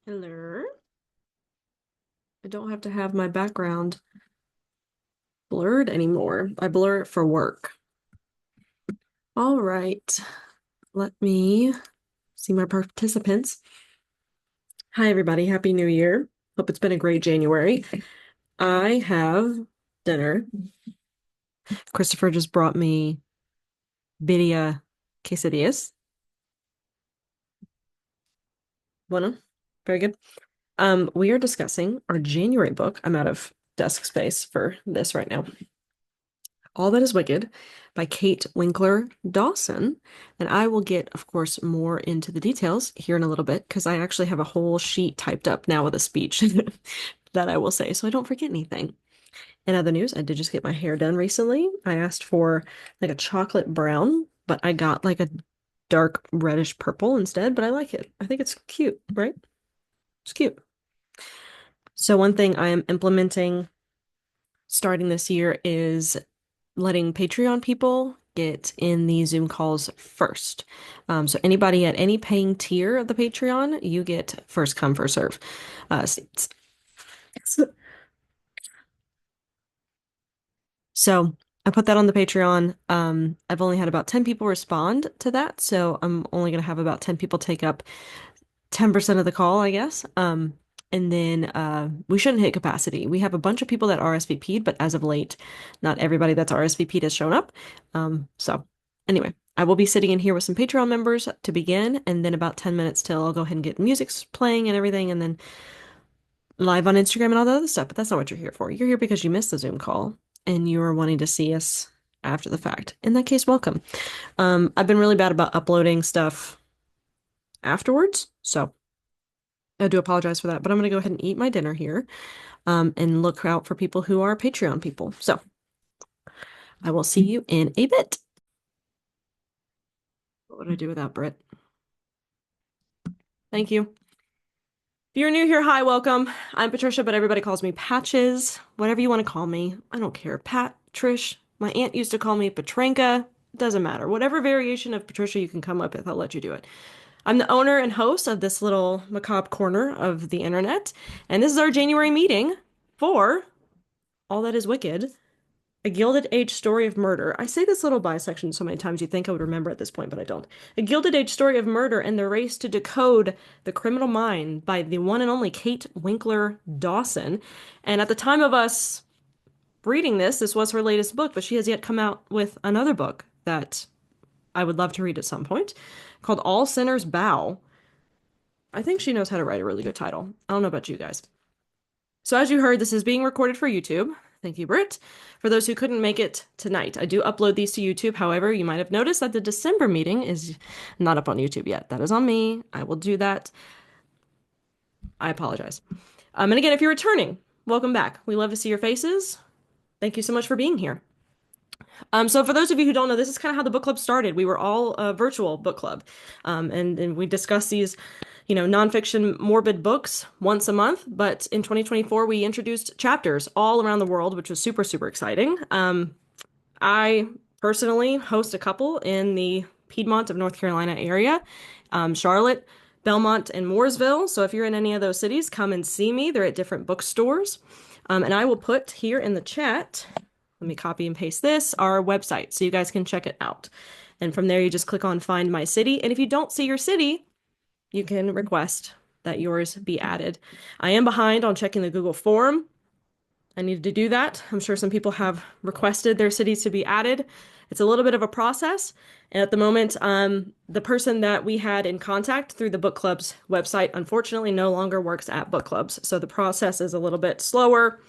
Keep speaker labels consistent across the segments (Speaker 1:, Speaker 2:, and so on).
Speaker 1: Hello. I don't have to have my background blurred anymore. I blur it for work. All right. Let me see my participants. Hi, everybody. Happy New Year. Hope it's been a great January. I have dinner. Christopher just brought me birria quesadillas. Bueno, very good. We are discussing our January book. I'm out of desk space for this right now. All That Is Wicked by Kate Winkler Dawson. And I will get, of course, more into the details here in a little bit because I actually have a whole sheet typed up now with a speech that I will say so I don't forget anything. In other news, I did just get my hair done recently. I asked for like a chocolate brown, but I got like a dark reddish purple instead, but I like it. I think it's cute, right? It's cute. So one thing I am implementing starting this year is letting Patreon people get in the Zoom calls first. So anybody at any paying tier of the Patreon, you get first come, first serve seats. So I put that on the Patreon. I've only had about 10 people respond to that, so I'm only going to have about 10 people take up 10% of the call, I guess. And then we shouldn't hit capacity. We have a bunch of people that RSVP'd, but as of late, not everybody that's RSVP'd has shown up. So anyway, I will be sitting in here with some Patreon members to begin, and then about 10 minutes till I'll go ahead and get music playing and everything, and then live on Instagram and all the other stuff. But that's not what you're here for. You're here because you missed the Zoom call and you are wanting to see us after the fact. In that case, welcome. I've been really bad about uploading stuff afterwards, so I do apologize for that, but I'm going to go ahead and eat my dinner here, and look out for people who are Patreon people. So I will see you in a bit. What would I do without Britt? Thank you. If you're new here, hi, welcome. I'm Patricia, but everybody calls me Patches. Whatever you want to call me. I don't care. Pat, Trish. My aunt used to call me Petranka. Doesn't matter. Whatever variation of Patricia you can come up with, I'll let you do it. I'm the owner and host of this little macabre corner of the internet, and this is our January meeting for All That Is Wicked, a Gilded Age Story of Murder. I say this little bisection so many times you'd think I would remember at this point, but I don't. A Gilded Age Story of Murder and the Race to Decode the Criminal Mind by the one and only Kate Winkler Dawson. And at the time of us reading this, this was her latest book, but she has yet come out with another book that I would love to read at some point called All Sinners Bow. I think she knows how to write a really good title. I don't know about you guys. So as you heard, this is being recorded for YouTube. Thank you, Britt. For those who couldn't make it tonight, I do upload these to YouTube. However, you might have noticed that the December meeting is not up on YouTube yet. That is on me. I will do that. I apologize. And again, if you're returning, welcome back. We love to see your faces. Thank you so much for being here. So for those of you who don't know, this is kind of how the book club started. We were all a virtual book club, and we discussed these, nonfiction morbid books once a month. But in 2024, we introduced chapters all around the world, which was super, super exciting. I personally host a couple in the Piedmont of North Carolina area, Charlotte, Belmont, and Mooresville. So if you're in any of those cities, come and see me. They're at different bookstores. And I will put here in the chat, let me copy and paste this, our website, so you guys can check it out. And from there, you just click on Find My City. And if you don't see your city, you can request that yours be added. I am behind on checking the Google form. I needed to do that. I'm sure some people have requested their cities to be added. It's a little bit of a process. And at the moment, the person that we had in contact through the book club's website, unfortunately, no longer works at book clubs. So the process is a little bit slower.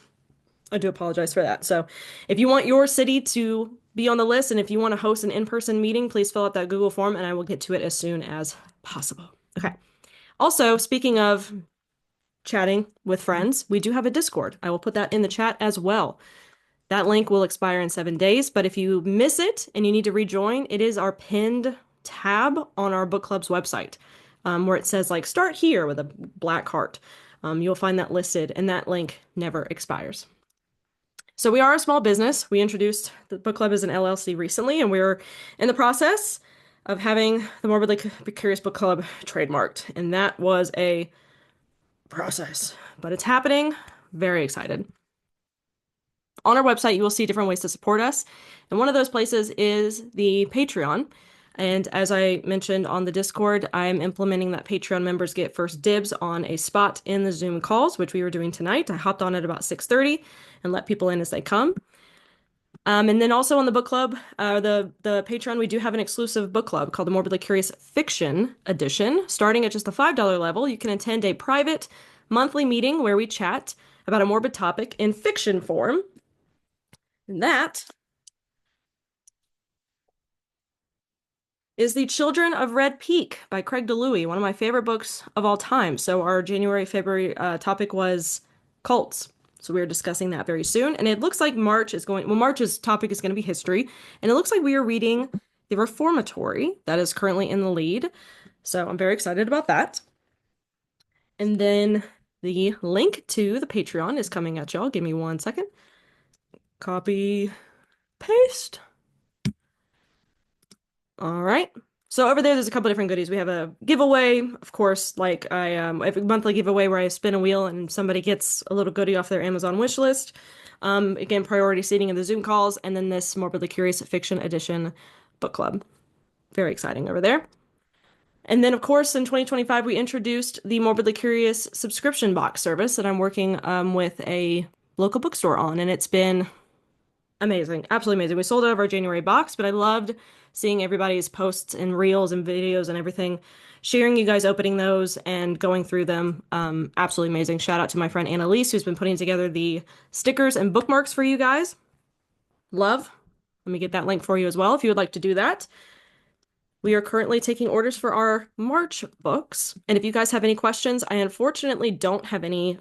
Speaker 1: I do apologize for that. So if you want your city to be on the list and if you want to host an in-person meeting, please fill out that Google form and I will get to it as soon as possible. Okay. Also, speaking of chatting with friends, we do have a Discord. I will put that in the chat as well. That link will expire in 7 days, but if you miss it and you need to rejoin, it is our pinned tab on our book club's website, where it says like start here with a black heart. You'll find that listed and that link never expires. So we are a small business. We introduced the book club as an LLC recently, and we're in the process of having the Morbidly Curious Book Club trademarked. And that was a process, but it's happening. Very excited. On our website, you will see different ways to support us. And one of those places is the Patreon. And as I mentioned on the Discord, I'm implementing that Patreon members get first dibs on a spot in the Zoom calls, which we were doing tonight. I hopped on at about 6:30 and let people in as they come. And then also on the book club, the Patreon, we do have an exclusive book club called the Morbidly Curious Fiction Edition. Starting at just the $5 level, you can attend a private monthly meeting where we chat about a morbid topic in fiction form. And that is The Children of Red Peak by Craig DeLuey, one of my favorite books of all time. So our January, February topic was cults. So we are discussing that very soon. And it looks like March's topic is going to be history. And it looks like we are reading The Reformatory. That is currently in the lead. So I'm very excited about that. And then the link to the Patreon is coming at y'all. Give me 1 second. Copy, paste. All right. So over there's a couple different goodies. We have a giveaway, of course, like I have a monthly giveaway where I spin a wheel and somebody gets a little goodie off their Amazon wish list. Again, priority seating in the Zoom calls, and then this Morbidly Curious Fiction Edition book club. Very exciting over there. And then, of course, in 2025, we introduced the Morbidly Curious subscription box service that I'm working with a local bookstore on, and it's been amazing. Absolutely amazing. We sold out of our January box, but I loved seeing everybody's posts and reels and videos and everything, sharing you guys opening those and going through them. Absolutely amazing. Shout out to my friend Annalise, who's been putting together the stickers and bookmarks for you guys. Love. Let me get that link for you as well if you would like to do that. We are currently taking orders for our March books. And if you guys have any questions, I unfortunately don't have any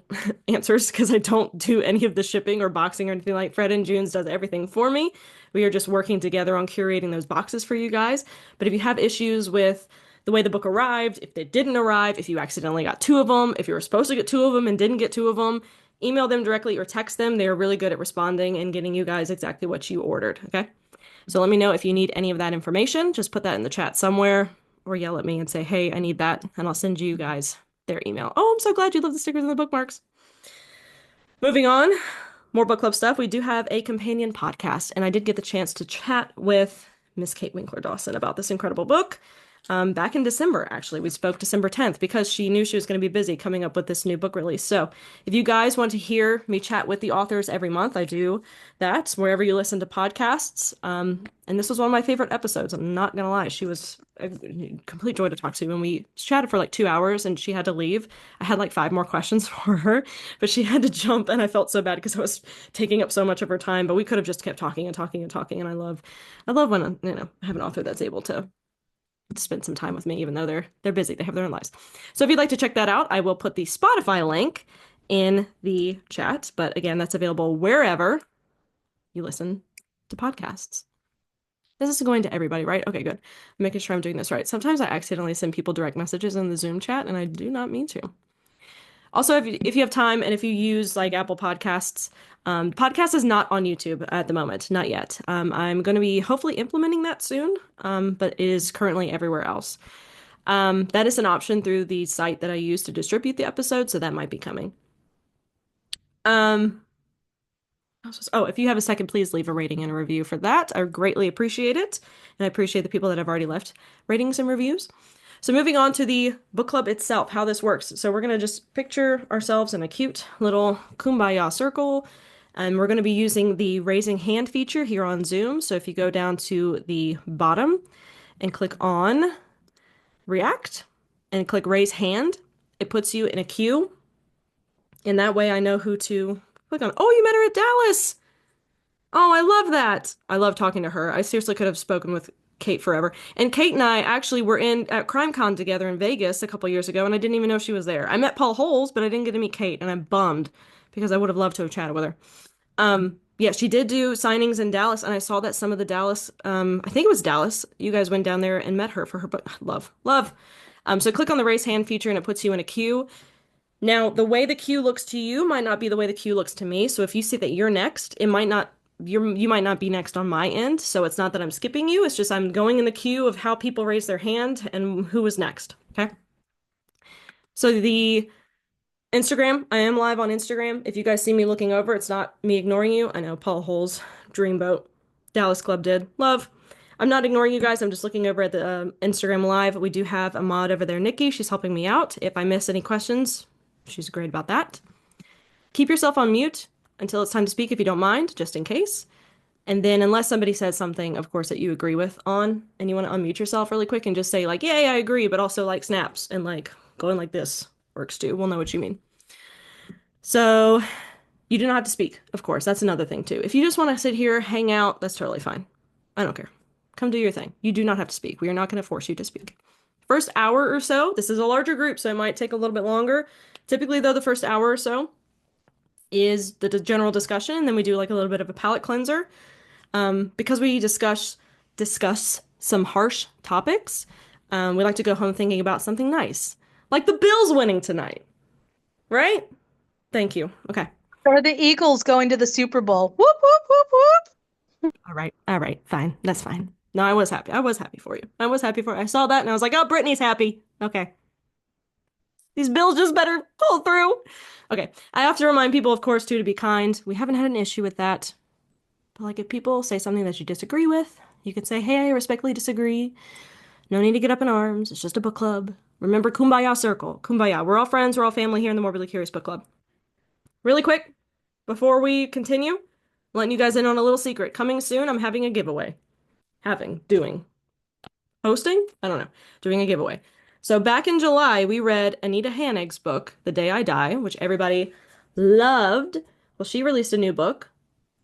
Speaker 1: answers because I don't do any of the shipping or boxing or anything like Fred and June's does everything for me. We are just working together on curating those boxes for you guys. But if you have issues with the way the book arrived, if it didn't arrive, if you accidentally got two of them, if you were supposed to get two of them and didn't get two of them, email them directly or text them. They are really good at responding and getting you guys exactly what you ordered, okay? So let me know if you need any of that information. Just put that in the chat somewhere or yell at me and say, hey, I need that. And I'll send you guys their email. Oh, I'm so glad you love the stickers and the bookmarks. Moving on, more book club stuff. We do have a companion podcast, and I did get the chance to chat with Miss Kate Winkler Dawson about this incredible book. Back in December, actually. We spoke December 10th because she knew she was going to be busy coming up with this new book release. So if you guys want to hear me chat with the authors every month, I do that wherever you listen to podcasts. And this was one of my favorite episodes. I'm not going to lie. She was a complete joy to talk to. When we chatted for like 2 hours and she had to leave, I had like 5 more questions for her, but she had to jump and I felt so bad because I was taking up so much of her time, but we could have just kept talking and talking and talking. And I love when, I have an author that's able to spend some time with me, even though they're busy. They have their own lives. So if you'd like to check that out, I will put the Spotify link in the chat. But again, that's available wherever you listen to podcasts. This is going to everybody, right? Okay, good. I'm making sure I'm doing this right. Sometimes I accidentally send people direct messages in the Zoom chat, and I do not mean to. Also, if you have time and if you use like Apple Podcasts, podcast is not on YouTube at the moment, not yet. I'm going to be hopefully implementing that soon, but it is currently everywhere else. That is an option through the site that I use to distribute the episode, so that might be coming. If you have a second, please leave a rating and a review for that. I greatly appreciate it, and I appreciate the people that have already left ratings and reviews. So moving on to the book club itself, how this works. So we're going to just picture ourselves in a cute little kumbaya circle, and we're going to be using the raising hand feature here on Zoom. So if you go down to the bottom and click on React and click raise hand, it puts you in a queue. And that way I know who to click on. Oh, you met her at Dallas. Oh, I love that. I love talking to her. I seriously could have spoken with Kate forever. And Kate and I actually were at CrimeCon together in Vegas a couple years ago, and I didn't even know she was there. I met Paul Holes, but I didn't get to meet Kate, and I'm bummed because I would have loved to have chatted with her. Yeah, she did do signings in Dallas, and I saw that some of the Dallas, I think it was Dallas, you guys went down there and met her for her book. Love, love. So click on the raise hand feature, and it puts you in a queue. Now, the way the queue looks to you might not be the way the queue looks to me. So if you see that you're next, you might not be next on my end. So it's not that I'm skipping you. It's just I'm going in the queue of how people raise their hand and who was next. Okay. So Instagram. I am live on Instagram. If you guys see me looking over, it's not me ignoring you. I know Paul Hole's Dreamboat Dallas Club did. Love. I'm not ignoring you guys. I'm just looking over at the Instagram live. We do have a mod over there, Nikki. She's helping me out. If I miss any questions, she's great about that. Keep yourself on mute until it's time to speak if you don't mind, just in case. And then unless somebody says something, of course, that you agree with on, and you want to unmute yourself really quick and just say like, yay, I agree, but also like snaps and like going like this works too. We'll know what you mean. So you do not have to speak, of course. That's another thing too. If you just want to sit here, hang out, that's totally fine. I don't care. Come do your thing. You do not have to speak. We are not going to force you to speak. First hour or so, this is a larger group, so it might take a little bit longer. Typically, though, the first hour or so is the general discussion, and then we do like a little bit of a palate cleanser. Because we discuss some harsh topics, we like to go home thinking about something nice, like the Bills winning tonight, right? Thank you. Okay.
Speaker 2: Or the Eagles going to the Super Bowl. Whoop, whoop, whoop, whoop.
Speaker 1: All right. All right. Fine. That's fine. No, I was happy. I was happy for you. I was happy for you. I saw that and I was like, oh, Brittany's happy. Okay. These Bills just better pull through. Okay. I have to remind people, of course, too, to be kind. We haven't had an issue with that. But like if people say something that you disagree with, you could say, hey, I respectfully disagree. No need to get up in arms. It's just a book club. Remember Kumbaya Circle. Kumbaya. We're all friends. We're all family here in the Morbidly Curious Book Club. Really quick, before we continue, I'm letting you guys in on a little secret. Coming soon, I'm having a giveaway. Doing. Hosting? I don't know. Doing a giveaway. So back in July, we read Anita Hanig's book, The Day I Die, which everybody loved. Well, she released a new book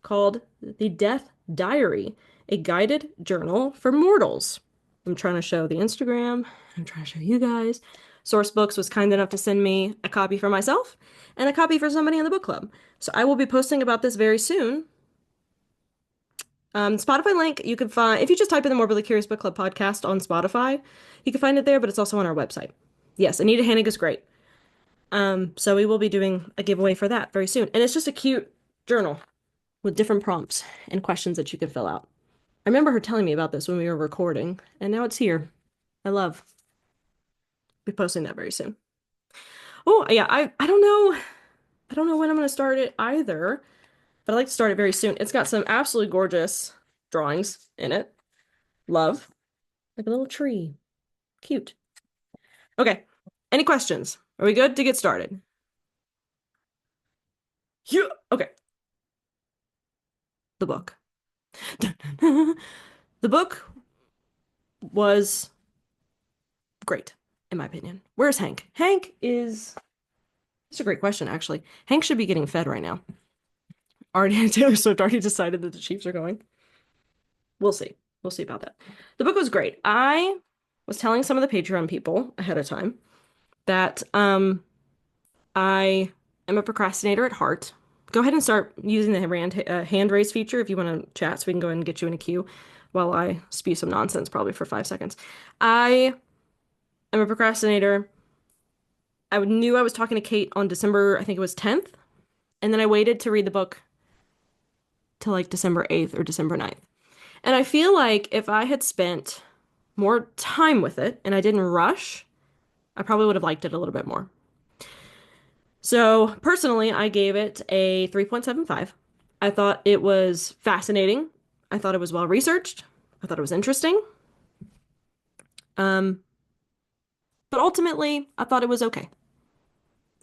Speaker 1: called The Death Diary, a guided journal for mortals. I'm trying to show the Instagram. I'm trying to show you guys. Sourcebooks was kind enough to send me a copy for myself and a copy for somebody in the book club. So I will be posting about this very soon. Spotify link you can find if you just type in the Morbidly Curious Book Club podcast on Spotify, you can find it there, but it's also on our website. Yes, Anita Hanig is great. So we will be doing a giveaway for that very soon. And it's just a cute journal with different prompts and questions that you can fill out. I remember her telling me about this when we were recording, and now it's here. I love. Be posting that very soon. Oh, yeah, I don't know. I don't know when I'm going to start it either, but I'd like to start it very soon. It's got some absolutely gorgeous drawings in it. Love. Like a little tree. Cute. Okay. Any questions? Are we good to get started? Yeah. Okay. The book. The book was great, in my opinion. Where's Hank? Hank is. That's a great question, actually. Hank should be getting fed right now. Already, Taylor Swift already decided that the Chiefs are going. We'll see. We'll see about that. The book was great. I was telling some of the Patreon people ahead of time that I am a procrastinator at heart. Go ahead and start using the hand raise feature if you want to chat so we can go ahead and get you in a queue while I spew some nonsense, probably for 5 seconds. I am a procrastinator. I knew I was talking to Kate on December, I think it was 10th, and then I waited to read the book till like December 8th or December 9th. And I feel like if I had spent more time with it and I didn't rush, I probably would have liked it a little bit more. So personally, I gave it a 3.75. I thought it was fascinating. I thought it was well researched. I thought it was interesting. Um, but ultimately, I thought it was okay.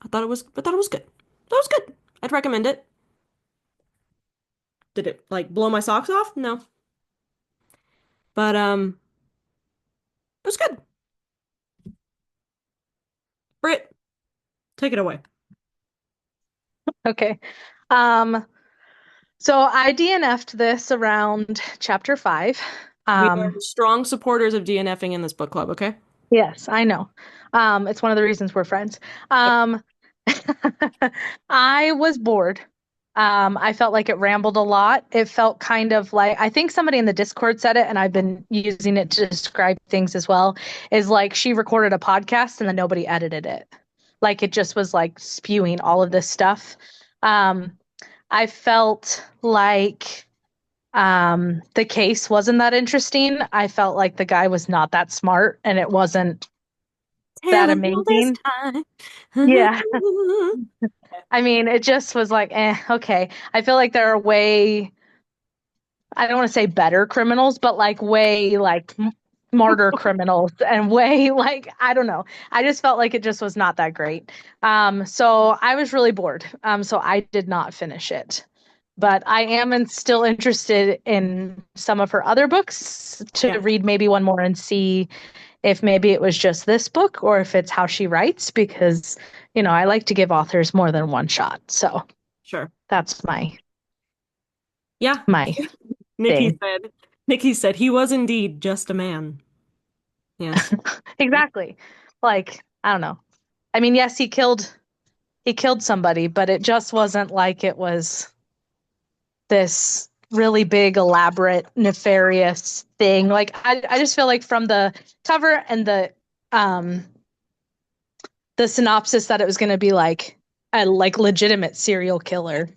Speaker 1: I thought it was good. That was good. I'd recommend it. Did it like blow my socks off? No. But it was good. Britt, take it away.
Speaker 2: Okay. Um, so I DNF'd this around chapter 5.
Speaker 1: We are
Speaker 2: Um,
Speaker 1: strong supporters of DNFing in this book club, okay?
Speaker 2: yes, I know. It's one of the reasons we're friends.
Speaker 1: Yep.
Speaker 2: Um, I was bored. I felt like it rambled a lot. It felt kind of like, I think somebody in the Discord said it, and I've been using it to describe things as well, is like she recorded a podcast and then nobody edited it. Like it just was like spewing all of this stuff. Um, I felt like the case wasn't that interesting. I felt like the guy was not that smart and it wasn't that
Speaker 1: Terrible this
Speaker 2: amazing.
Speaker 1: time.
Speaker 2: Yeah. I mean, it just was like, okay. I feel like there are way, I don't want to say better criminals, but like way like smarter criminals and way like, I don't know. I just felt like it just was not that great. So I was really bored. So I did not finish it. But I am still interested in some of her other books to
Speaker 1: Yeah,
Speaker 2: read maybe one more and see if maybe it was just this book or if it's how she writes, because, I like to give authors more than one shot. So
Speaker 1: sure.
Speaker 2: that's my
Speaker 1: Yeah.
Speaker 2: my
Speaker 1: Nikki
Speaker 2: thing.
Speaker 1: said, Nikki said he was indeed just a man. Yes.
Speaker 2: Exactly. Like, I don't know. I mean, yes, he killed somebody, but it just wasn't like it was this really big, elaborate, nefarious thing. Like I just feel like from the cover and um the synopsis that it was gonna be like a like legitimate serial killer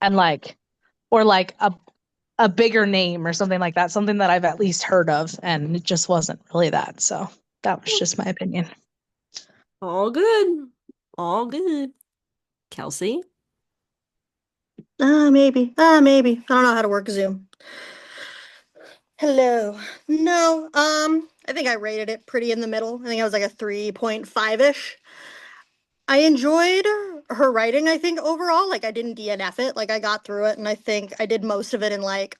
Speaker 2: and like or like a bigger name or something like that, something that I've at least heard of, and it just wasn't really that. So that was just my opinion.
Speaker 1: All good. All good. Kelsey.
Speaker 3: Maybe. Maybe. I don't know how to work Zoom. Hello. No, I think I rated it pretty in the middle. I think I was like a 3.5-ish. I enjoyed her writing, I think, overall. Like, I didn't DNF it. Like, I got through it, and I think I did most of it in like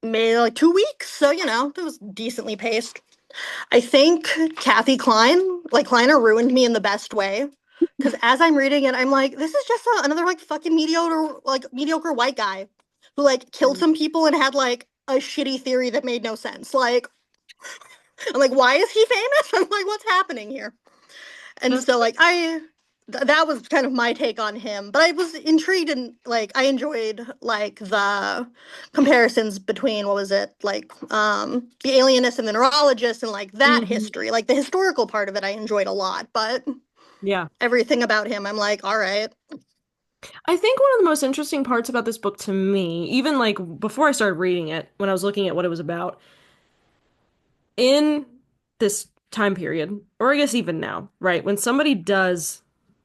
Speaker 3: maybe like 2 weeks. So, it was decently paced. I think Kathy Kleiner ruined me in the best way. Because as I'm reading it, I'm like, this is just another like fucking mediocre white guy who like killed some people and had like a shitty theory that made no sense. Like, I'm like, why is he famous? I'm like, what's happening here? And so like that was kind of my take on him. But I was intrigued and like I enjoyed like the comparisons between what was it like the alienist and the neurologist and like that
Speaker 1: Mhm.
Speaker 3: history. Like the historical part of it I enjoyed a lot, but
Speaker 1: Yeah.
Speaker 3: everything about him I'm like, all right.
Speaker 1: I think one of the most interesting parts about this book to me, even like before I started reading it, when I was looking at what it was about, in this time period, or I guess even now, right? When somebody does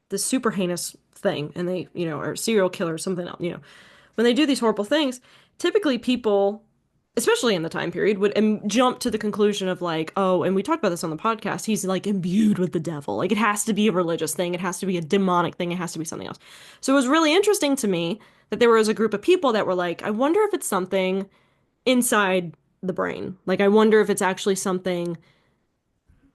Speaker 1: this super heinous thing and they, are serial killer or something else, when they do these horrible things, typically people, especially in the time period, would jump to the conclusion of like, oh, and we talked about this on the podcast, he's like imbued with the devil. Like it has to be a religious thing, it has to be a demonic thing, it has to be something else. So it was really interesting to me that there was a group of people that were like, I wonder if it's something inside the brain. Like I wonder if it's actually something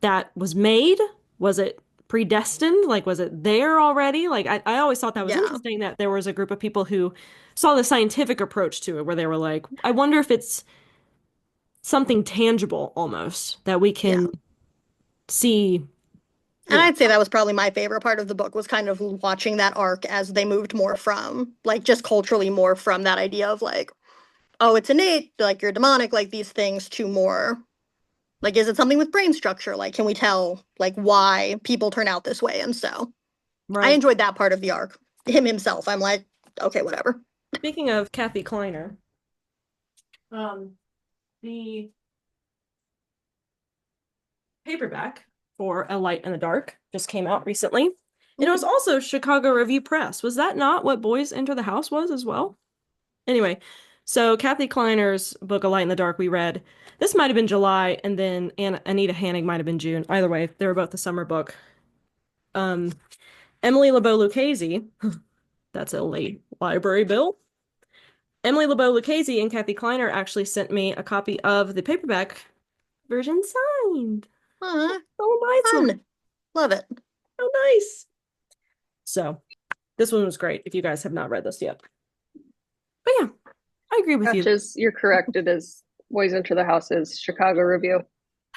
Speaker 1: that was made. Was it predestined? Like, was it there already? Like, I always thought that was
Speaker 3: Yeah.
Speaker 1: interesting that there was a group of people who saw the scientific approach to it, where they were like, I wonder if it's something tangible almost that we
Speaker 3: Yeah.
Speaker 1: can see,
Speaker 3: And
Speaker 1: you know.
Speaker 3: I'd say that was probably my favorite part of the book was kind of watching that arc as they moved more from like just culturally more from that idea of like, oh, it's innate, like you're demonic, like these things to more like, is it something with brain structure? Like, can we tell like why people turn out this way? And so I
Speaker 1: Right.
Speaker 3: enjoyed that part of the arc. Him himself, I'm like, okay, whatever.
Speaker 1: Speaking of Kathy Kleiner, um, the paperback for A Light in the Dark just came out recently. And it was
Speaker 3: Ooh.
Speaker 1: also Chicago Review Press. Was that not what Boys Enter the House was as well? Anyway, so Kathy Kleiner's book, A Light in the Dark, we read. This might have been July, and then Anita Hanning might have been June. Either way, they were both the summer book. Um, Emily LeBeau Lucchese, that's a late library bill. Emily LeBeau Lucchese and Kathy Kleiner actually sent me a copy of the paperback version signed.
Speaker 3: Aw,
Speaker 1: Oh, nice one.
Speaker 3: fun. Love it.
Speaker 1: Oh, nice. So, this one was great if you guys have not read this yet. But yeah, I agree with you.
Speaker 4: Patches, you're correct. It is Boys Enter the House is Chicago Review.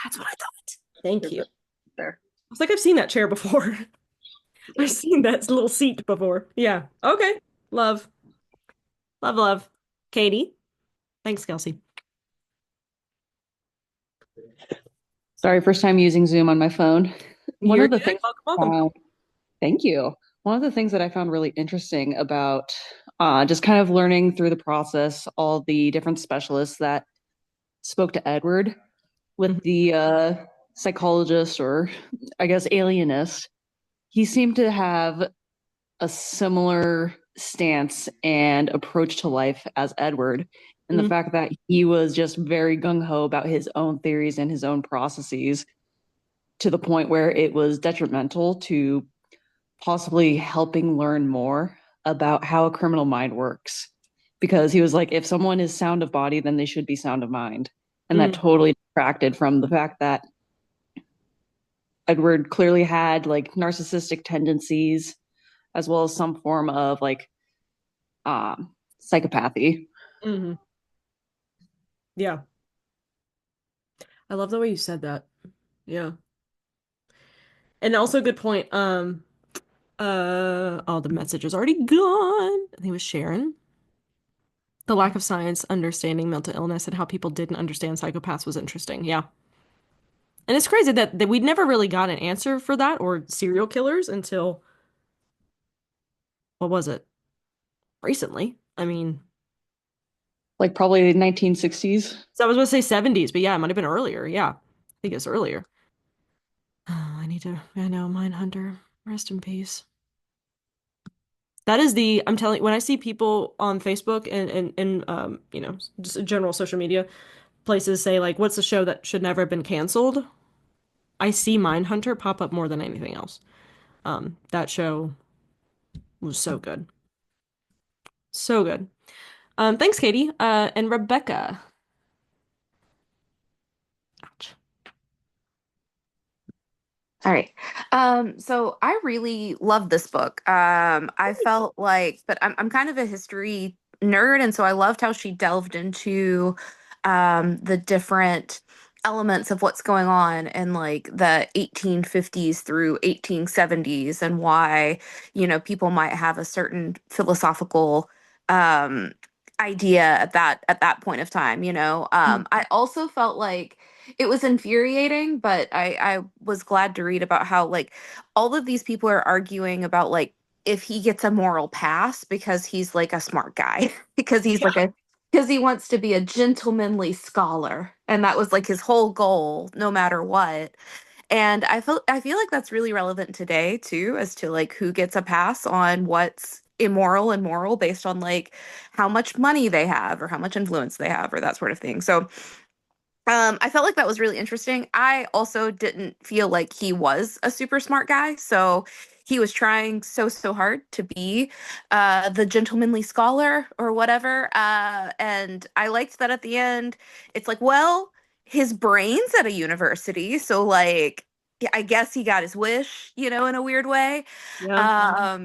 Speaker 1: That's what I thought. Thank
Speaker 4: You're
Speaker 1: you. I
Speaker 4: good there.
Speaker 1: was like, I've seen that chair before. I've seen that little seat before. Yeah. Okay. Love. Love, love. Katie. Thanks, Kelsey.
Speaker 5: Sorry, first time using Zoom on my phone. One
Speaker 1: You're
Speaker 5: of the
Speaker 1: good.
Speaker 5: things
Speaker 1: Welcome,
Speaker 5: I
Speaker 1: welcome.
Speaker 5: found, thank you. One of the things that I found really interesting about just kind of learning through the process, all the different specialists that spoke to Edward with
Speaker 1: Mhm.
Speaker 5: the psychologist or I guess alienist, he seemed to have a similar stance and approach to life as Edward. And the
Speaker 1: Mm,
Speaker 5: fact that he was just very gung ho about his own theories and his own processes to the point where it was detrimental to possibly helping learn more about how a criminal mind works. Because he was like, if someone is sound of body, then they should be sound of mind. And that
Speaker 1: mm,
Speaker 5: totally detracted from the fact that Edward clearly had like narcissistic tendencies as well as some form of like psychopathy.
Speaker 1: mhm. Yeah. I love the way you said that. Yeah. And also good point. Oh, the message is already gone. I think it was Sharon. The lack of science understanding mental illness and how people didn't understand psychopaths was interesting. Yeah. And it's crazy that we never really got an answer for that or serial killers until, what was it? Recently. I mean,
Speaker 5: Like probably 1960s.
Speaker 1: so I was going to say 70s, but yeah, it might have been earlier. Yeah. I think it's earlier. I know, Mindhunter. Rest in peace. That is I'm telling you, when I see people on Facebook and just general social media places say like, what's the show that should never have been canceled? I see Mindhunter pop up more than anything else. That show was so good. So good. Thanks, Katie. And Rebecca. Ouch.
Speaker 6: All right. So I really love this book. I felt like, but I'm kind of a history nerd, and so I loved how she delved into the different elements of what's going on in like the 1850s through 1870s and why, people might have a certain philosophical um idea at that point of time, I also felt like it was infuriating, but I was glad to read about how like all of these people are arguing about like if he gets a moral pass because he's like a smart guy because he's like
Speaker 1: Yeah.
Speaker 6: a because he wants to be a gentlemanly scholar and that was like his whole goal no matter what. And I feel like that's really relevant today too as to like who gets a pass on what's immoral and moral based on like how much money they have or how much influence they have or that sort of thing. So I felt like that was really interesting. I also didn't feel like he was a super smart guy, so he was trying so hard to be the gentlemanly scholar or whatever. And I liked that at the end. It's like, well, his brain's at a university, so like, yeah, I guess he got his wish, in a weird way.
Speaker 1: Yeah.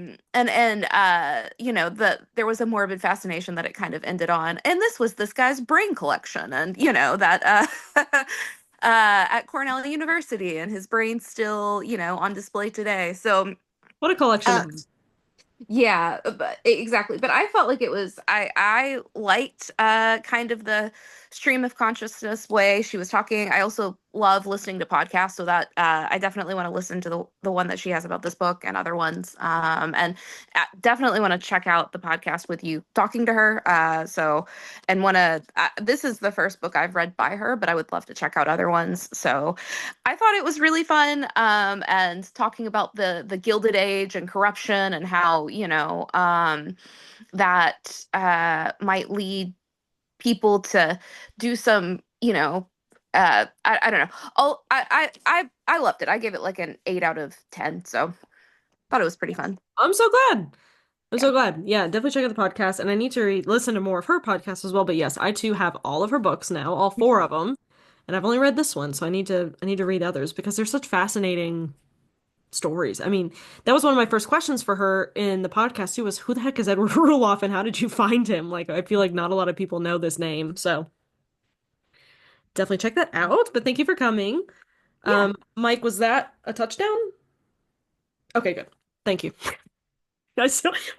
Speaker 6: There was a morbid fascination that it kind of ended on, and this was this guy's brain collection, and that at Cornell University, and his brain's still on display today. So
Speaker 1: What a collection
Speaker 6: uh,
Speaker 1: of them.
Speaker 6: yeah, but exactly. But I felt like it was I liked kind of the stream of consciousness way she was talking. I also love listening to podcasts, so that I definitely want to listen to the one that she has about this book and other ones. And definitely want to check out the podcast with you talking to her. And want to this is the first book I've read by her, but I would love to check out other ones. So I thought it was really fun, and talking about the Gilded Age and corruption and how that might lead people to do some I don't know. I loved it. I gave it like an 8 out of 10. So thought it was pretty fun.
Speaker 1: I'm so glad. I'm
Speaker 6: Yeah.
Speaker 1: so glad. Yeah, definitely check out the podcast. And I need to listen to more of her podcast as well. But yes, I too have all of her books now, all four of them. And I've only read this one, so I need to read others because they're such fascinating stories. I mean, that was one of my first questions for her in the podcast too, was who the heck is Edward Rudolph and how did you find him? Like, I feel like not a lot of people know this name. So definitely check that out. But thank you for coming.
Speaker 6: Yeah.
Speaker 1: Mike, was that a touchdown? Okay, good. Thank you. I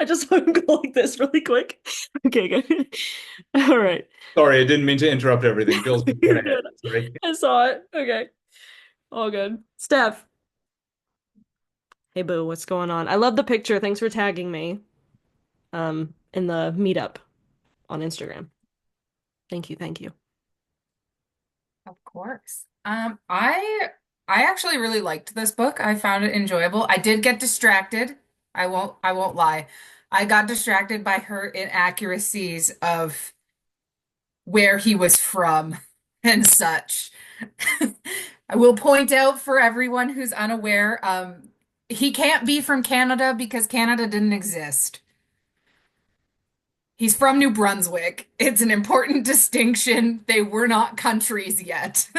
Speaker 1: just saw him go like this really quick. Okay, good. All right.
Speaker 7: Sorry, I didn't mean to interrupt everything. Bill's been
Speaker 1: You're
Speaker 7: going ahead.
Speaker 1: good.
Speaker 7: Sorry.
Speaker 1: I saw it. Okay. All good. Steph. Hey boo, what's going on? I love the picture. Thanks for tagging me in the meetup on Instagram. Thank you, thank you.
Speaker 8: Of course. I I actually really liked this book. I found it enjoyable. I did get distracted. I won't lie. I got distracted by her inaccuracies of where he was from and such. I will point out for everyone who's unaware, he can't be from Canada because Canada didn't exist. He's from New Brunswick. It's an important distinction. They were not countries yet.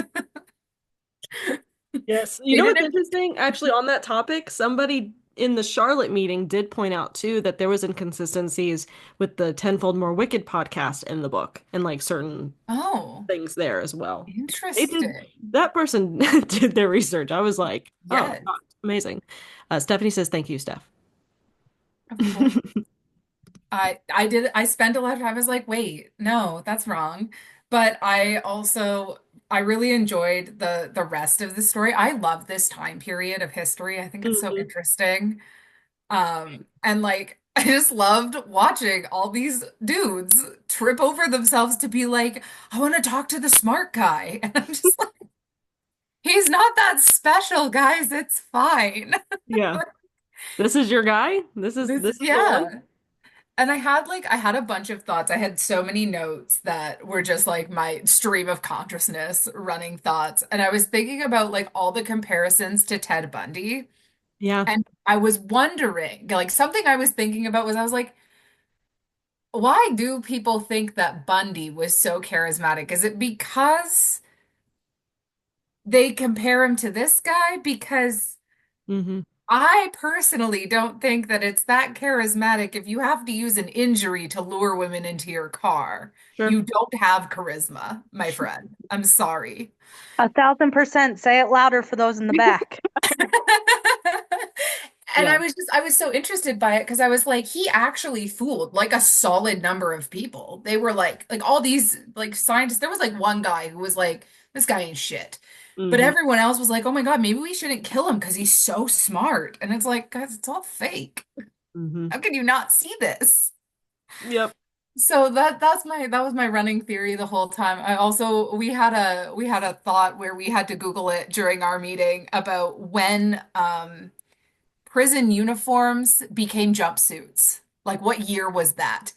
Speaker 1: Yes. You
Speaker 8: They
Speaker 1: know what's
Speaker 8: didn't.
Speaker 1: interesting? Actually, on that topic, somebody in the Charlotte meeting did point out too that there was inconsistencies with the Tenfold More Wicked podcast in the book and like certain
Speaker 8: Oh,
Speaker 1: things there as well. They did
Speaker 8: interesting.
Speaker 1: that person did their research. I was like, oh,
Speaker 8: Yes,
Speaker 1: God, amazing. Stephanie says thank you, Steph.
Speaker 8: of course. I spent a lot of time. I was like, wait, no, that's wrong. But I really enjoyed the rest of the story. I love this time period of history. I think it's so
Speaker 1: Mhm.
Speaker 8: interesting. And like I just loved watching all these dudes trip over themselves to be like, I want to talk to the smart guy. And I'm just like, he's not that special, guys. It's fine.
Speaker 1: Yeah. This is your guy?
Speaker 8: This,
Speaker 1: This is the one?
Speaker 8: yeah. And I had a bunch of thoughts. I had so many notes that were just like my stream of consciousness running thoughts. And I was thinking about like all the comparisons to Ted Bundy.
Speaker 1: Yeah.
Speaker 8: And I was wondering, like something I was thinking about was I was like, why do people think that Bundy was so charismatic? Is it because they compare him to this guy? Because
Speaker 1: Hmm.
Speaker 8: I personally don't think that it's that charismatic if you have to use an injury to lure women into your car.
Speaker 1: Sure.
Speaker 8: You don't have charisma, my friend. I'm sorry.
Speaker 2: 1,000%. Say it louder for those in the back.
Speaker 8: And
Speaker 1: Yeah.
Speaker 8: I was so interested by it because I was like, he actually fooled like a solid number of people. They were like all these like scientists. There was like one guy who was like, this guy ain't shit. But
Speaker 1: Hmm.
Speaker 8: everyone else was like, oh my God, maybe we shouldn't kill him because he's so smart. And it's like, guys, it's all fake.
Speaker 1: Hmm.
Speaker 8: How can you not see this?
Speaker 1: Yep.
Speaker 8: So that was my running theory the whole time. I also we had a thought where we had to Google it during our meeting about when prison uniforms became jumpsuits. Like what year was that?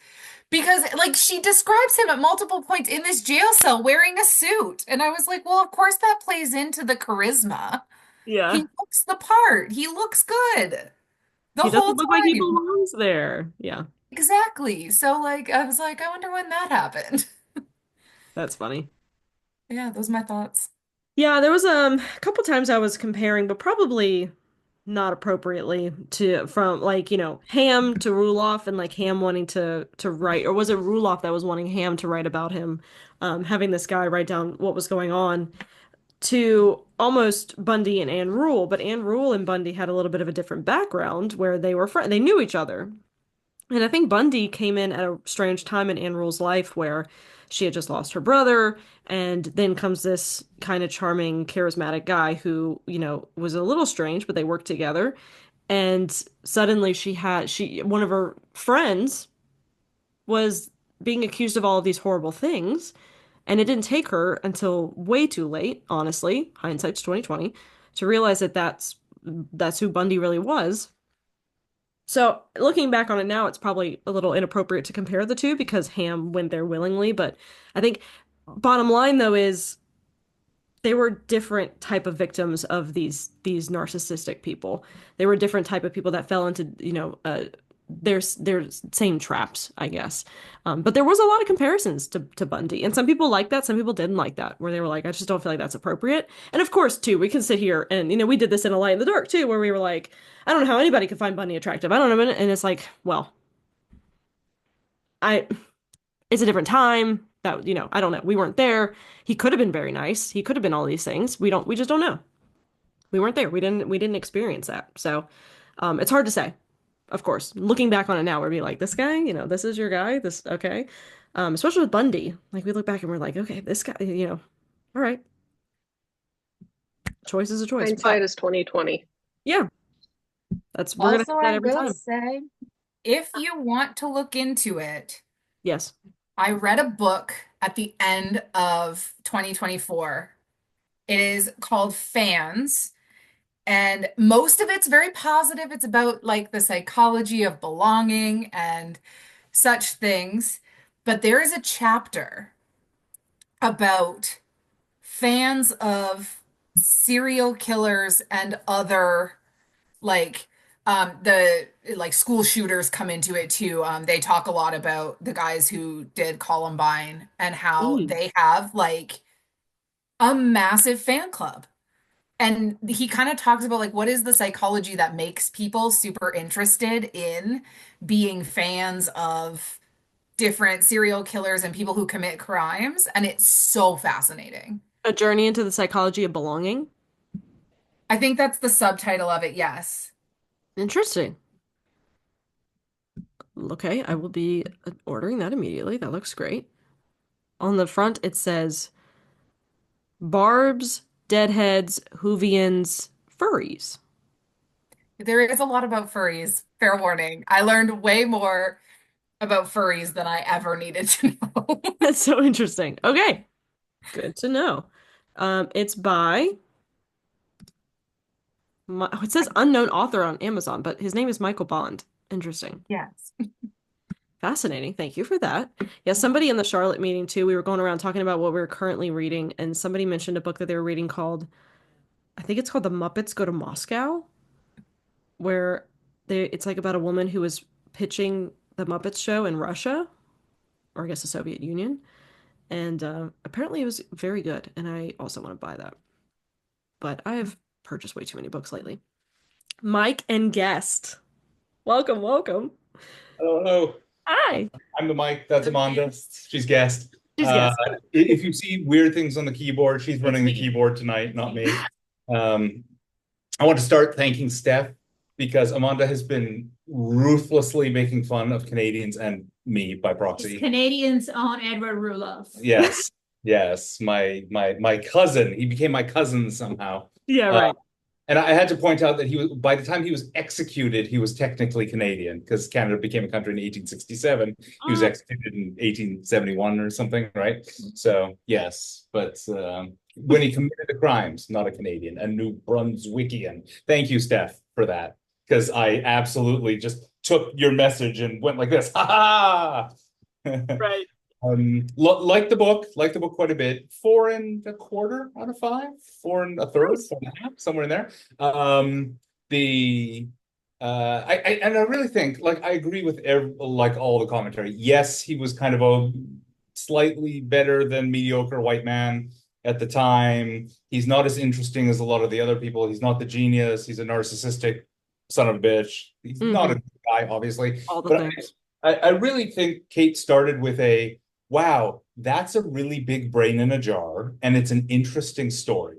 Speaker 8: Because like she describes him at multiple points in this jail cell wearing a suit. And I was like, well, of course that plays into the charisma.
Speaker 1: Yeah.
Speaker 8: He looks the part. He looks good the
Speaker 1: He
Speaker 8: whole
Speaker 1: doesn't look like he
Speaker 8: time.
Speaker 1: belongs there. Yeah.
Speaker 8: Exactly. So like I was like, I wonder when that happened.
Speaker 1: That's funny.
Speaker 8: Yeah, those are my thoughts.
Speaker 1: Yeah, there was a couple times I was comparing, but probably not appropriately to from like, Ham to Ruloff and like Ham wanting to write, or was it Ruloff that was wanting Ham to write about him, having this guy write down what was going on to almost Bundy and Anne Rule, but Anne Rule and Bundy had a little bit of a different background where they were friends, they knew each other. And I think Bundy came in at a strange time in Anne Rule's life where she had just lost her brother, and then comes this kind of charming, charismatic guy who, was a little strange, but they worked together. And suddenly one of her friends was being accused of all of these horrible things. And it didn't take her until way too late, honestly, hindsight's 2020, to realize that that's who Bundy really was. So looking back on it now, it's probably a little inappropriate to compare the two because Ham went there willingly. But I think bottom line though is they were different type of victims of these narcissistic people. They were different type of people that fell into, their same traps, I guess. But there was a lot of comparisons to Bundy, and some people like that, some people didn't like that, where they were like, I just don't feel like that's appropriate. And of course, too, we can sit here and we did this in A Light in the Dark too, where we were like, I don't know how anybody could find Bundy attractive. I don't know, and it's like, well, I it's a different time. That I don't know. We weren't there. He could have been very nice. He could have been all these things. We just don't know. We weren't there. We didn't experience that. So, it's hard to say. Of course, looking back on it now, we'd be like, this guy, this is your guy. This okay. Especially with Bundy. Like we look back and we're like, okay, this guy, all right, choice is a choice. But
Speaker 4: Hindsight is 2020.
Speaker 1: yeah, we're gonna
Speaker 8: Also,
Speaker 1: have that
Speaker 8: I
Speaker 1: every
Speaker 8: will
Speaker 1: time.
Speaker 8: say, if you want to look into it,
Speaker 1: Yes.
Speaker 8: I read a book at the end of 2024 It is called Fans, and most of it's very positive. It's about like the psychology of belonging and such things. But there is a chapter about fans of serial killers and other like the like school shooters come into it too. They talk a lot about the guys who did Columbine and how
Speaker 1: Mm.
Speaker 8: they have like a massive fan club. And he kind of talks about like what is the psychology that makes people super interested in being fans of different serial killers and people who commit crimes. And it's so fascinating.
Speaker 1: A Journey into the Psychology of Belonging.
Speaker 8: I think that's the subtitle of it, yes.
Speaker 1: Interesting. Okay, I will be ordering that immediately. That looks great. On the front, it says Barbs, Deadheads, Whovians, Furries.
Speaker 8: There is a lot about furries, fair warning. I learned way more about furries than I ever needed to know.
Speaker 1: That's so interesting. Okay, good to know. It's by, it says unknown author on Amazon, but his name is Michael Bond. Interesting.
Speaker 8: Yes.
Speaker 1: Fascinating. Thank you for that. Yeah, somebody in the Charlotte meeting too, we were going around talking about what we were currently reading, and somebody mentioned a book that they were reading called, I think it's called The Muppets Go to Moscow, where it's like about a woman who was pitching the Muppets show in Russia, or I guess the Soviet Union. And apparently it was very good, and I also want to buy that. But I have purchased way too many books lately. Mike and guest. Welcome, welcome.
Speaker 7: Hello.
Speaker 1: Hi.
Speaker 7: I'm the mic. That's Amanda. She's guest.
Speaker 1: She's guest.
Speaker 7: If you see weird things on the keyboard, she's running the keyboard tonight, not me. I want to start thanking Steph because Amanda has been ruthlessly making fun of Canadians and me by proxy.
Speaker 9: Canadians own Edward Ruloff.
Speaker 7: Yes, yes. My cousin. He became my cousin somehow.
Speaker 1: Yeah, right.
Speaker 7: And I had to point out that he was, by the time he was executed, he was technically Canadian because Canada became a country in 1867. He was executed in 1871 or something, right? So yes, but when he committed the crimes, not a Canadian, a New Brunswickian. Thank you, Steph, for that, because I absolutely just took your message and went like this. Ha ha!
Speaker 1: Right.
Speaker 7: Like the book quite a bit. 4.25 out of 5, 4 and a third, 4.5, somewhere in there. I really think, like, I agree with like all the commentary. Yes, he was kind of a slightly better than mediocre white man at the time. He's not as interesting as a lot of the other people. He's not the genius. He's a narcissistic son of a bitch. He's not a good guy, obviously.
Speaker 1: All the
Speaker 7: But
Speaker 1: things.
Speaker 7: I really think Kate started with a wow, that's a really big brain in a jar, and it's an interesting story.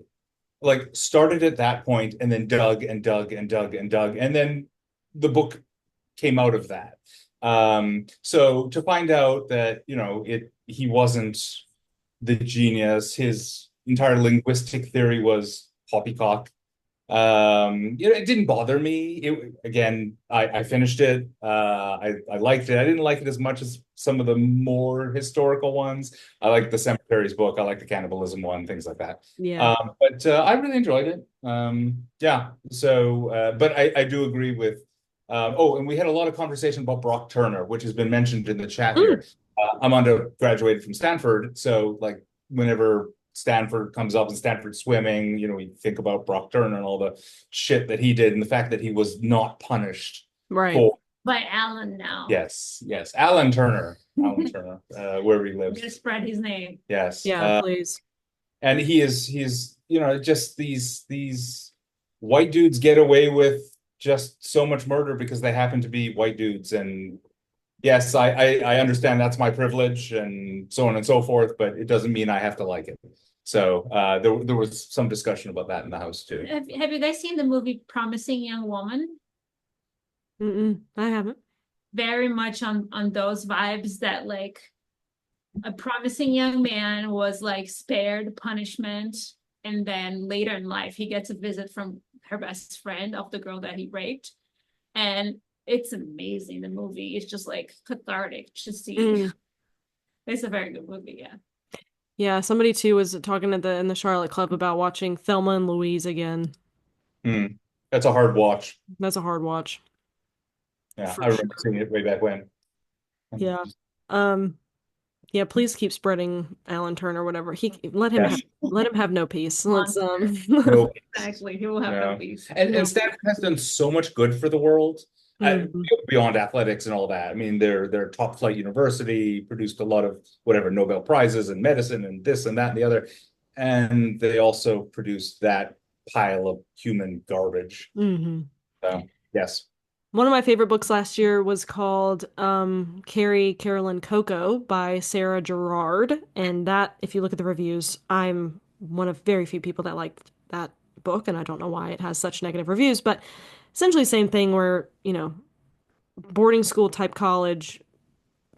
Speaker 7: Like, started at that point and then dug and dug and dug and dug, and then the book came out of that. So to find out that, he wasn't the genius, his entire linguistic theory was poppycock. It didn't bother me. I finished it. I liked it. I didn't like it as much as some of the more historical ones. I like the Cemeteries book. I like the cannibalism one, things like that.
Speaker 1: Yeah.
Speaker 7: But I really enjoyed it. Yeah. So, but I do agree with. And we had a lot of conversation about Brock Turner, which has been mentioned in the chat here. Amanda graduated from Stanford, so like whenever Stanford comes up and Stanford swimming, we think about Brock Turner and all the shit that he did and the fact that he was not punished.
Speaker 1: Right.
Speaker 9: By Alan now.
Speaker 7: Yes. Alan Turner, wherever he
Speaker 9: I'm
Speaker 7: lives.
Speaker 9: gonna spread his name.
Speaker 7: Yes.
Speaker 1: Yeah, please.
Speaker 7: And he's just these white dudes get away with just so much murder because they happen to be white dudes. And yes, I understand that's my privilege and so on and so forth, but it doesn't mean I have to like it. So there was some discussion about that in the house too.
Speaker 9: Have you guys seen the movie Promising Young Woman?
Speaker 1: I haven't.
Speaker 9: Very much on those vibes that like a promising young man was like spared punishment, and then later in life he gets a visit from her best friend of the girl that he raped, and it's amazing. The movie is just like cathartic to see. It's a very good movie, yeah.
Speaker 1: Yeah, somebody too was talking at the in the Charlotte Club about watching Thelma and Louise again.
Speaker 7: Hmm. That's a hard watch.
Speaker 1: That's a hard watch
Speaker 7: Yeah,
Speaker 1: for
Speaker 7: I remember
Speaker 1: sure.
Speaker 7: seeing it way back when.
Speaker 1: Yeah. Um, yeah, please keep spreading Alan Turner, whatever. He
Speaker 7: Yes.
Speaker 1: let him have no peace. Let's
Speaker 7: No,
Speaker 9: Exactly. He will have no
Speaker 7: no.
Speaker 9: peace.
Speaker 7: And
Speaker 1: no.
Speaker 7: Stanford has done so much good for the world,
Speaker 1: Mhm.
Speaker 7: beyond athletics and all that. I mean, they're top flight university, produced a lot of whatever Nobel Prizes in medicine and this and that and the other. And they also produced that pile of human garbage.
Speaker 1: Mhm.
Speaker 7: So, yes.
Speaker 1: One of my favorite books last year was called Carrie Carolyn Coco by Sarah Gerard. And that, if you look at the reviews, I'm one of very few people that liked that book, and I don't know why it has such negative reviews, but essentially same thing where, boarding school type college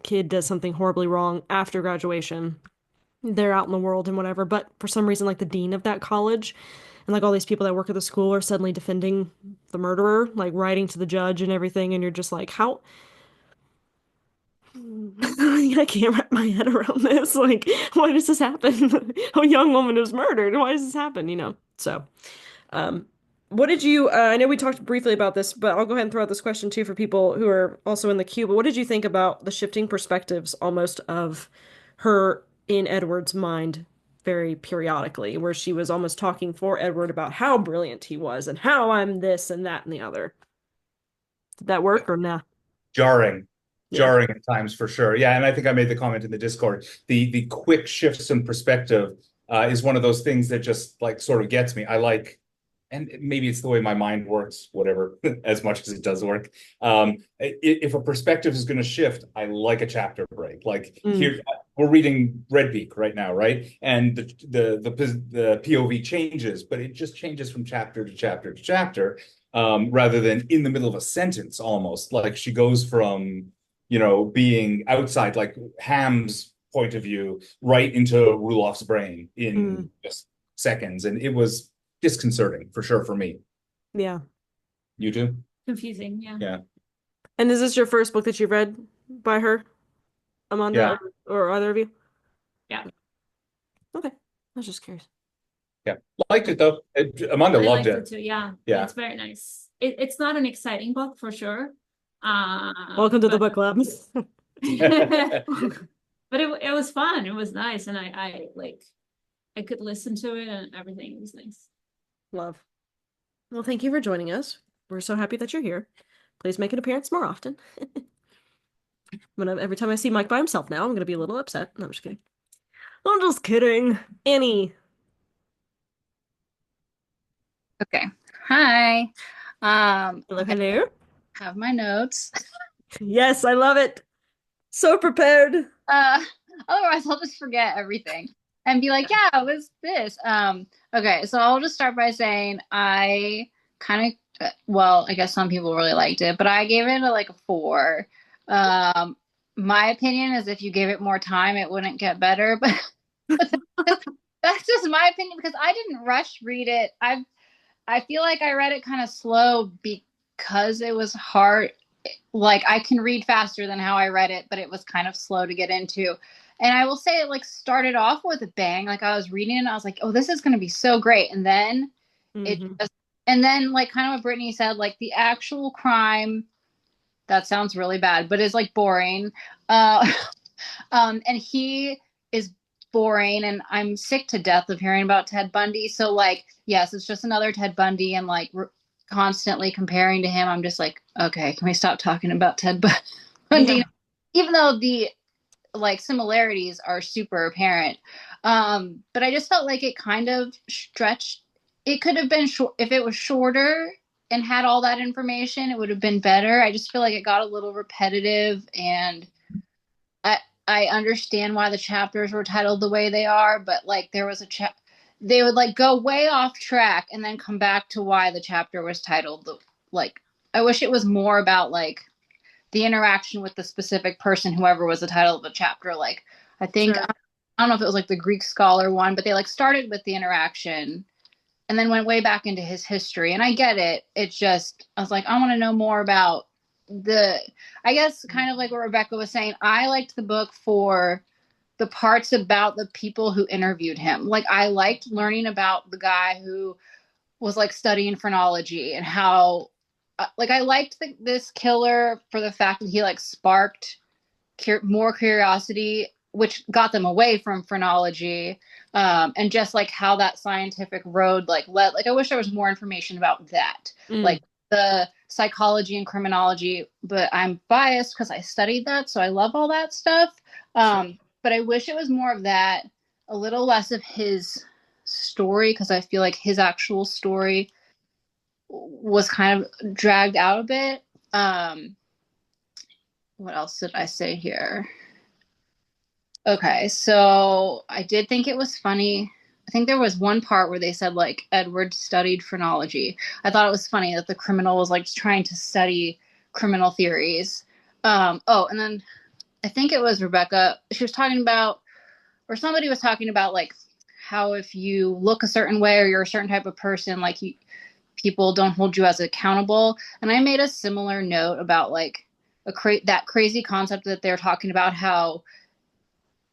Speaker 1: kid does something horribly wrong after graduation. They're out in the world and whatever, but for some reason, like the dean of that college and like all these people that work at the school are suddenly defending the murderer, like writing to the judge and everything, and you're just like, how? I can't wrap my head around this. Like, why does this happen? A young woman was murdered. Why does this happen? So, um, what did you, I know we talked briefly about this, but I'll go ahead and throw out this question too for people who are also in the queue. But what did you think about the shifting perspectives almost of her in Edward's mind very periodically, where she was almost talking for Edward about how brilliant he was and how I'm this and that and the other? Did that work or nah?
Speaker 7: Jarring,
Speaker 1: Yeah.
Speaker 7: jarring at times for sure. Yeah, and I think I made the comment in the Discord. The quick shifts in perspective is one of those things that just like sort of gets me. I like, and maybe it's the way my mind works, whatever, as much as it does work. If a perspective is going to shift, I like a chapter break. Like
Speaker 1: Mm,
Speaker 7: here, we're reading Red Beak right now, right? And the POV changes, but it just changes from chapter to chapter to chapter, rather than in the middle of a sentence almost. Like she goes from, being outside, like Ham's point of view, right into Rulof's brain in
Speaker 1: mm,
Speaker 7: just seconds. And it was disconcerting for sure for me.
Speaker 1: yeah.
Speaker 7: You too?
Speaker 9: Confusing, yeah.
Speaker 7: Yeah.
Speaker 1: And is this your first book that you've read by her, Amanda,
Speaker 7: Yeah.
Speaker 1: or either of you?
Speaker 9: Yeah.
Speaker 1: Okay. I was just curious.
Speaker 7: Yeah. Liked it though. Amanda
Speaker 9: I
Speaker 7: loved
Speaker 9: liked
Speaker 7: it.
Speaker 9: it too. Yeah.
Speaker 7: Yeah.
Speaker 9: It's very nice. It's not an exciting book for sure.
Speaker 1: Welcome to the
Speaker 9: But
Speaker 1: book club.
Speaker 9: but it was fun. It was nice. And I like I could listen to it and everything was nice.
Speaker 1: Love. Well, thank you for joining us. We're so happy that you're here. Please make an appearance more often. Every time I see Mike by himself now, I'm gonna be a little upset. No, I'm just kidding. I'm just kidding. Annie.
Speaker 10: Okay. Hi.
Speaker 1: Hello,
Speaker 10: Okay,
Speaker 1: hello.
Speaker 10: have my notes.
Speaker 1: Yes, I love it. So prepared.
Speaker 10: Uh, Otherwise I'll just forget everything and be like, yeah, it was this. Okay, so I'll just start by saying I kind of, well, I guess some people really liked it, but I gave it like a 4. Um, my opinion is if you gave it more time, it wouldn't get better, but that's just my opinion because I didn't rush read it. I feel like I read it kind of slow because it was hard. Like I can read faster than how I read it, but it was kind of slow to get into. And I will say it like started off with a bang. Like I was reading it and I was like, oh, this is going to be so great. And then it
Speaker 1: Mm-hmm.
Speaker 10: just, and then like kind of what Brittany said, like the actual crime, that sounds really bad, but is like boring. Uh, and he is boring, and I'm sick to death of hearing about Ted Bundy. So like, yes, it's just another Ted Bundy, and like constantly comparing to him. I'm just like, okay, can we stop talking about Bundy?
Speaker 1: Yeah.
Speaker 10: Even though the like similarities are super apparent, but I just felt like it kind of stretched. It could have been short if it was shorter and had all that information. It would have been better. I just feel like it got a little repetitive and I I understand why the chapters were titled the way they are, but like there was a they would like go way off track and then come back to why the chapter was titled like I wish it was more about like the interaction with the specific person, whoever was the title of the chapter. Like I think
Speaker 1: Sure.
Speaker 10: I don't know if it was like the Greek scholar one, but they like started with the interaction and then went way back into his history. And I get it. It's just I was like, I want to know more about the I guess kind of like what Rebecca was saying. I liked the book for the parts about the people who interviewed him. Like I liked learning about the guy who was like studying phrenology and how like I liked this killer for the fact that he like sparked more curiosity, which got them away from phrenology, and just like how that scientific road like led. Like I wish there was more information about that, like the psychology and criminology. But I'm biased because I studied that, so I love all that stuff. But I wish it was more of that, a little less of his story, because I feel like his actual story was kind of dragged out a bit. What else did I say here? Okay, so I did think it was funny. I think there was one part where they said like Edward studied phrenology. I thought it was funny that the criminal was like trying to study criminal theories. Oh, and then I think it was Rebecca. She was talking about, or somebody was talking about like how if you look a certain way or you're a certain type of person, like people don't hold you as accountable. And I made a similar note about like that crazy concept that they're talking about, how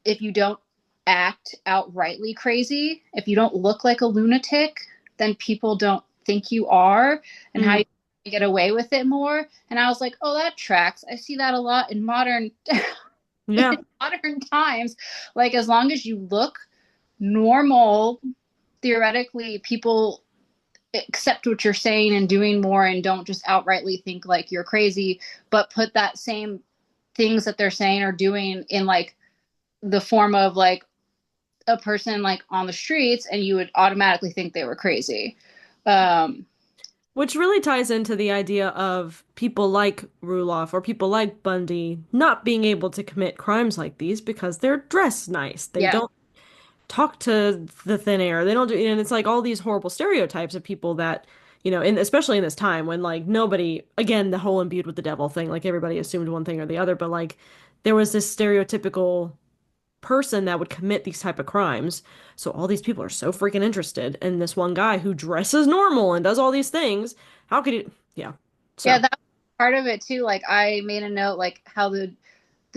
Speaker 10: if you don't act outrightly crazy, if you don't look like a lunatic, then people don't think you are, and how you get away with it more. And I was like, oh, that tracks. I see that a lot in modern in modern times. Like as long as you look normal, theoretically people accept what you're saying and doing more, and don't just outrightly think like you're crazy, but put that same things that they're saying or doing in like the form of like a person like on the streets, and you would automatically think they were crazy.
Speaker 1: Which really ties into the idea of people like Ruloff or people like Bundy not being able to commit crimes like these because they're dressed nice. They don't talk to the thin air. They don't do, and it's like all these horrible stereotypes of people that, especially in this time when like nobody, again, the whole imbued with the devil thing, like everybody assumed one thing or the other, but like there was this stereotypical person that would commit these type of crimes. So all these people are so freaking interested in this one guy who dresses normal and does all these things. How could he? Yeah. So.
Speaker 10: Yeah, that's part of it too. Like I made a note, like how the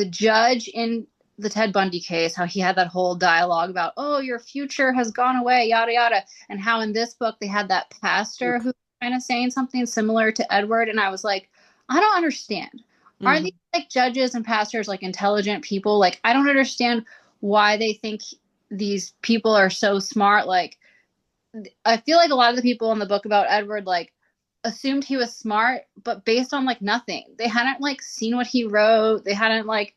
Speaker 10: judge in the Ted Bundy case, how he had that whole dialogue about, oh, your future has gone away, yada yada, and how in this book they had that pastor who was kind of saying something similar to Edward, and I was like, I don't understand. Are these like judges and pastors like intelligent people? Like I don't understand why they think these people are so smart. Like I feel like a lot of the people in the book about Edward like assumed he was smart, but based on like nothing. They hadn't like seen what he wrote. They hadn't like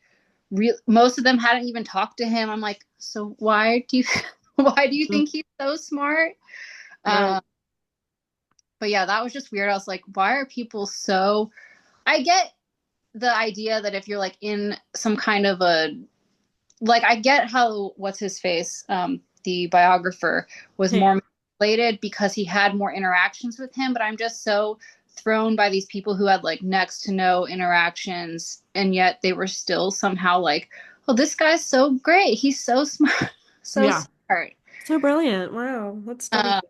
Speaker 10: most of them hadn't even talked to him. I'm like, so why do you think he's so smart? Right. But yeah, that was just weird. I was like, why are people so, I get the idea that if you're like in some kind of a, like I get how what's his face, the biographer was more manipulated because he had more interactions with him, but I'm just so thrown by these people who had like next to no interactions, and yet they were still somehow like, oh, this guy's so great, he's so smart, smart,
Speaker 1: so brilliant. Wow, let's study.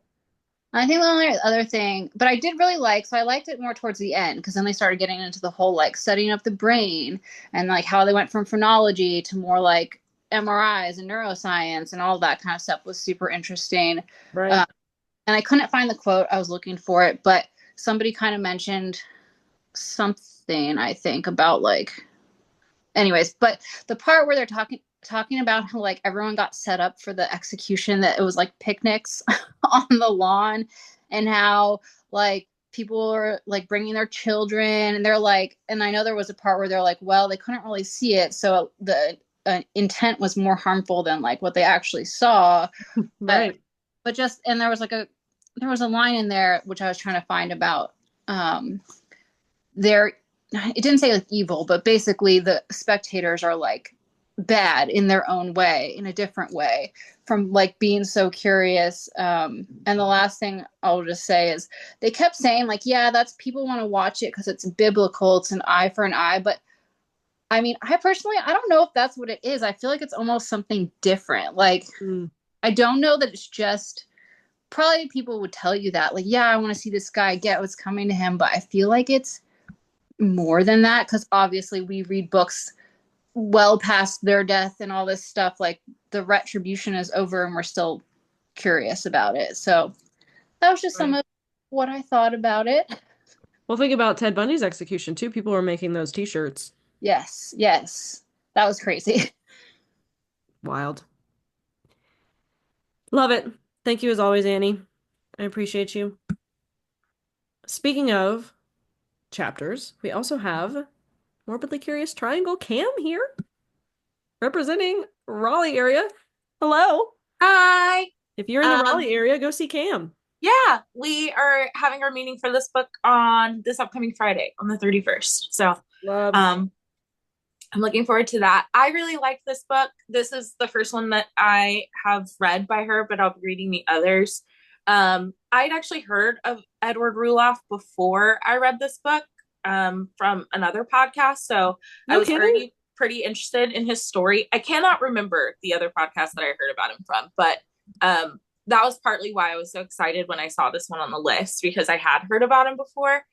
Speaker 10: I think the only other thing, but I did really like, so I liked it more towards the end, because then they started getting into the whole like studying up the brain and like how they went from phrenology to more like MRIs and neuroscience, and all that kind of stuff was super interesting.
Speaker 1: Right.
Speaker 10: And I couldn't find the quote, I was looking for it, but somebody kind of mentioned something, I think, about like, anyways, but the part where they're talking about how like everyone got set up for the execution, that it was like picnics on the lawn, and how like people are like bringing their children, and they're like, and I know there was a part where they're like, well, they couldn't really see it, so the intent was more harmful than like what they actually saw.
Speaker 1: Right.
Speaker 10: But just, and there was a line in there which I was trying to find about there, it didn't say like evil, but basically the spectators are like bad in their own way, in a different way, from like being so curious. And the last thing I'll just say is they kept saying like, yeah, that's, people want to watch it because it's biblical, it's an eye for an eye, but I mean, I personally, I don't know if that's what it is. I feel like it's almost something different. Like I don't know that it's just, probably people would tell you that like, yeah, I want to see this guy get what's coming to him, but I feel like it's more than that, because obviously we read books well past their death and all this stuff, like the retribution is over and we're still curious about it. So that was just some of what I thought about it.
Speaker 1: Well, think about Ted Bundy's execution too. People were making those t-shirts.
Speaker 10: Yes, yes. That was crazy.
Speaker 1: Wild. Love it. Thank you as always, Annie. I appreciate you. Speaking of chapters, we also have Morbidly Curious Triangle Cam here, representing Raleigh area. Hello.
Speaker 11: Hi.
Speaker 1: If you're in the Raleigh area, go see Cam.
Speaker 11: Yeah, we are having our meeting for this book on this upcoming Friday on the 31st. So,
Speaker 1: Love.
Speaker 11: I'm looking forward to that. I really liked this book. This is the first one that I have read by her, but I'll be reading the others. I'd actually heard of Edward Ruloff before I read this book from another podcast. So I was already pretty interested in his story. I cannot remember the other podcast that I heard about him from, but that was partly why I was so excited when I saw this one on the list, because I had heard about him before.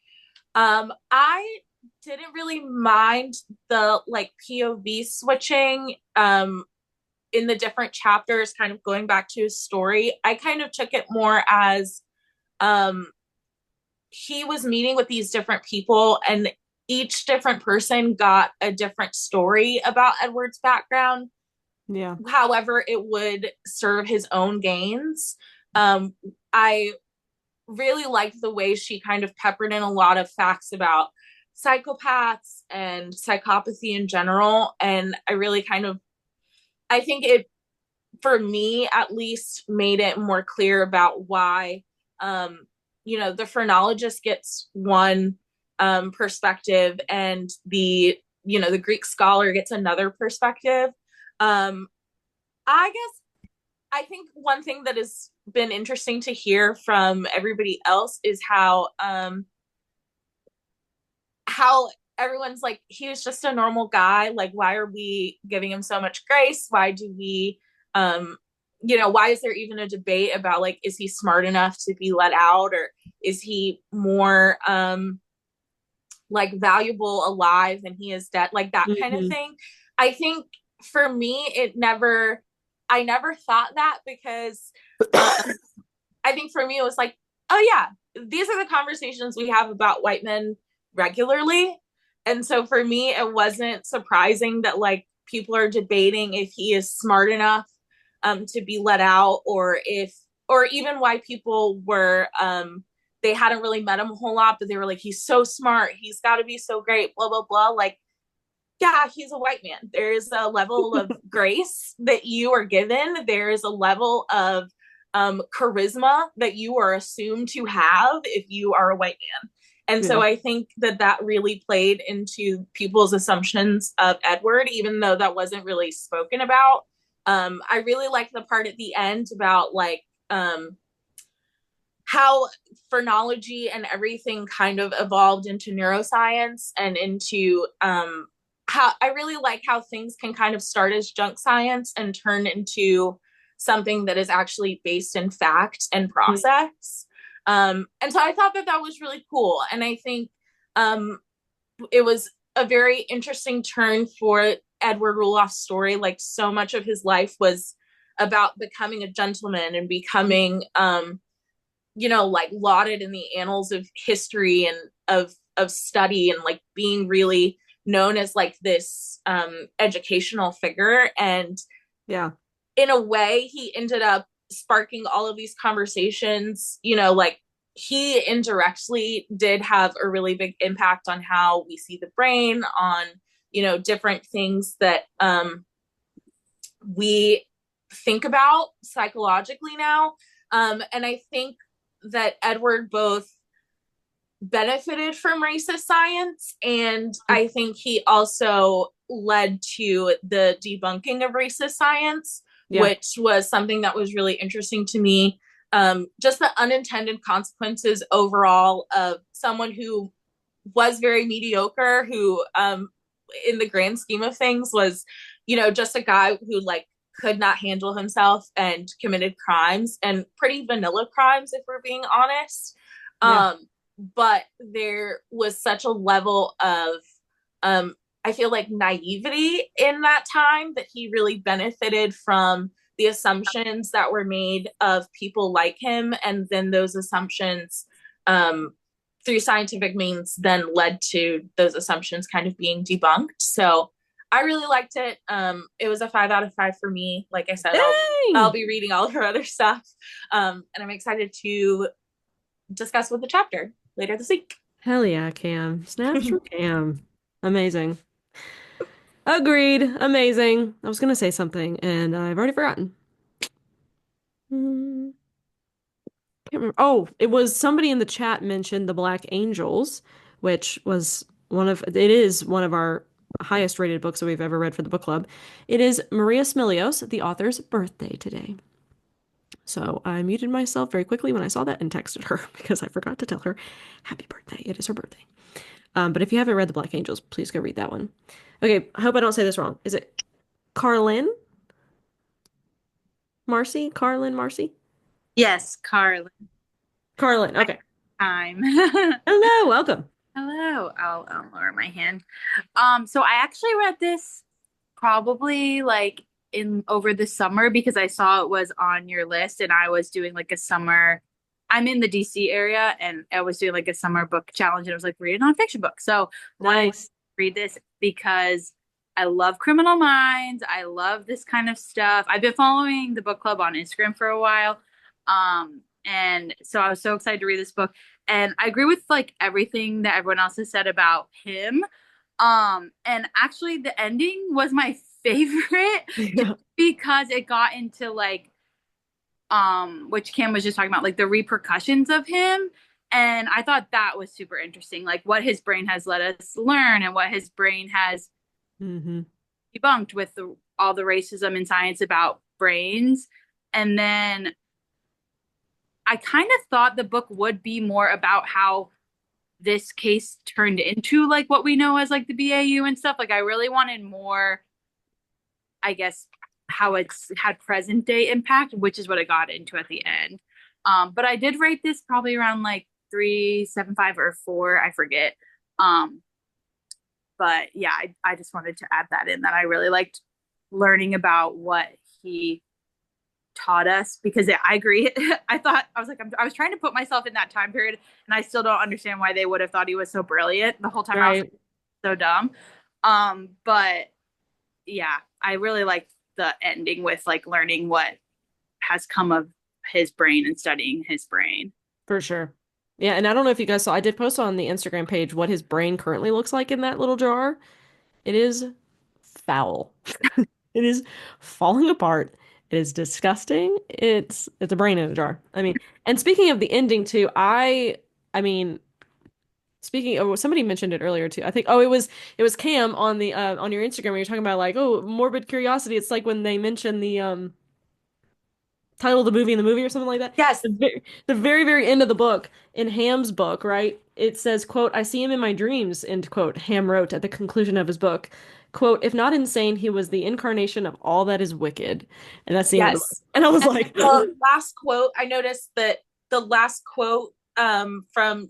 Speaker 11: I didn't really mind the like POV switching in the different chapters, kind of going back to his story. I kind of took it more as he was meeting with these different people and each different person got a different story about Edward's background.
Speaker 1: Yeah.
Speaker 11: However, it would serve his own gains. I really liked the way she kind of peppered in a lot of facts about psychopaths and psychopathy in general. And I really I think it, for me at least, made it more clear about why, the phrenologist gets one perspective and the Greek scholar gets another perspective. I think one thing that has been interesting to hear from everybody else is how everyone's like, he was just a normal guy. Like, why are we giving him so much grace? Why do we, why is there even a debate about like, is he smart enough to be let out, or is he more like valuable alive than he is dead? Like that kind of thing. I think for me, I never thought that, because I think for me, it was like, oh yeah, these are the conversations we have about white men regularly. And so for me, it wasn't surprising that like people are debating if he is smart enough to be let out, or even why people were, they hadn't really met him a whole lot, but they were like, he's so smart, he's got to be so great, blah, blah, blah. Like, yeah, he's a white man. There is a level of grace that you are given. There is a level of charisma that you are assumed to have if you are a white man. And so I think that really played into people's assumptions of Edward, even though that wasn't really spoken about. I really liked the part at the end about like how phrenology and everything kind of evolved into neuroscience and into how I really like how things can kind of start as junk science and turn into something that is actually based in fact and process. And so I thought that was really cool. And I think it was a very interesting turn for Edward Ruloff's story. Like, so much of his life was about becoming a gentleman and becoming, like lauded in the annals of history and of study, and like being really known as like this educational figure. And in a way, he ended up sparking all of these conversations. Like, he indirectly did have a really big impact on how we see the brain, on different things that we think about psychologically now. And I think that Edward both benefited from racist science, and I think he also led to the debunking of racist science, which was something that was really interesting to me. Just the unintended consequences overall of someone who was very mediocre, who in the grand scheme of things was just a guy who like could not handle himself and committed crimes, and pretty vanilla crimes if we're being honest. But there was such a level of I feel like naivety in that time, that he really benefited from the assumptions that were made of people like him, and then those assumptions through scientific means then led to those assumptions kind of being debunked. So I really liked it. It was a 5 out of 5 for me. Like I said, I'll be reading all of her other stuff, and I'm excited to discuss with the chapter later this week.
Speaker 1: Hell yeah, Cam. Snaps from Cam. Amazing. Agreed. Amazing. I was gonna say something and I've already forgotten. Hmm. Can't remember. Oh, it was somebody in the chat mentioned the Black Angels, which was it is one of our highest rated books that we've ever read for the book club. It is Maria Smilios, the author's birthday today. So I muted myself very quickly when I saw that and texted her because I forgot to tell her happy birthday. It is her birthday. But if you haven't read the Black Angels, please go read that one. Okay, I hope I don't say this wrong. Is it Carlin? Marcy? Carlin Marcy?
Speaker 12: Yes, Carlin.
Speaker 1: Carlin, okay.
Speaker 12: Time.
Speaker 1: Hello, welcome.
Speaker 12: Hello. I'll lower my hand. So I actually read this probably like in over the summer because I saw it was on your list and I was doing like a summer. I'm in the DC area and I was doing like a summer book challenge and it was like read a nonfiction book. So
Speaker 1: nice.
Speaker 12: Read this because I love Criminal Minds. I love this kind of stuff. I've been following the book club on Instagram for a while. And so I was so excited to read this book. And I agree with like everything that everyone else has said about him. And actually the ending was my favorite just because it got into like which Cam was just talking about, like the repercussions of him. And I thought that was super interesting, like what his brain has let us learn and what his brain has debunked with all the racism in science about brains. And then I kind of thought the book would be more about how this case turned into like what we know as like the BAU and stuff. Like I really wanted more, I guess, how it's had present day impact, which is what it got into at the end. But I did rate this probably around like 3.75 or 4, I forget. But yeah, I just wanted to add that in, that I really liked learning about what he taught us, because I agree. I was trying to put myself in that time period and I still don't understand why they would have thought he was so brilliant the whole time. Right. I was like, so dumb. But yeah, I really liked the ending with like learning what has come of his brain and studying his brain.
Speaker 1: For sure. Yeah, and I don't know if you guys saw, I did post on the Instagram page what his brain currently looks like in that little jar. It is foul. It is falling apart. It is disgusting. It's a brain in a jar. I mean, and speaking of the ending too, I mean, speaking of, somebody mentioned it earlier too. I think it was Cam on the on your Instagram where you're talking about like, oh, morbid curiosity. It's like when they mention the title of the movie in the movie or something like that.
Speaker 11: Yes.
Speaker 1: The very, very end of the book, in Ham's book, right? It says, quote, "I see him in my dreams," end quote. Ham wrote at the conclusion of his book. Quote, "If not insane, he was the incarnation of all that is wicked." And that's the end of the book. And I was like,
Speaker 11: the last quote, I noticed that the last quote from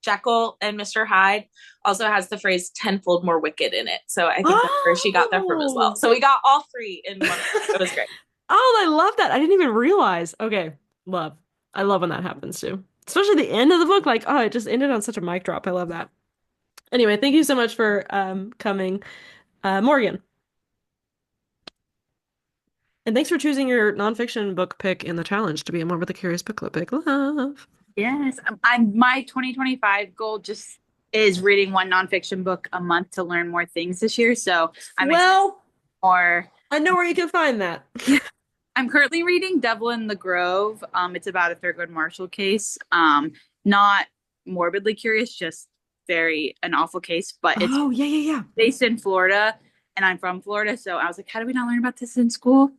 Speaker 11: Jekyll and Mr. Hyde also has the phrase tenfold more wicked in it. So I think that's where she got that from as well. So we got all three in one. It was great.
Speaker 1: Oh, I love that. I didn't even realize. Okay, love. I love when that happens too. Especially the end of the book. Like, oh, it just ended on such a mic drop. I love that. Anyway, thank you so much for coming, Morgan. And thanks for choosing your nonfiction book pick in the challenge to be a Morbidly Curious Book Club pick. Love.
Speaker 12: Yes, my 2025 goal just is reading one nonfiction book a month to learn more things this year. So I'm more.
Speaker 1: I know where you can find that.
Speaker 12: I'm currently reading Devil in the Grove. It's about a Thurgood Marshall case. Not morbidly curious, just an awful case. But it's based in Florida, and I'm from Florida, so I was like, how do we not learn about this in school?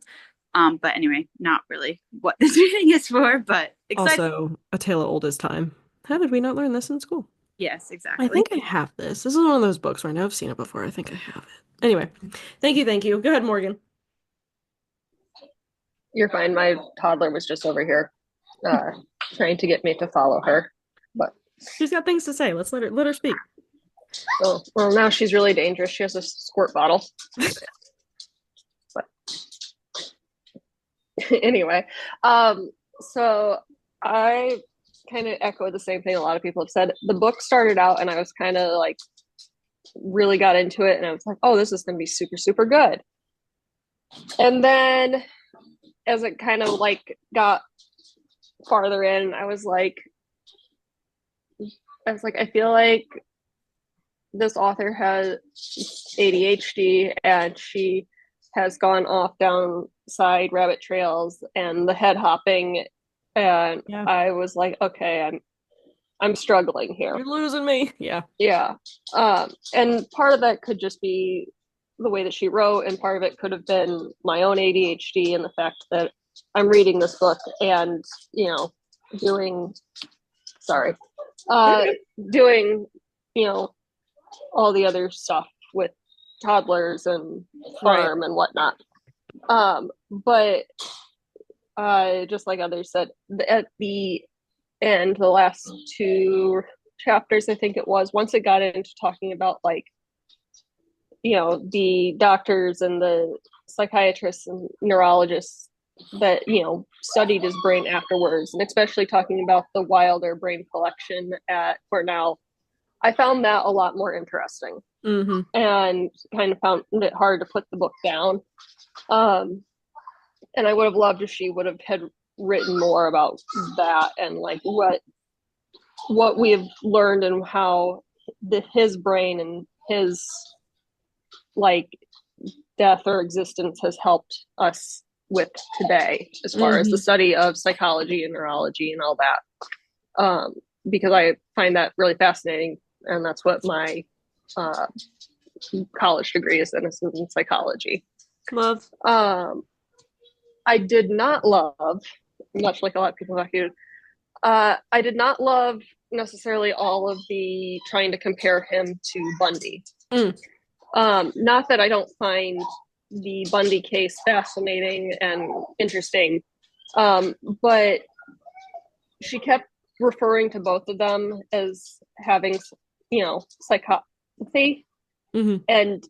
Speaker 12: But anyway, not really what this reading is for, but excited.
Speaker 1: Also, A Tale of Old as Time. How did we not learn this in school?
Speaker 12: Yes, exactly.
Speaker 1: I think I have this. This is one of those books where I know I've seen it before. I think I have it. Anyway, thank you. Go ahead, Morgan.
Speaker 4: You're fine. My toddler was just over here trying to get me to follow her, but
Speaker 1: she's got things to say. Let's let her speak.
Speaker 4: Oh, well, now she's really dangerous. She has a squirt bottle. But anyway, so I kind of echo the same thing a lot of people have said. The book started out and I was kind of like really got into it and I was like, oh, this is going to be super, super good. And then as it kind of like got farther in, I feel like this author has ADHD and she has gone off down side rabbit trails and the head hopping. And
Speaker 1: Yeah.
Speaker 4: I was like, okay, I'm struggling here.
Speaker 1: You're losing me. Yeah.
Speaker 4: Yeah. And part of that could just be the way that she wrote, and part of it could have been my own ADHD and the fact that I'm reading this book and, doing, sorry, doing, all the other stuff with toddlers and farm and whatnot. But just like others said, at the end, the last two chapters, I think it was, once it got into talking about like, the doctors and the psychiatrists and neurologists that, studied his brain afterwards, and especially talking about the Wilder brain collection at Cornell, I found that a lot more interesting.
Speaker 1: Mm-hmm.
Speaker 4: And kind of found it hard to put the book down. And I would have loved if she would have had written more about that and like what we've learned and how his brain and his like death or existence has helped us with today as far as the study of psychology and neurology and all that. Because I find that really fascinating, and that's what my college degree is in psychology.
Speaker 1: Love.
Speaker 4: I did not love, much like a lot of people like you, I did not love necessarily all of the trying to compare him to Bundy. Not that I don't find the Bundy case fascinating and interesting, but she kept referring to both of them as having, psychopathy, and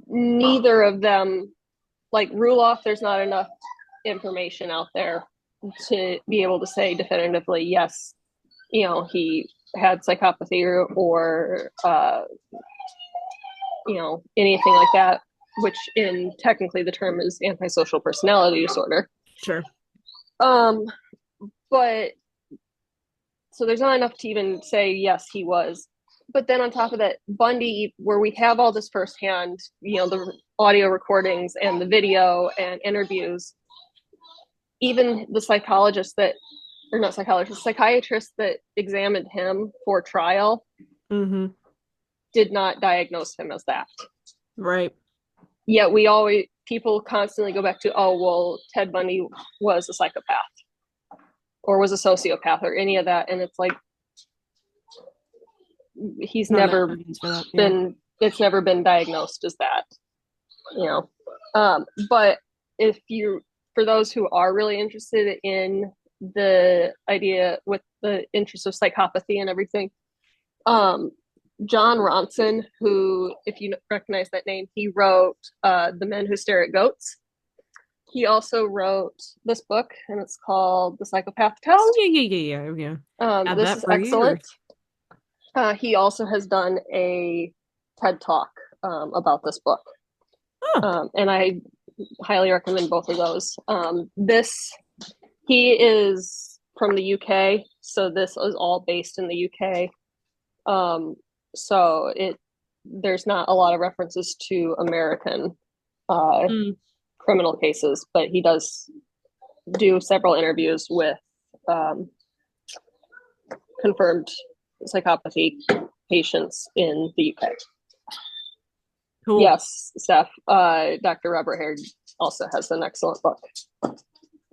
Speaker 4: neither of them, like Ruloff, there's not enough information out there to be able to say definitively, yes, he had psychopathy or anything like that, which in technically the term is antisocial personality disorder.
Speaker 1: Sure.
Speaker 4: But so there's not enough to even say, yes, he was. But then on top of that, Bundy, where we have all this firsthand, the audio recordings and the video and interviews, even the psychiatrist that examined him for trial did not diagnose him as that.
Speaker 1: Right.
Speaker 4: Yet people constantly go back to, oh, well, Ted Bundy was a psychopath or was a sociopath or any of that. And it's like, he's never been, it's never been diagnosed as that, but for those who are really interested in the idea with the interest of psychopathy and everything, John Ronson, who, if you recognize that name, he wrote The Men Who Stare at Goats. He also wrote this book, and it's called The Psychopath Test.
Speaker 1: Oh, yeah.
Speaker 4: This is excellent. He also has done a TED Talk about this book. And I highly recommend both of those. He is from the UK, so this is all based in the UK. So there's not a lot of references to American criminal cases, but he does do several interviews with confirmed psychopathy patients in the UK.
Speaker 1: Cool.
Speaker 4: Yes, Steph. Dr. Robert Hare also has an excellent book.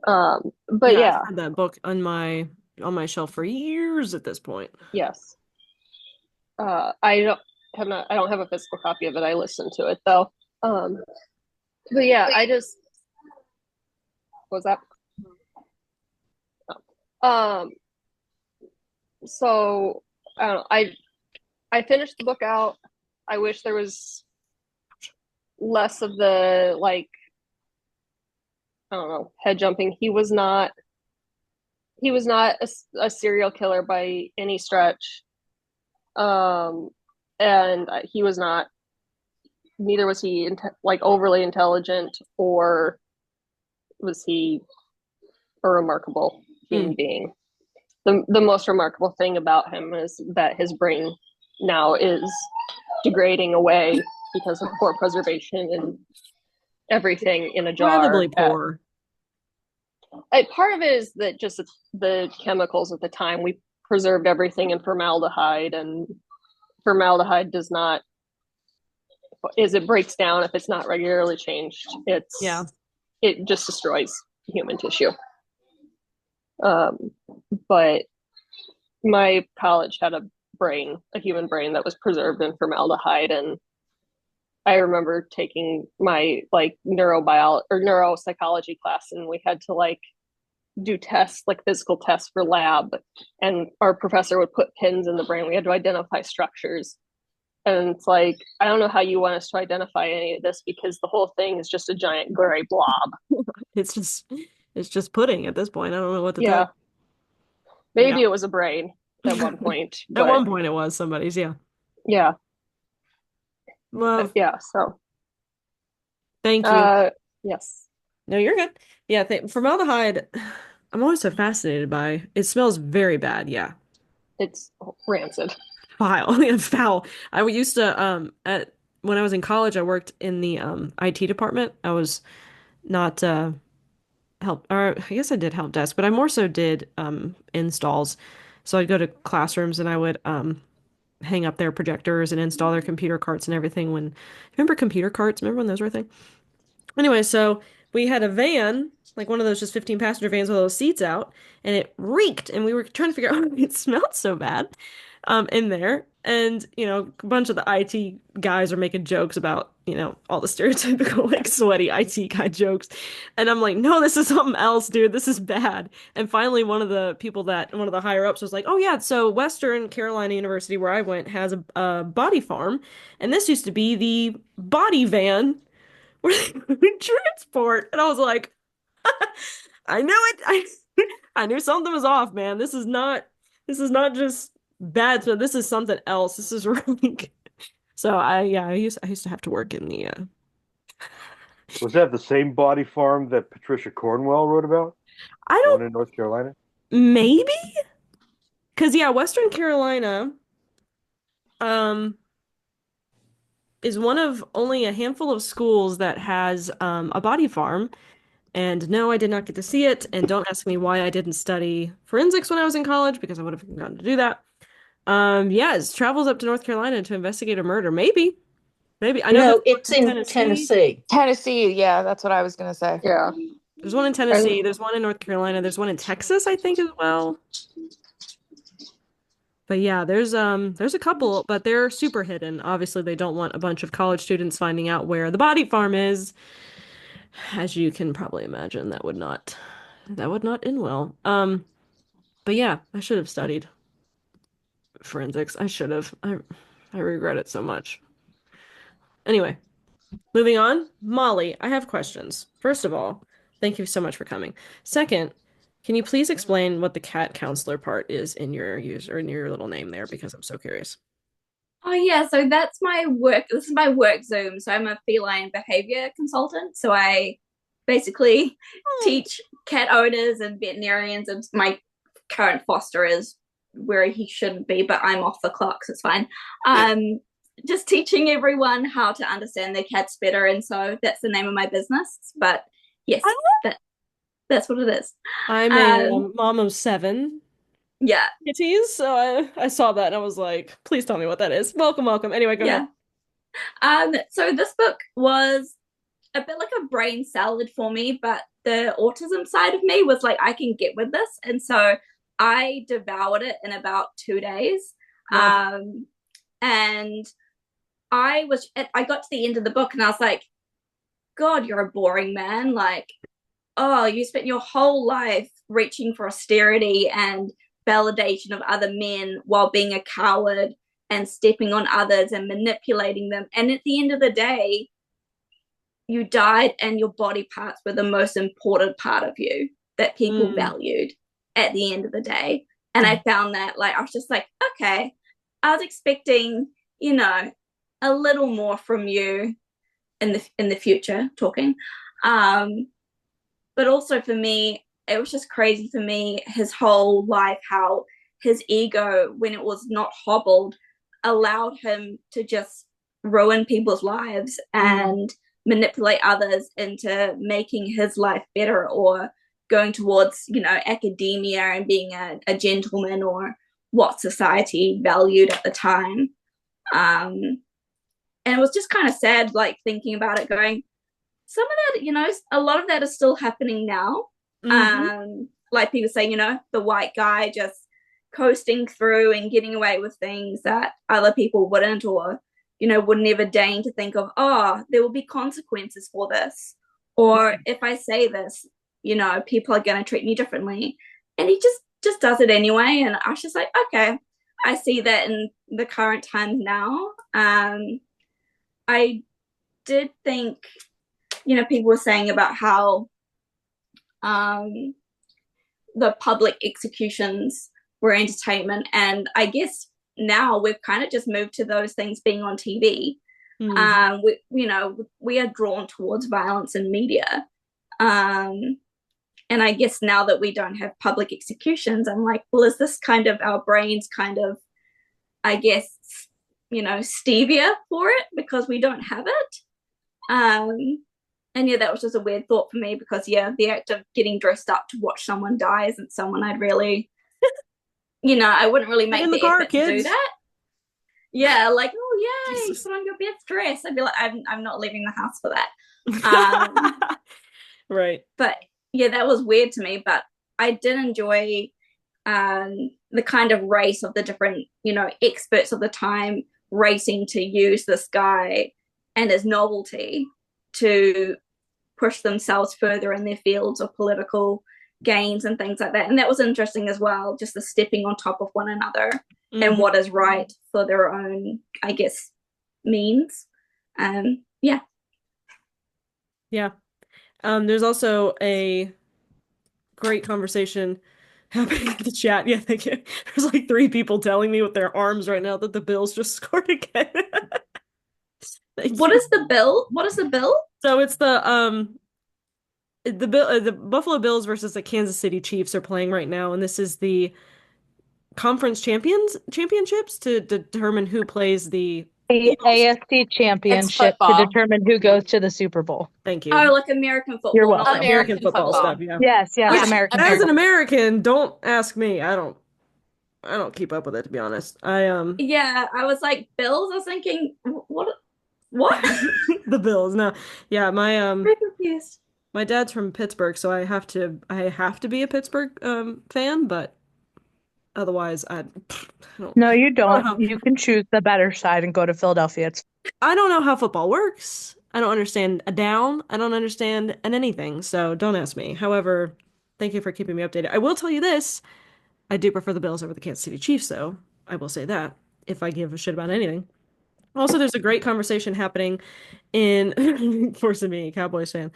Speaker 4: But yeah,
Speaker 1: I've had that book on my shelf for years at this point.
Speaker 4: Yes. I don't have a physical copy of it. I listened to it though. But yeah, what was that? So I don't know, I finished the book out. I wish there was less of the like, I don't know, head jumping. He was not a serial killer by any stretch. And he was not, neither was he like overly intelligent, or was he a remarkable human being. The most remarkable thing about him is that his brain now is degrading away because of poor preservation and everything in a jar.
Speaker 1: Incredibly poor.
Speaker 4: Part of it is that just the chemicals at the time, we preserved everything in formaldehyde, and formaldehyde does not, as it breaks down, if it's not regularly changed, it just destroys human tissue. But my college had a human brain that was preserved in formaldehyde, and I remember taking my like neurobiology or neuropsychology class, and we had to like do tests, like physical tests for lab, and our professor would put pins in the brain. We had to identify structures, and it's like, I don't know how you want us to identify any of this, because the whole thing is just a giant gray blob.
Speaker 1: It's just pudding at this point. I don't know what to
Speaker 4: Yeah.
Speaker 1: tell.
Speaker 4: Maybe it was a brain at one point.
Speaker 1: At one point it was somebody's, yeah.
Speaker 4: Yeah.
Speaker 1: Well,
Speaker 4: yeah, so
Speaker 1: thank you.
Speaker 4: Yes.
Speaker 1: No, you're good. Yeah, formaldehyde, I'm always so fascinated by. It smells very bad, yeah.
Speaker 4: It's rancid.
Speaker 1: Foul. Yeah, foul. I used to when I was in college, I worked in the IT department. I was not help, or I guess I did help desk, but I more so did installs. So I'd go to classrooms and I would hang up their projectors and install their computer carts and everything. Remember computer carts? Remember when those were a thing? Anyway, so we had a van, like one of those just 15 passenger vans with those seats out, and it reeked, and we were trying to figure out why it smelled so bad in there. And, a bunch of the IT guys are making jokes about, all the stereotypical like sweaty IT guy jokes. And I'm like, no, this is something else, dude. This is bad. And finally, one of the higher ups was like, oh yeah, so Western Carolina University, where I went, has a body farm, and this used to be the body van where they would transport. And I was like, I knew it. I knew something was off, man. This is not just bad. So this is something else. This is really. So I used to have to work in the
Speaker 13: Was that the same body farm that Patricia Cornwell wrote about?
Speaker 1: I
Speaker 13: The one
Speaker 1: don't
Speaker 13: in North Carolina?
Speaker 1: maybe because Western Carolina is one of only a handful of schools that has a body farm. And no, I did not get to see it. And don't ask me why I didn't study forensics when I was in college, because I would have gotten to do that. Yes, travels up to North Carolina to investigate a murder. Maybe. I know
Speaker 14: it's in Tennessee.
Speaker 6: Tennessee, yeah, that's what I was gonna say.
Speaker 4: Yeah.
Speaker 1: There's one in Tennessee. There's one in North Carolina. There's one in Texas, I think, as well. But yeah, there's a couple, but they're super hidden. Obviously, they don't want a bunch of college students finding out where the body farm is. As you can probably imagine, that would not end well. But yeah, I should have studied forensics. I should have. I regret it so much. Anyway, moving on. Molly, I have questions. First of all, thank you so much for coming. Second, can you please explain what the cat counselor part is in your little name there, because I'm so curious.
Speaker 15: Oh yeah, so that's my work. This is my work Zoom. So I'm a feline behavior consultant. So I basically teach cat owners and veterinarians, and my current foster is where he shouldn't be, but I'm off the clock, so it's fine. Just teaching everyone how to understand their cats better, and so that's the name of my business. But yes, that's what it is.
Speaker 1: I'm a mom of 7.
Speaker 15: Yeah.
Speaker 1: Kitties, so I saw that and I was like, please tell me what that is. Welcome. Anyway, go ahead.
Speaker 15: So this book was a bit like a brain salad for me, but the autism side of me was like, I can get with this. And so I devoured it in about 2 days.
Speaker 1: Wow.
Speaker 15: And I got to the end of the book and I was like, God, you're a boring man. Like, oh, you spent your whole life reaching for austerity and validation of other men while being a coward and stepping on others and manipulating them. And at the end of the day, you died and your body parts were the most important part of you that people valued at the end of the day. And I found that, like, I was just like, okay, I was expecting, you know, a little more from you in the future talking. But also for me, it was just crazy for me, his whole life, how his ego, when it was not hobbled, allowed him to just ruin people's lives and manipulate others into making his life better, or going towards, you know, academia and being a gentleman, or what society valued at the time. And it was just kind of sad, like, thinking about it, going, some of that, you know, a lot of that is still happening now. Like people say, you know, the white guy just coasting through and getting away with things that other people wouldn't, or, you know, would never deign to think of, oh, there will be consequences for this. Or if I say this, you know, people are going to treat me differently. And he just does it anyway. And I was just like, okay, I see that in the current times now. I did think, you know, people were saying about how the public executions were entertainment. And I guess now we've kind of just moved to those things being on TV. You know, we are drawn towards violence in media. And I guess now that we don't have public executions, I'm like, well, is this kind of our brains kind of, I guess, you know, stevia for it because we don't have it? And yeah, that was just a weird thought for me, because yeah, the act of getting dressed up to watch someone die isn't someone I'd really, you know, I wouldn't really make the effort to do that. Yeah, like, oh yay, put on your best dress. I'd be like, I'm not leaving the house for that.
Speaker 1: Right.
Speaker 15: But yeah, that was weird to me. But I did enjoy the kind of race of the different, you know, experts of the time racing to use this guy and his novelty to push themselves further in their fields of political gains and things like that. And that was interesting as well, just the stepping on top of one another and what is right for their own, I guess, means. Yeah.
Speaker 1: There's also a great conversation happening in the chat. Yeah, thank you. There's like 3 people telling me with their arms right now that the Bills just scored again.
Speaker 15: What is the bill? What is the bill?
Speaker 1: So it's the Buffalo Bills versus the Kansas City Chiefs are playing right now, and this is the conference championships to determine who plays the
Speaker 2: AFC Championship to determine who goes to the Super Bowl.
Speaker 1: Thank you.
Speaker 15: Oh, like American football.
Speaker 2: You're welcome.
Speaker 1: American football stuff, yeah.
Speaker 2: Yes,
Speaker 1: Which,
Speaker 2: American
Speaker 1: as
Speaker 2: football.
Speaker 1: an American, don't ask me. I don't keep up with it, to be honest.
Speaker 15: Yeah, I was like, Bills. I was thinking, what?
Speaker 1: The Bills. No, yeah,
Speaker 15: Very confused.
Speaker 1: my dad's from Pittsburgh, so I have to be a Pittsburgh fan, but otherwise, I don't.
Speaker 2: No, you don't. You can choose the better side and go to Philadelphia.
Speaker 1: I don't know how football works. I don't understand a down. I don't understand anything, so don't ask me. However, thank you for keeping me updated. I will tell you this. I do prefer the Bills over the Kansas City Chiefs, though. I will say that, if I give a shit about anything. Also, there's a great conversation happening in forcing me a Cowboys fan.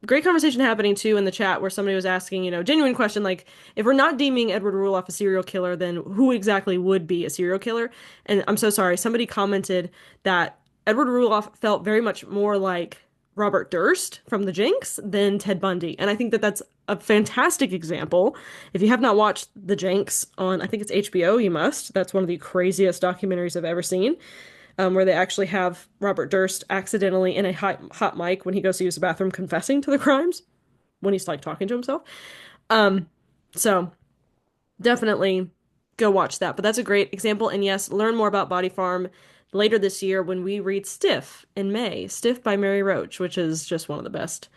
Speaker 1: Great conversation happening too in the chat where somebody was asking, you know, genuine question, like, if we're not deeming Edward Ruloff a serial killer, then who exactly would be a serial killer? And I'm so sorry, somebody commented that Edward Ruloff felt very much more like Robert Durst from The Jinx than Ted Bundy. And I think that that's a fantastic example. If you have not watched The Jinx on, I think it's HBO, you must. That's one of the craziest documentaries I've ever seen, where they actually have Robert Durst accidentally in a hot mic when he goes to use the bathroom confessing to the crimes when he's like talking to himself. So definitely go watch that. But that's a great example. And yes, learn more about Body Farm later this year when we read Stiff in May. Stiff by Mary Roach, which is just one of the best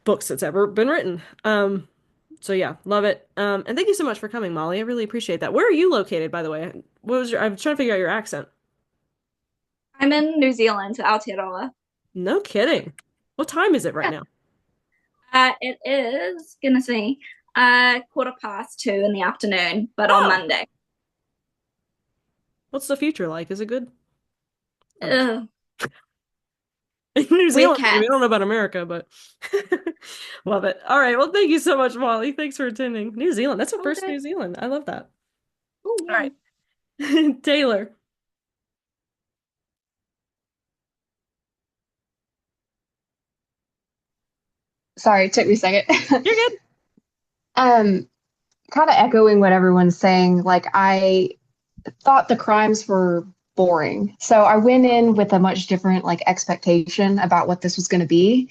Speaker 1: books that's ever been written. So yeah, love it. And thank you so much for coming, Molly. I really appreciate that. Where are you located, by the way? I'm trying to figure out your accent.
Speaker 15: I'm in New Zealand, Aotearoa.
Speaker 1: No kidding. What time is it right now?
Speaker 15: It is gonna see 2:15 in the afternoon, but on Monday.
Speaker 1: What's the future like? Is it good?
Speaker 15: Ugh.
Speaker 1: New
Speaker 15: With
Speaker 1: Zealand, maybe. I
Speaker 15: cats.
Speaker 1: don't know about America, but love it. All right. Well, thank you so much, Molly. Thanks for attending. New Zealand. That's the first
Speaker 15: Okay.
Speaker 1: New Zealand. I love that.
Speaker 15: Oh,
Speaker 1: All
Speaker 15: yeah.
Speaker 1: right. Taylor.
Speaker 16: Sorry, it took me a second.
Speaker 1: You're good.
Speaker 16: um, Kind of echoing what everyone's saying, like I thought the crimes were boring. So I went in with a much different like expectation about what this was going to be.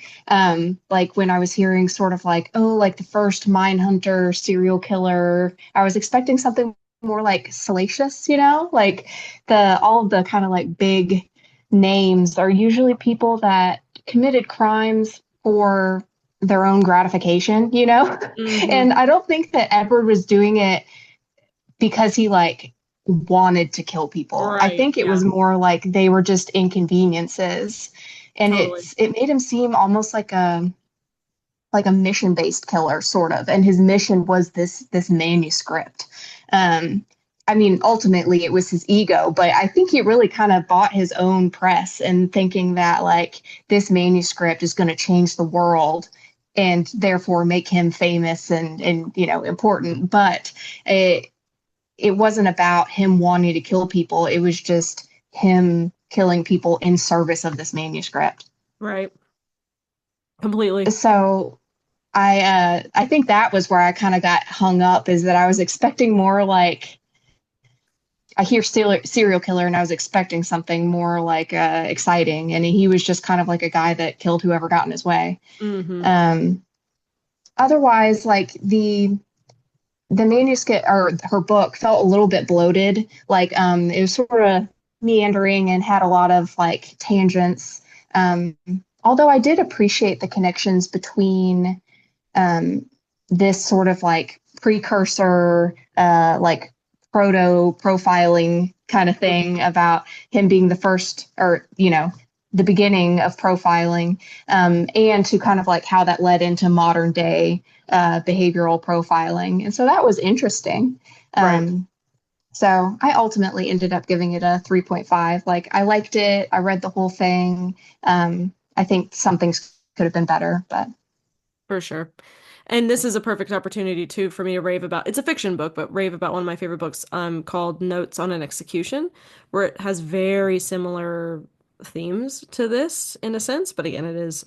Speaker 16: Like when I was hearing sort of like, oh, like the first mine hunter serial killer, I was expecting something more like salacious, like the all of the kind of like big names are usually people that committed crimes for their own gratification.
Speaker 1: Mhm.
Speaker 16: And I don't think that Edward was doing it because he like wanted to kill people. I
Speaker 1: Right.
Speaker 16: think it
Speaker 1: Yeah.
Speaker 16: was more like they were just inconveniences. And
Speaker 1: Totally.
Speaker 16: it made him seem almost like a mission based killer sort of. And his mission was this manuscript. Um I mean, ultimately it was his ego, but I think he really kind of bought his own press and thinking that like this manuscript is going to change the world and therefore make him famous and important. But it wasn't about him wanting to kill people. It was just him killing people in service of this manuscript.
Speaker 1: Right. Completely.
Speaker 16: So I think that was where I kind of got hung up, is that I was expecting more like I hear serial killer and I was expecting something more like exciting, and he was just kind of like a guy that killed whoever got in his way.
Speaker 1: Mm-hmm.
Speaker 16: Otherwise, like the manuscript or her book felt a little bit bloated. Like it was sort of meandering and had a lot of like tangents. Although I did appreciate the connections between um, this sort of like precursor, like proto profiling kind of thing about him being the first, or the beginning of profiling, and to kind of like how that led into modern day behavioral profiling. And so that was interesting.
Speaker 1: Right.
Speaker 16: So I ultimately ended up giving it a 3.5. Like I liked it. I read the whole thing. I think some things could have been better, but
Speaker 1: For sure. And this is a perfect opportunity too for me to rave about. It's a fiction book, but rave about one of my favorite books, called Notes on an Execution, where it has very similar themes to this in a sense, but again, it is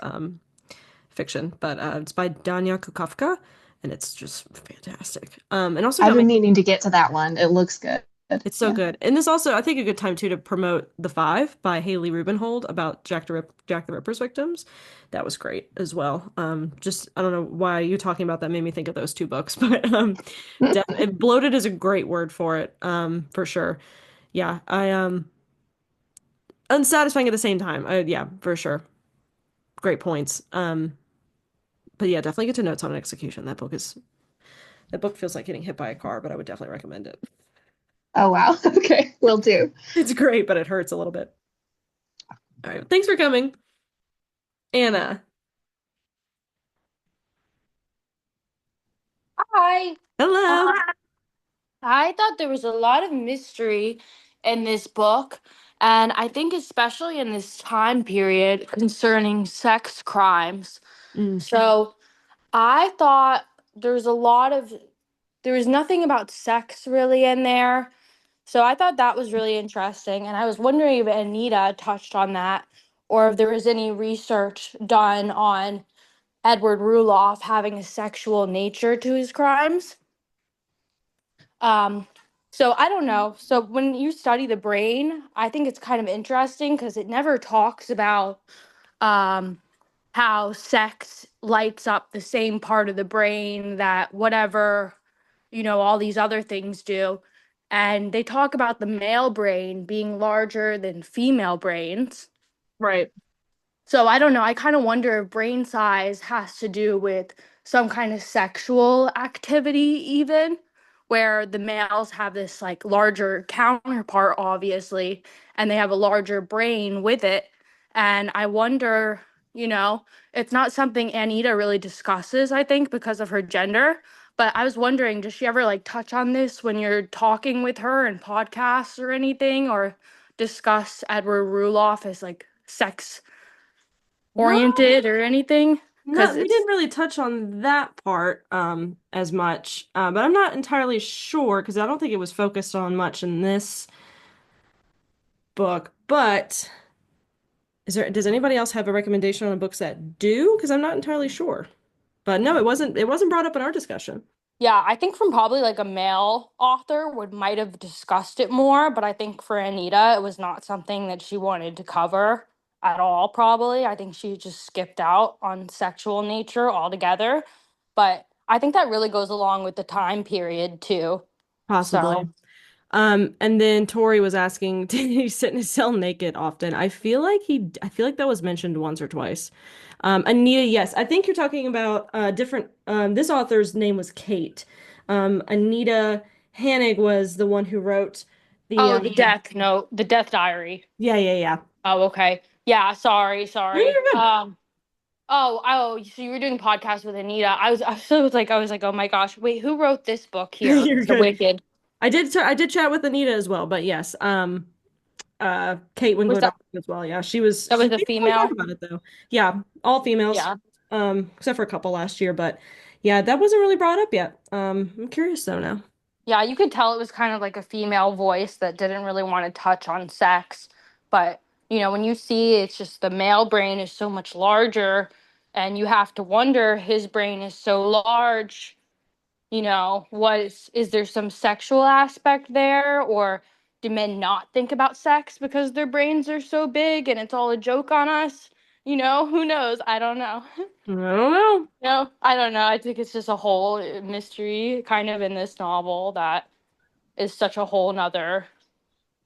Speaker 1: fiction. But it's by Danya Kukafka, and it's just fantastic. And also
Speaker 16: I've
Speaker 1: got me.
Speaker 16: been meaning to get to that one. It looks good.
Speaker 1: It's so
Speaker 16: Yeah.
Speaker 1: good. And this also, I think, a good time too to promote The Five by Haley Rubenhold about Jack the Ripper's victims. That was great as well. Just I don't know why you talking about that made me think of those two books, but bloated is a great word for it. For sure. Yeah, I unsatisfying at the same time. Yeah, for sure. Great points. But yeah, definitely get to Notes on an Execution. That book feels like getting hit by a car, but I would definitely recommend it.
Speaker 16: Oh, wow. Okay, will do.
Speaker 1: It's great, but it hurts a little bit. All right, thanks for coming, Anna.
Speaker 17: Hi.
Speaker 1: Hello.
Speaker 17: I thought there was a lot of mystery in this book, and I think especially in this time period concerning sex crimes.
Speaker 1: Mm.
Speaker 17: So I thought there was nothing about sex really in there. So I thought that was really interesting, and I was wondering if Anita touched on that, or if there was any research done on Edward Ruloff having a sexual nature to his crimes. Um, so I don't know. So when you study the brain, I think it's kind of interesting because it never talks about um, how sex lights up the same part of the brain that whatever, all these other things do. And they talk about the male brain being larger than female brains.
Speaker 1: Right.
Speaker 17: So I don't know. I kind of wonder if brain size has to do with some kind of sexual activity, even where the males have this like larger counterpart, obviously, and they have a larger brain with it. And I wonder, it's not something Anita really discusses, I think, because of her gender. But I was wondering, does she ever like touch on this when you're talking with her in podcasts or anything, or discuss Edward Ruloff as like sex
Speaker 1: No,
Speaker 17: oriented or anything? Because
Speaker 1: we
Speaker 17: it's
Speaker 1: didn't really touch on that part as much, but I'm not entirely sure because I don't think it was focused on much in this book. But does anybody else have a recommendation on books that do? Because I'm not entirely sure. But no, it wasn't brought up in our discussion.
Speaker 17: yeah, I think from probably like a male author would might have discussed it more, but I think for Anita it was not something that she wanted to cover at all, probably. I think she just skipped out on sexual nature altogether. But I think that really goes along with the time period too.
Speaker 1: Possibly.
Speaker 17: So
Speaker 1: And then Tori was asking, did he sit in his cell naked often? I feel like that was mentioned once or twice. Anita, yes. I think you're talking about different this author's name was Kate. Anita Hanig was the one who wrote the
Speaker 17: oh, the death note, the death diary.
Speaker 1: yeah, yeah, yeah.
Speaker 17: Oh, okay. Yeah, sorry,
Speaker 1: No,
Speaker 17: sorry.
Speaker 1: you're good.
Speaker 17: So you were doing podcasts with Anita. I was like, oh my gosh, wait, who wrote this book here?
Speaker 1: You're
Speaker 17: The
Speaker 1: good.
Speaker 17: Wicked.
Speaker 1: I did chat with Anita as well, but yes. Kate
Speaker 17: Was
Speaker 1: Winkler
Speaker 17: that
Speaker 1: as well. Yeah, she was
Speaker 17: that
Speaker 1: she
Speaker 17: was a
Speaker 1: didn't really talk
Speaker 17: female?
Speaker 1: about it though. Yeah, all females.
Speaker 17: Yeah.
Speaker 1: Except for a couple last year, but yeah, that wasn't really brought up yet. I'm curious though now.
Speaker 17: Yeah, you could tell it was kind of like a female voice that didn't really want to touch on sex. But, when you see it's just the male brain is so much larger and you have to wonder his brain is so large, is there some sexual aspect there, or do men not think about sex because their brains are so big and it's all a joke on us? Who knows? I don't know.
Speaker 1: I don't know.
Speaker 17: No, I don't know. I think it's just a whole mystery kind of in this novel that is such a whole nother.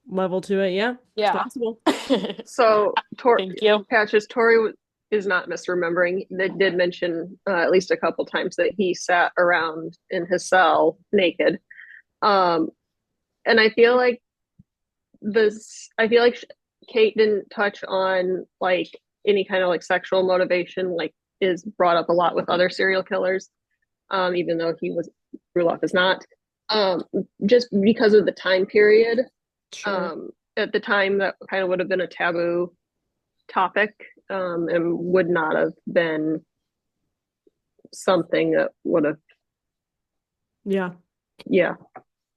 Speaker 1: Level to it, yeah. It's
Speaker 17: Yeah.
Speaker 1: possible.
Speaker 4: So,
Speaker 17: Thank you.
Speaker 4: Patches, Tori is not misremembering. They did mention at least a couple times that he sat around in his cell naked. And I feel like Kate didn't touch on like any kind of like sexual motivation, like is brought up a lot with other serial killers, even though Ruloff is not. Just because of the time period.
Speaker 1: Sure.
Speaker 4: At the time, that kind of would have been a taboo topic, and would not have been something that would have,
Speaker 1: Yeah.
Speaker 4: yeah.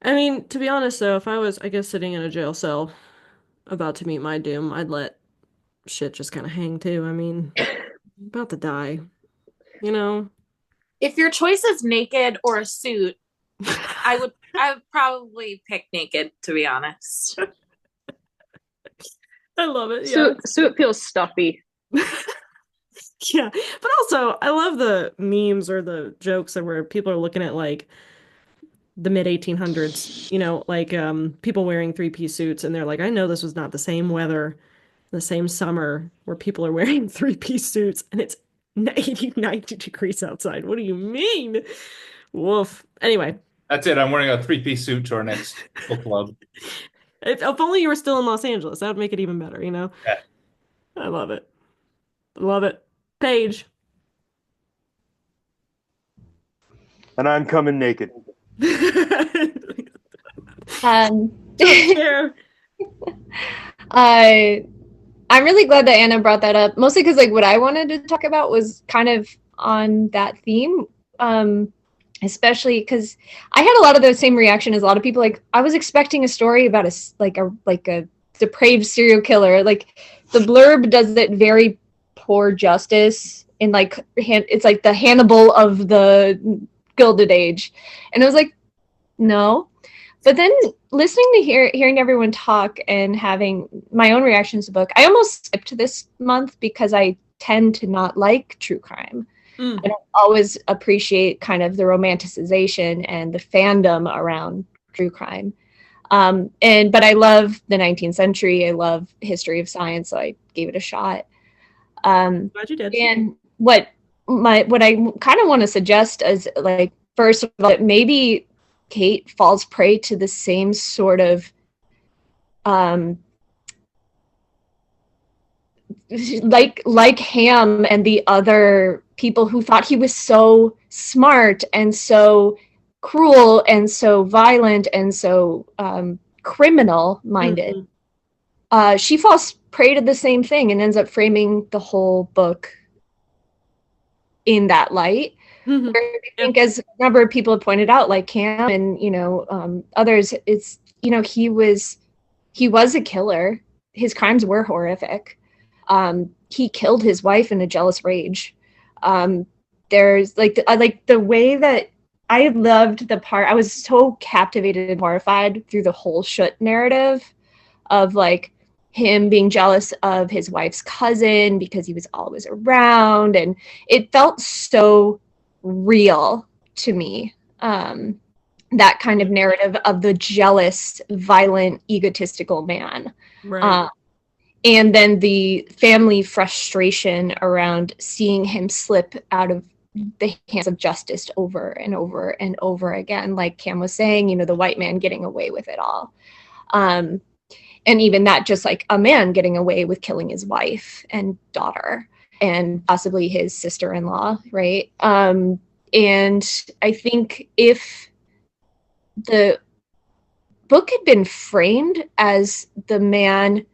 Speaker 1: I mean, to be honest though, if I was, I guess, sitting in a jail cell about to meet my doom, I'd let shit just kind of hang too. I mean, I'm about to die, you know?
Speaker 11: If your choice is naked or a suit, I would probably pick naked, to be honest.
Speaker 1: I love it. Yeah.
Speaker 4: Suit feels stuffy.
Speaker 1: Yeah. But also, I love the memes or the jokes that where people are looking at like the mid 1800s, like people wearing three-piece suits and they're like, I know this was not the same weather, the same summer where people are wearing three-piece suits and it's 80, 90 degrees outside. What do you mean? Woof. Anyway.
Speaker 7: That's it. I'm wearing a three-piece suit to our next book club.
Speaker 1: If only you were still in Los Angeles, that would make it even better,
Speaker 7: Yeah.
Speaker 1: I love it. Love it. Paige.
Speaker 13: And I'm coming naked.
Speaker 1: Share.
Speaker 18: I'm really glad that Anna brought that up, mostly because like what I wanted to talk about was kind of on that theme, especially because I had a lot of the same reaction as a lot of people. Like I was expecting a story about a depraved serial killer. Like the blurb does it very poor justice in like it's like the Hannibal of the Gilded Age, and I was like, no. But then listening to hearing everyone talk and having my own reactions to the book, I almost skipped this month because I tend to not like true crime. I don't always appreciate kind of the romanticization and the fandom around true crime. But I love the 19th century. I love history of science, so I gave it a shot.
Speaker 1: Glad you did.
Speaker 18: And what I kind of want to suggest is like, first of all, maybe Kate falls prey to the same sort of like Ham and the other people who thought he was so smart and so cruel and so violent and so criminal minded, she falls prey to the same thing and ends up framing the whole book in that light. Where I think, as a number of people have pointed out, like Cam and others, it's he was a killer. His crimes were horrific. He killed his wife in a jealous rage. There's like the way that I loved the part. I was so captivated and horrified through the whole Schutt narrative of like him being jealous of his wife's cousin because he was always around, and it felt so real to me. That kind of narrative of the jealous, violent, egotistical man.
Speaker 1: Right.
Speaker 18: And then the family frustration around seeing him slip out of the hands of justice over and over and over again. Like Cam was saying, the white man getting away with it all. And even that, just like a man getting away with killing his wife and daughter and possibly his sister-in-law, right? And I think if the book had been framed as the man,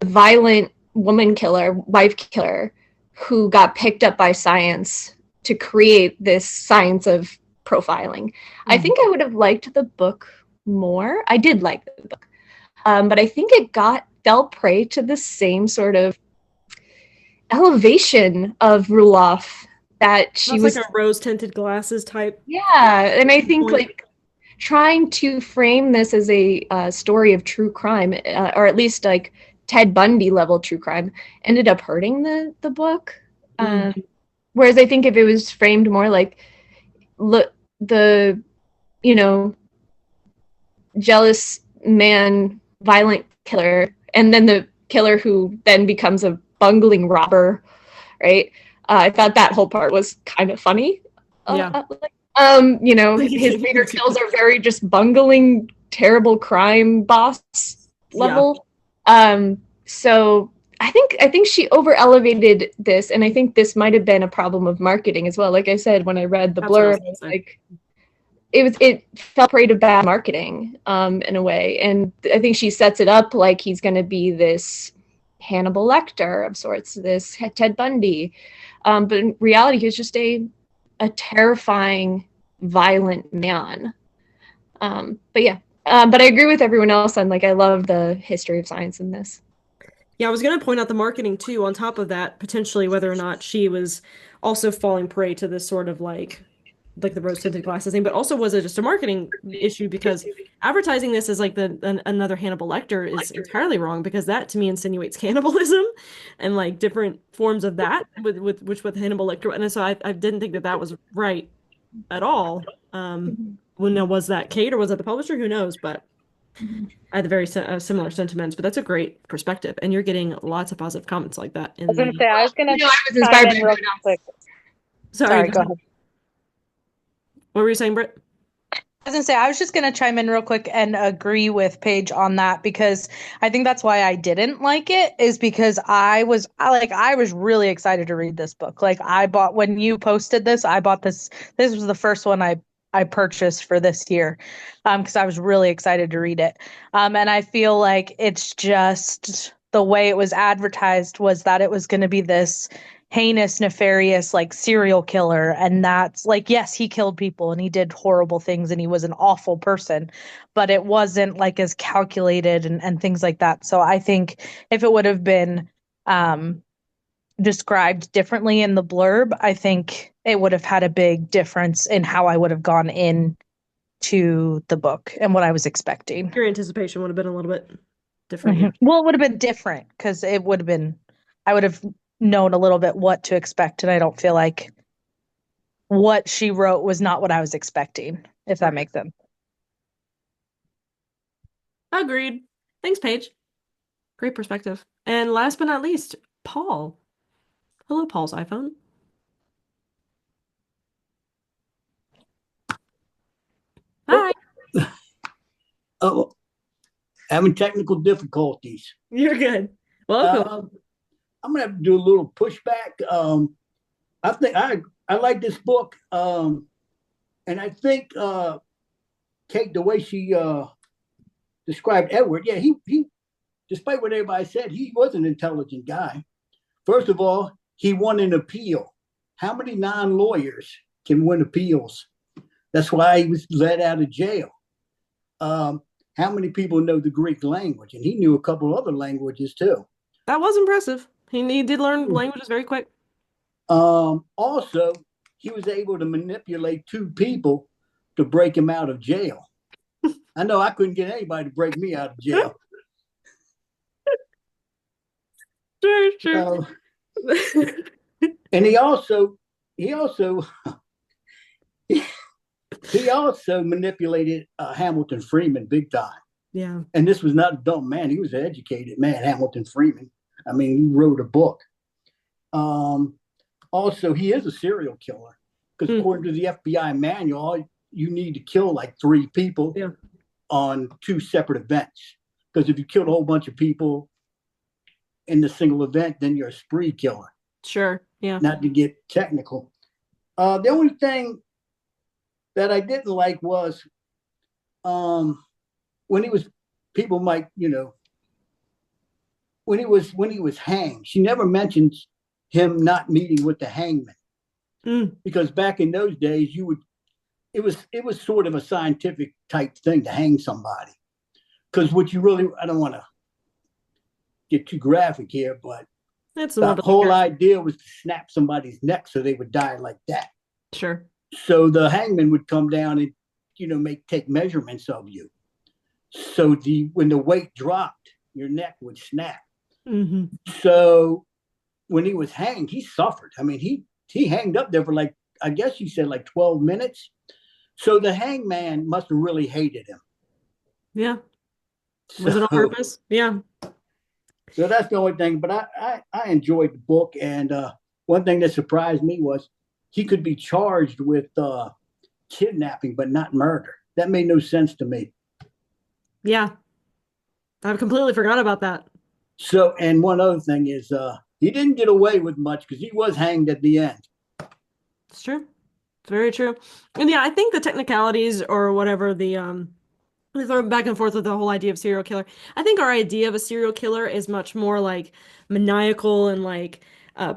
Speaker 18: violent woman killer, wife killer, who got picked up by science to create this science of profiling, I think I would have liked the book more. I did like the book. But I think it fell prey to the same sort of elevation of Ruloff that she was
Speaker 1: like a rose-tinted glasses type.
Speaker 18: Yeah, and I think like trying to frame this as a story of true crime, or at least like Ted Bundy level true crime, ended up hurting the book. Whereas I think if it was framed more like the jealous man, violent killer, and then the killer who then becomes a bungling robber, right? I thought that whole part was kind of funny. His later kills are very just bungling, terrible crime boss level. So I think she over elevated this, and I think this might have been a problem of marketing as well. Like I said, when I read the blurb, I was like, it fell prey to bad marketing in a way. And I think she sets it up like he's going to be this Hannibal Lecter of sorts, this Ted Bundy. But in reality, he was just a terrifying, violent man. But I agree with everyone else on I love the history of science in this.
Speaker 1: Yeah, I was going to point out the marketing too, on top of that, potentially whether or not she was also falling prey to this sort of like the rose-tinted glasses thing, but also was it just a marketing issue, because advertising this as like another Hannibal Lecter is entirely wrong, because that to me insinuates cannibalism and like different forms of that with Hannibal Lecter, and so I didn't think that was right at all. Was that Kate or was that the publisher? Who knows? But I had very similar sentiments, but that's a great perspective, and you're getting lots of positive comments like that.
Speaker 2: I was going to say, I was going to
Speaker 18: I was inspired by
Speaker 2: real quick. Sorry, go ahead.
Speaker 1: What were you saying, Britt?
Speaker 2: I was going to say, I was just going to chime in real quick and agree with Paige on that, because I think that's why I didn't like it, is because I was really excited to read this book. Like when you posted this, I bought this. This was the first one I purchased for this year, because I was really excited to read it. And I feel like it's just the way it was advertised was that it was going to be this heinous, nefarious, serial killer. And that's yes, he killed people and he did horrible things and he was an awful person, but it wasn't as calculated and things like that. So I think if it would have been described differently in the blurb, I think it would have had a big difference in how I would have gone in to the book and what I was expecting.
Speaker 1: Your anticipation would have been a little bit different.
Speaker 2: Well, it would have been different because I would have known a little bit what to expect, and I don't feel like what she wrote was not what I was expecting, if that makes sense.
Speaker 1: Agreed. Thanks, Paige. Great perspective. And last but not least, Paul. Hello, Paul's iPhone. Hi.
Speaker 19: Oh, having technical difficulties.
Speaker 1: You're good. Welcome.
Speaker 19: I'm gonna have to do a little pushback. I think I like this book. And I think Kate, the way she described Edward, yeah, he despite what everybody said, he was an intelligent guy. First of all, he won an appeal. How many non-lawyers can win appeals? That's why he was let out of jail. How many people know the Greek language? And he knew a couple of other languages too.
Speaker 1: That was impressive. He did learn languages very quick.
Speaker 19: Also, he was able to manipulate two people to break him out of jail. I know I couldn't get anybody to break me out of jail.
Speaker 1: Sure.
Speaker 19: And he also manipulated Hamilton Freeman big time.
Speaker 1: Yeah.
Speaker 19: And this was not a dumb man. He was an educated man, Hamilton Freeman. I mean, he wrote a book. Also, he is a serial killer because according to the FBI manual, you need to kill like 3 people on 2 separate events. Because if you kill a whole bunch of people in the single event, then you're a spree killer.
Speaker 1: Sure. Yeah.
Speaker 19: Not to get technical. The only thing that I didn't like was when he was, people might, when he was hanged. She never mentions him not meeting with the hangman. Because back in those days, it was sort of a scientific type thing to hang somebody. Because I don't want to get too graphic here, but the whole idea was to snap somebody's neck so they would die like that.
Speaker 1: Sure.
Speaker 19: So the hangman would come down and, take measurements of you. So when the weight dropped, your neck would snap.
Speaker 1: Mm-hmm.
Speaker 19: So when he was hanged, he suffered. I mean, he hanged up there for I guess you said 12 minutes. So the hangman must have really hated him.
Speaker 1: Yeah. Was it on purpose? Yeah.
Speaker 19: So that's the only thing. But I enjoyed the book. And one thing that surprised me was he could be charged with kidnapping, but not murder. That made no sense to me.
Speaker 1: Yeah. I've completely forgot about that.
Speaker 19: So, and one other thing is he didn't get away with much because he was hanged at the end.
Speaker 1: It's true. It's very true. And yeah, I think the technicalities or whatever we throw back and forth with the whole idea of serial killer. I think our idea of a serial killer is much more maniacal and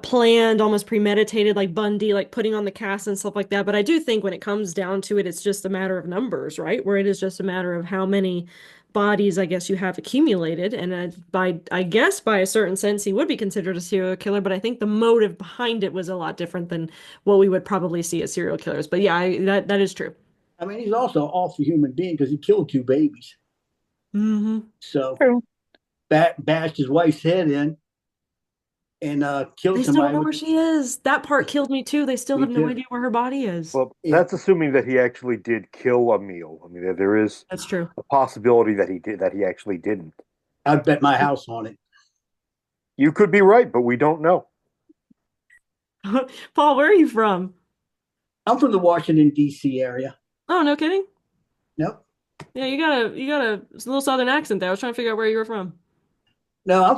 Speaker 1: planned, almost premeditated, like Bundy, putting on the cast and stuff like that. But I do think when it comes down to it, it's just a matter of numbers, right? Where it is just a matter of how many bodies, I guess, you have accumulated. And I guess by a certain sense, he would be considered a serial killer. But I think the motive behind it was a lot different than what we would probably see as serial killers. But yeah, that is true.
Speaker 19: I mean, he's also an awful human being because he killed 2 babies.
Speaker 1: Mm-hmm.
Speaker 19: So bashed his wife's head in and killed somebody.
Speaker 1: They still don't know where she is. That part killed me too. They still have no idea where her body is.
Speaker 13: Well, that's assuming that he actually did kill Emil. I mean, there is
Speaker 1: that's true.
Speaker 13: A possibility that he did, that he actually didn't.
Speaker 19: I'd bet my house on it.
Speaker 13: You could be right, but we don't know.
Speaker 1: Paul, where are you from?
Speaker 19: I'm from the Washington, D.C. area.
Speaker 1: Oh, no kidding?
Speaker 19: Nope.
Speaker 1: Yeah, you got a little southern accent there. I was trying to figure out where you were from.
Speaker 19: No,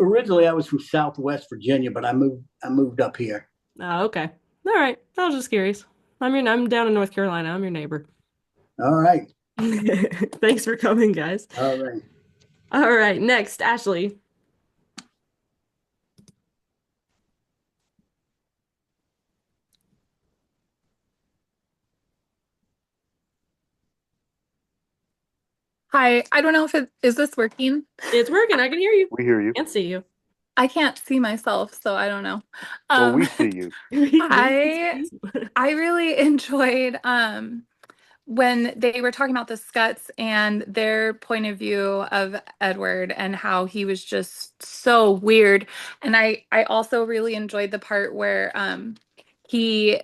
Speaker 19: originally I was from Southwest Virginia, but I moved up here.
Speaker 1: Oh, okay. All right. I was just curious. I'm down in North Carolina. I'm your neighbor.
Speaker 19: All right.
Speaker 1: Thanks for coming, guys.
Speaker 19: All right.
Speaker 1: All right. Next, Ashley.
Speaker 20: Hi, I don't know if is this working?
Speaker 1: It's working. I can hear you.
Speaker 13: We hear you.
Speaker 1: Can't see you.
Speaker 20: I can't see myself, so I don't know.
Speaker 13: Well, we see you.
Speaker 20: I really enjoyed when they were talking about the Scuts and their point of view of Edward and how he was just so weird. And I also really enjoyed the part where he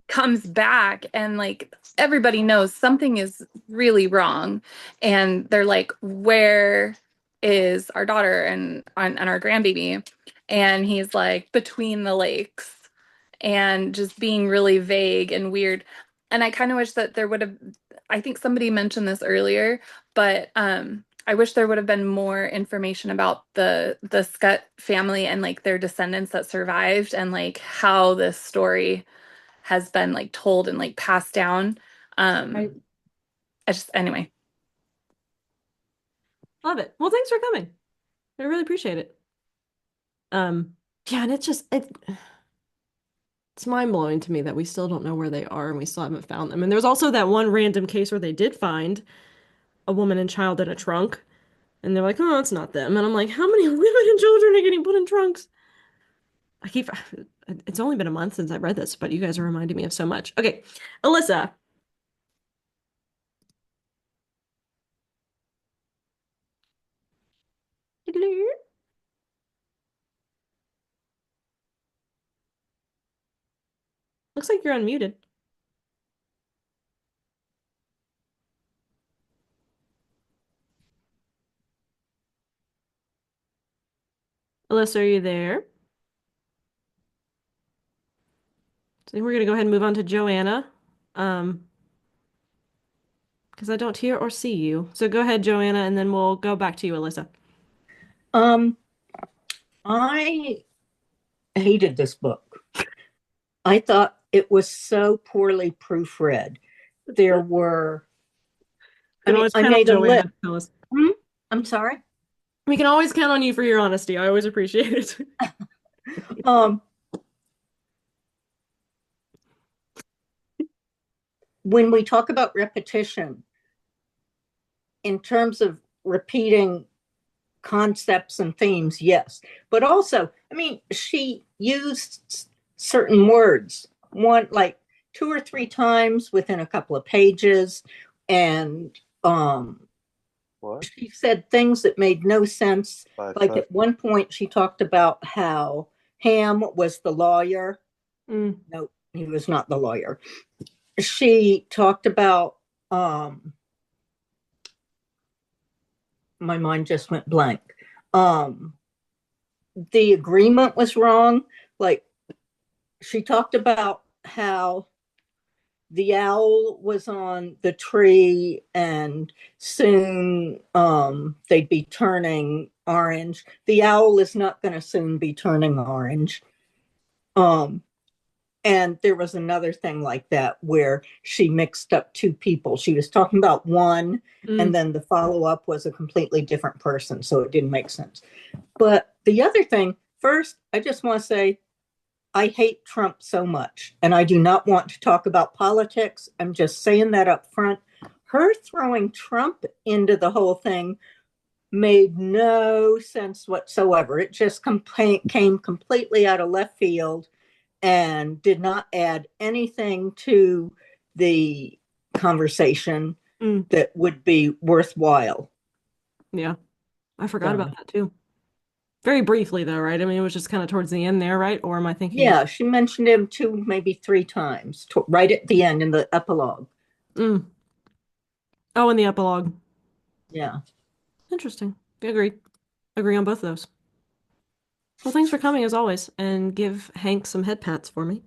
Speaker 20: comes back and everybody knows something is really wrong, and they're like, where is our daughter and our grandbaby? And he's like, between the lakes, and just being really vague and weird. And I kind of wish that there would have, I think somebody mentioned this earlier, but I wish there would have been more information about the Scott family and their descendants that survived, and how this story has been like told and like passed down. I just anyway.
Speaker 1: Love it. Well, thanks for coming. I really appreciate it. Yeah, and it's mind-blowing to me that we still don't know where they are and we still haven't found them. And there's also that one random case where they did find a woman and child in a trunk, and they're like, "Oh, it's not them." And I'm like, "How many women and children are getting put in trunks?" I keep It's only been a month since I read this, but you guys are reminding me of so much. Okay, Alyssa. Hello? Looks like you're unmuted. Alyssa, are you there? So we're gonna go ahead and move on to Joanna. Because I don't hear or see you. So go ahead, Joanna, and then we'll go back to you, Alyssa.
Speaker 14: I hated this book. I thought it was so poorly proofread. There were,
Speaker 1: I mean,
Speaker 14: I made a list.
Speaker 1: tell us.
Speaker 14: I'm sorry.
Speaker 1: We can always count on you for your honesty. I always appreciate it.
Speaker 14: When we talk about repetition, in terms of repeating concepts and themes, yes. But also, I mean, she used certain words, one like 2 or 3 times within a couple of pages. And she said things that made no sense. Like at one point, she talked about how Ham was the lawyer. No, he was not the lawyer. She talked about my mind just went blank. The agreement was wrong. Like she talked about how the owl was on the tree and soon they'd be turning orange. The owl is not going to soon be turning orange. And there was another thing like that where she mixed up two people. She was talking about one, and then the follow-up was a completely different person, so it didn't make sense. But the other thing, first, I just want to say, I hate Trump so much, and I do not want to talk about politics. I'm just saying that up front. Her throwing Trump into the whole thing made no sense whatsoever. It just came completely out of left field and did not add anything to the conversation that would be worthwhile.
Speaker 1: Yeah, I forgot about that too. Very briefly, though, right? I mean, it was just kind of towards the end there, right? Or am I thinking?
Speaker 14: Yeah, she mentioned him 2, maybe 3 times, right at the end in the epilogue.
Speaker 1: Oh, in the epilogue.
Speaker 14: Yeah.
Speaker 1: Interesting. Agree on both of those. Well, thanks for coming as always, and give Hank some head pats for me.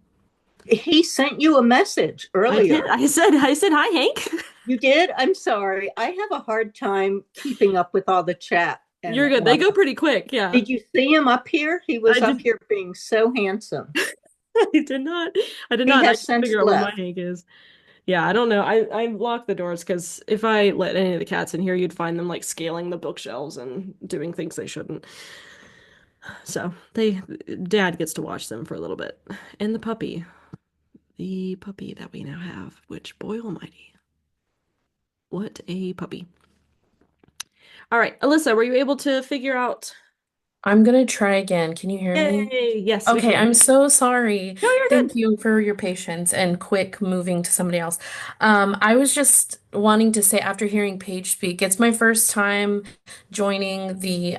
Speaker 14: He sent you a message earlier.
Speaker 1: I said, hi, Hank.
Speaker 14: You did? I'm sorry. I have a hard time keeping up with all the chat.
Speaker 1: You're good. They go pretty quick. Yeah.
Speaker 14: Did you see him up here? He was up here being so handsome.
Speaker 1: I did not.
Speaker 14: He
Speaker 1: I
Speaker 14: has
Speaker 1: can
Speaker 14: since
Speaker 1: figure out where my
Speaker 14: left.
Speaker 1: Hank is. Yeah, I don't know. I locked the doors because if I let any of the cats in here, you'd find them like scaling the bookshelves and doing things they shouldn't. So Dad gets to watch them for a little bit. And the puppy that we now have, which boy almighty, what a puppy. All right, Alyssa, were you able to figure out?
Speaker 21: I'm gonna try again. Can you hear me?
Speaker 1: Yay, yes, we
Speaker 21: Okay,
Speaker 1: can.
Speaker 21: I'm so sorry.
Speaker 1: No, you're
Speaker 21: Thank
Speaker 1: good.
Speaker 21: you for your patience and quick moving to somebody else. I was just wanting to say after hearing Paige speak, it's my first time joining the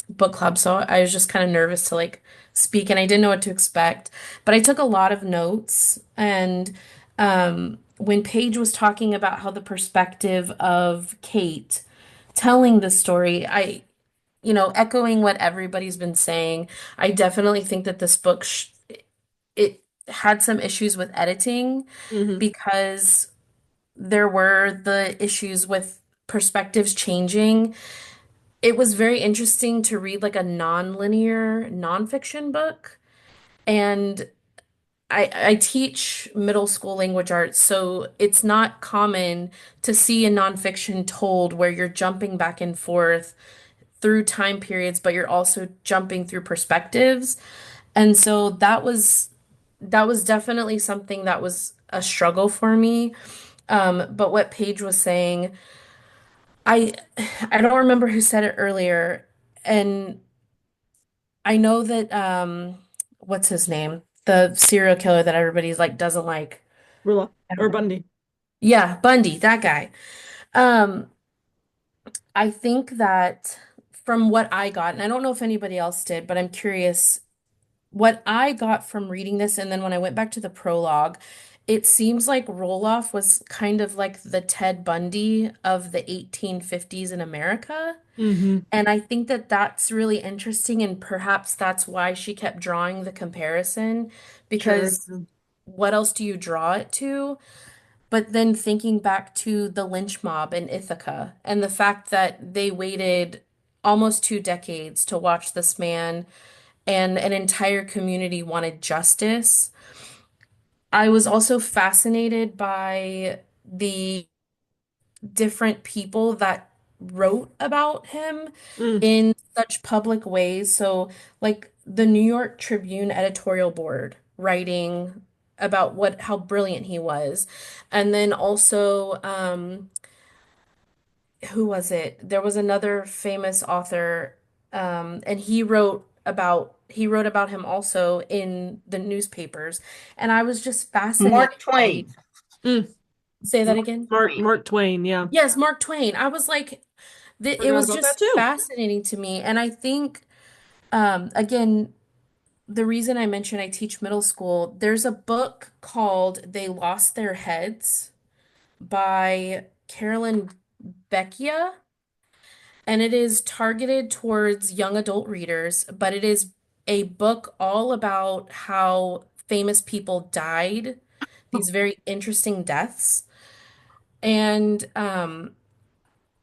Speaker 21: book club, so I was just kind of nervous to like speak and I didn't know what to expect. But I took a lot of notes and when Paige was talking about how the perspective of Kate telling the story, echoing what everybody's been saying, I definitely think that this book it had some issues with editing because there were the issues with perspectives changing. It was very interesting to read like a non-linear nonfiction book, and I teach middle school language arts, so it's not common to see a nonfiction told where you're jumping back and forth through time periods, but you're also jumping through perspectives. And so that was definitely something that was a struggle for me. But what Paige was saying, I I don't remember who said it earlier, and I know that what's his name? The serial killer that everybody's like doesn't like.
Speaker 1: Rula or Bundy.
Speaker 21: Yeah, Bundy, that guy. Um, I think that from what I got, and I don't know if anybody else did, but I'm curious what I got from reading this, and then when I went back to the prologue, it seems like Roloff was kind of like the Ted Bundy of the 1850s in America.
Speaker 1: Mm-hmm.
Speaker 21: And I think that that's really interesting, and perhaps that's why she kept drawing the comparison,
Speaker 1: Sure.
Speaker 21: because what else do you draw it to? But then thinking back to the lynch mob in Ithaca and the fact that they waited almost 2 decades to watch this man and an entire community wanted justice. I was also fascinated by the different people that wrote about him
Speaker 1: Mm.
Speaker 21: in such public ways. So, like the New York Tribune editorial board writing about what how brilliant he was. And then also who was it? There was another famous author, and he wrote about him also in the newspapers. And I was just fascinated
Speaker 14: Mark
Speaker 21: by,
Speaker 14: Twain.
Speaker 1: Mm.
Speaker 21: say that again?
Speaker 1: Mark Twain, yeah.
Speaker 21: Yes, Mark Twain. I was like, it
Speaker 1: Forgot
Speaker 21: was
Speaker 1: about that
Speaker 21: just
Speaker 1: too.
Speaker 21: fascinating to me. And I think, again, the reason I mentioned I teach middle school, there's a book called They Lost Their Heads by Carolyn Becchia. And it is targeted towards young adult readers, but it is a book all about how famous people died, these very interesting deaths. And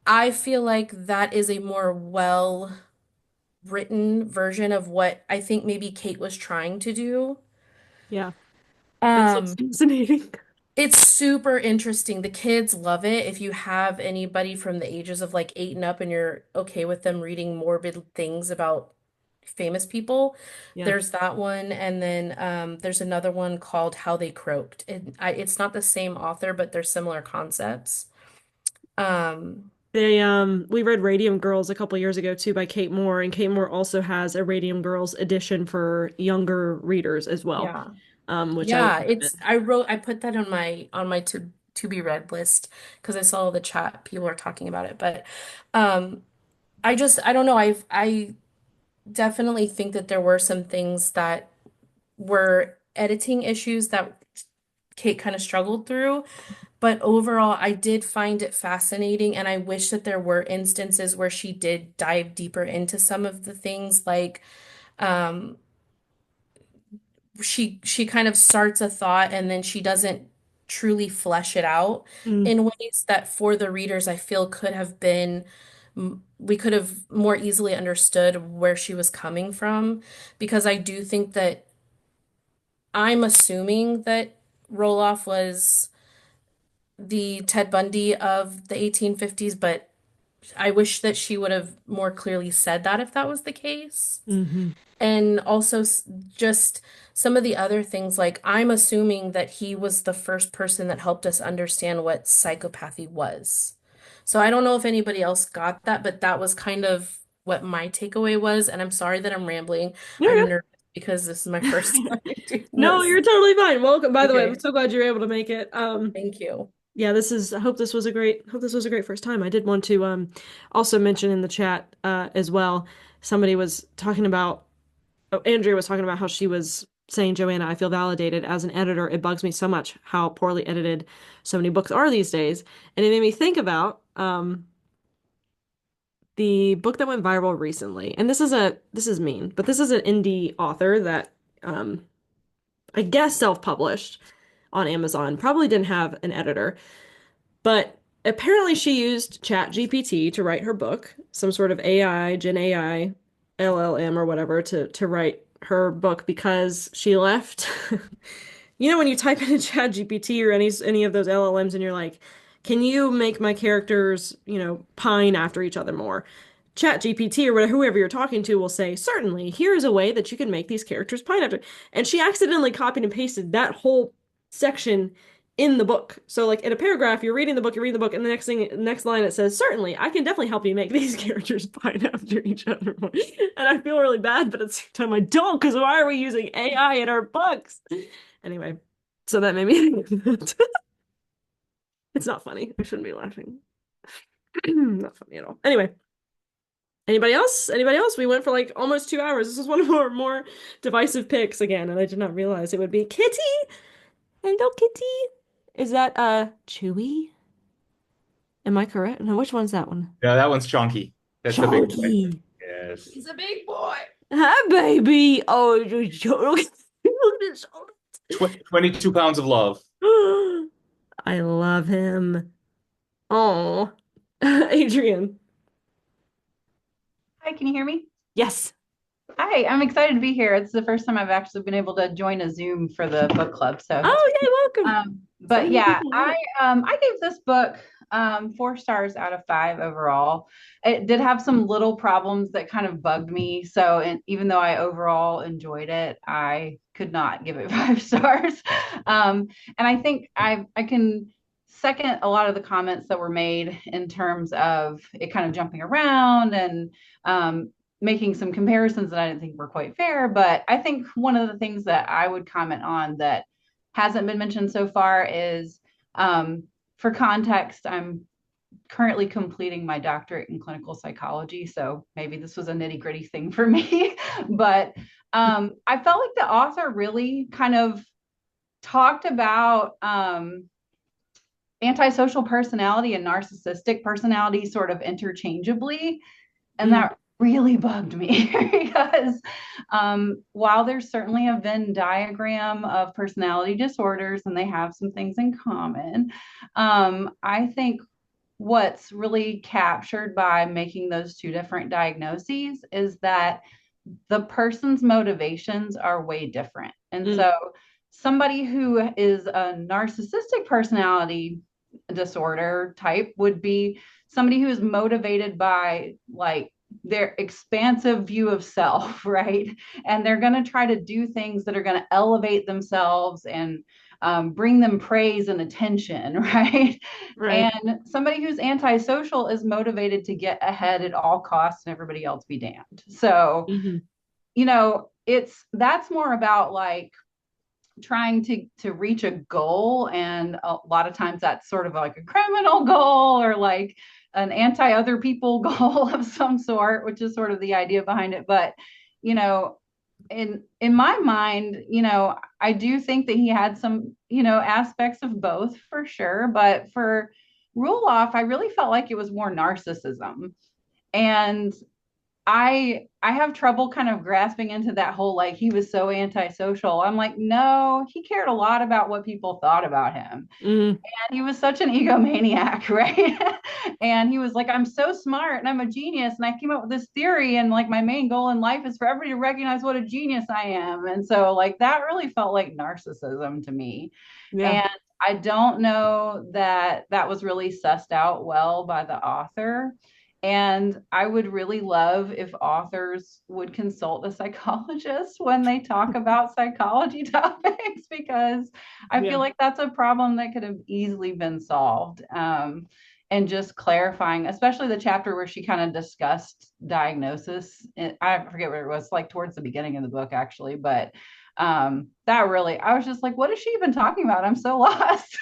Speaker 21: I feel like that is a more well written version of what I think maybe Kate was trying to do.
Speaker 1: Yeah. That sounds
Speaker 21: Um,
Speaker 1: fascinating.
Speaker 21: it's super interesting. The kids love it. If you have anybody from the ages of like 8 and up and you're okay with them reading morbid things about famous people,
Speaker 1: Yeah.
Speaker 21: there's that one. And then there's another one called How They Croaked. It's not the same author, but they're similar concepts. Um,
Speaker 1: We read Radium Girls a couple years ago too by Kate Moore, and Kate Moore also has a Radium Girls edition for younger readers as well.
Speaker 21: yeah.
Speaker 1: Which I would
Speaker 21: Yeah,
Speaker 1: recommend.
Speaker 21: I put that on my to be read list because I saw the chat people are talking about it. But um I don't know. I definitely think that there were some things that were editing issues that Kate kind of struggled through. But overall, I did find it fascinating, and I wish that there were instances where she did dive deeper into some of the things like um she kind of starts a thought and then she doesn't truly flesh it out
Speaker 1: Mm.
Speaker 21: in ways that for the readers I feel could have been we could have more easily understood where she was coming from because I do think that I'm assuming that Roloff was the Ted Bundy of the 1850s, but I wish that she would have more clearly said that if that was the case.
Speaker 1: Mm-hmm.
Speaker 21: And also just some of the other things, like I'm assuming that he was the first person that helped us understand what psychopathy was. So I don't know if anybody else got that, but that was kind of what my takeaway was. And I'm sorry that I'm rambling.
Speaker 1: You're
Speaker 21: I'm
Speaker 1: good.
Speaker 21: nervous because this is my first time doing
Speaker 1: No,
Speaker 21: this.
Speaker 1: you're totally fine. Welcome. By the way, I'm
Speaker 21: Okay,
Speaker 1: so glad you were able to make it.
Speaker 21: thank you.
Speaker 1: Yeah, I hope this was a great first time. I did want to also mention in the chat as well, somebody was talking about Andrea was talking about how she was saying, Joanna, I feel validated as an editor. It bugs me so much how poorly edited so many books are these days. And it made me think about the book that went viral recently. And this is mean, but this is an indie author that I guess self-published on Amazon. Probably didn't have an editor, but apparently she used Chat GPT to write her book, some sort of AI, Gen AI, LLM or whatever to write her book because she left You know, when you type into ChatGPT or any of those LLMs and you're like, can you make my characters, pine after each other more? ChatGPT or whatever, whoever you're talking to will say, certainly, here is a way that you can make these characters pine after. And she accidentally copied and pasted that whole section in the book. So like in a paragraph, you're reading the book, and the next line it says, certainly, I can definitely help you make these characters pine after each other more. And I feel really bad, but at the same time I don't, because why are we using AI in our books? Anyway, so that made me think of that. It's not funny. I shouldn't be laughing. Not funny at all. Anyway, anybody else? Anybody else? We went for like almost 2 hours. This is one of our more divisive picks again, and I did not realize it would be Kitty. Hello, Kitty. Is that Chewy? Am I correct? No, which one's that one?
Speaker 7: Yeah, that one's Chonky. That's the big boy.
Speaker 1: Chonky.
Speaker 7: Yes.
Speaker 1: He's a big boy. Hi, baby. Oh, look at his shoulder.
Speaker 7: 22 pounds of love.
Speaker 1: I love him. Oh, Adrian.
Speaker 3: Hi, can you hear me?
Speaker 1: Yes.
Speaker 3: Hi, I'm excited to be here. It's the first time I've actually been able to join a Zoom for the book club. So
Speaker 1: oh, yay, welcome.
Speaker 3: But yeah, I gave this book 4 stars out of 5 overall. It did have some little problems that kind of bugged me. So even though I overall enjoyed it, I could not give it 5 stars. And I think I can second a lot of the comments that were made in terms of it kind of jumping around and making some comparisons that I didn't think were quite fair. But I think one of the things that I would comment on that hasn't been mentioned so far is, for context, I'm currently completing my doctorate in clinical psychology. So maybe this was a nitty gritty thing for me. But I felt like the author really kind of talked about antisocial personality and narcissistic personality sort of interchangeably. And that really bugged me because while there's certainly a Venn diagram of personality disorders and they have some things in common, I think what's really captured by making those two different diagnoses is that the person's motivations are way different. And so somebody who is a narcissistic personality disorder type would be somebody who is motivated by like their expansive view of self, right? And they're going to try to do things that are going to elevate themselves and bring them praise and attention, right? And somebody who's antisocial is motivated to get ahead at all costs and everybody else be damned. So, that's more about like trying to reach a goal, and a lot of times that's sort of like a criminal goal or like an anti-other people goal of some sort, which is sort of the idea behind it. But in my mind, I do think that he had some aspects of both for sure, but for Ruloff, I really felt like it was more narcissism. And I have trouble kind of grasping into that whole like he was so antisocial. I'm like, no, he cared a lot about what people thought about him. And he was such an egomaniac, right? And he was like, I'm so smart and I'm a genius and I came up with this theory and like my main goal in life is for everybody to recognize what a genius I am. And so like that really felt like narcissism to me. Yeah. And I don't know that that was really sussed out well by the author. And I would really love if authors would consult a psychologist when they talk about psychology topics, because I feel like that's a problem that could have easily been solved. And just clarifying, especially the chapter where she kind of discussed diagnosis. I forget what it was, like towards the beginning of the book, actually. But that really, I was just like, what is she even talking about? I'm so lost.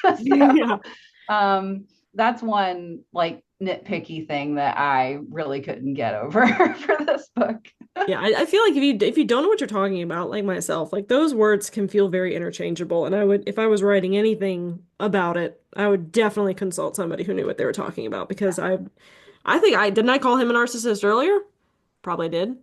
Speaker 3: That's one like nitpicky thing that I really couldn't get over for this book.
Speaker 1: Yeah, I feel like if you don't know what you're talking about, like myself, like those words can feel very interchangeable. And I would, if I was writing anything about it, I would definitely consult somebody who knew what they were talking about, because I think didn't I call him a narcissist earlier? Probably did.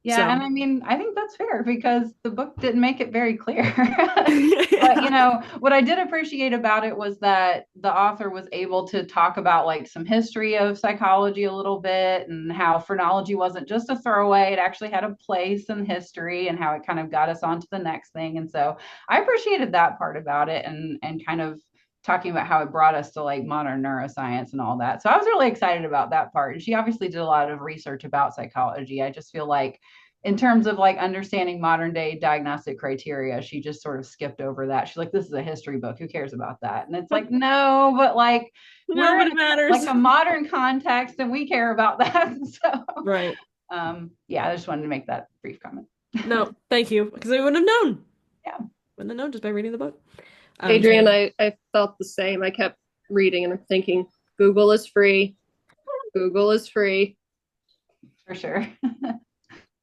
Speaker 3: Yeah,
Speaker 1: So.
Speaker 3: and I mean, I think that's that's fair because the book didn't make it very clear. But what I did appreciate about it was that the author was able to talk about like some history of psychology a little bit and how phrenology wasn't just a throwaway. It actually had a place in history and how it kind of got us on to the next thing. And so I appreciated that part about it and kind of talking about how it brought us to like modern neuroscience and all that. So I was really excited about that part. And she obviously did a lot of research about psychology. I just feel like in terms of like understanding modern day diagnostic criteria, she just sort of skipped over that. She's like, this is a history book. Who cares about that? And it's like, no, but like
Speaker 1: no, but it matters.
Speaker 3: Like a modern context and we care about that. So
Speaker 1: right.
Speaker 3: Yeah, I just wanted to make that brief comment.
Speaker 1: No, thank you. Because I wouldn't have known.
Speaker 3: Yeah.
Speaker 1: Wouldn't have known just by reading the book.
Speaker 4: Adrian, I felt the same. I kept reading and thinking, Google is free. Google is free.
Speaker 3: For sure.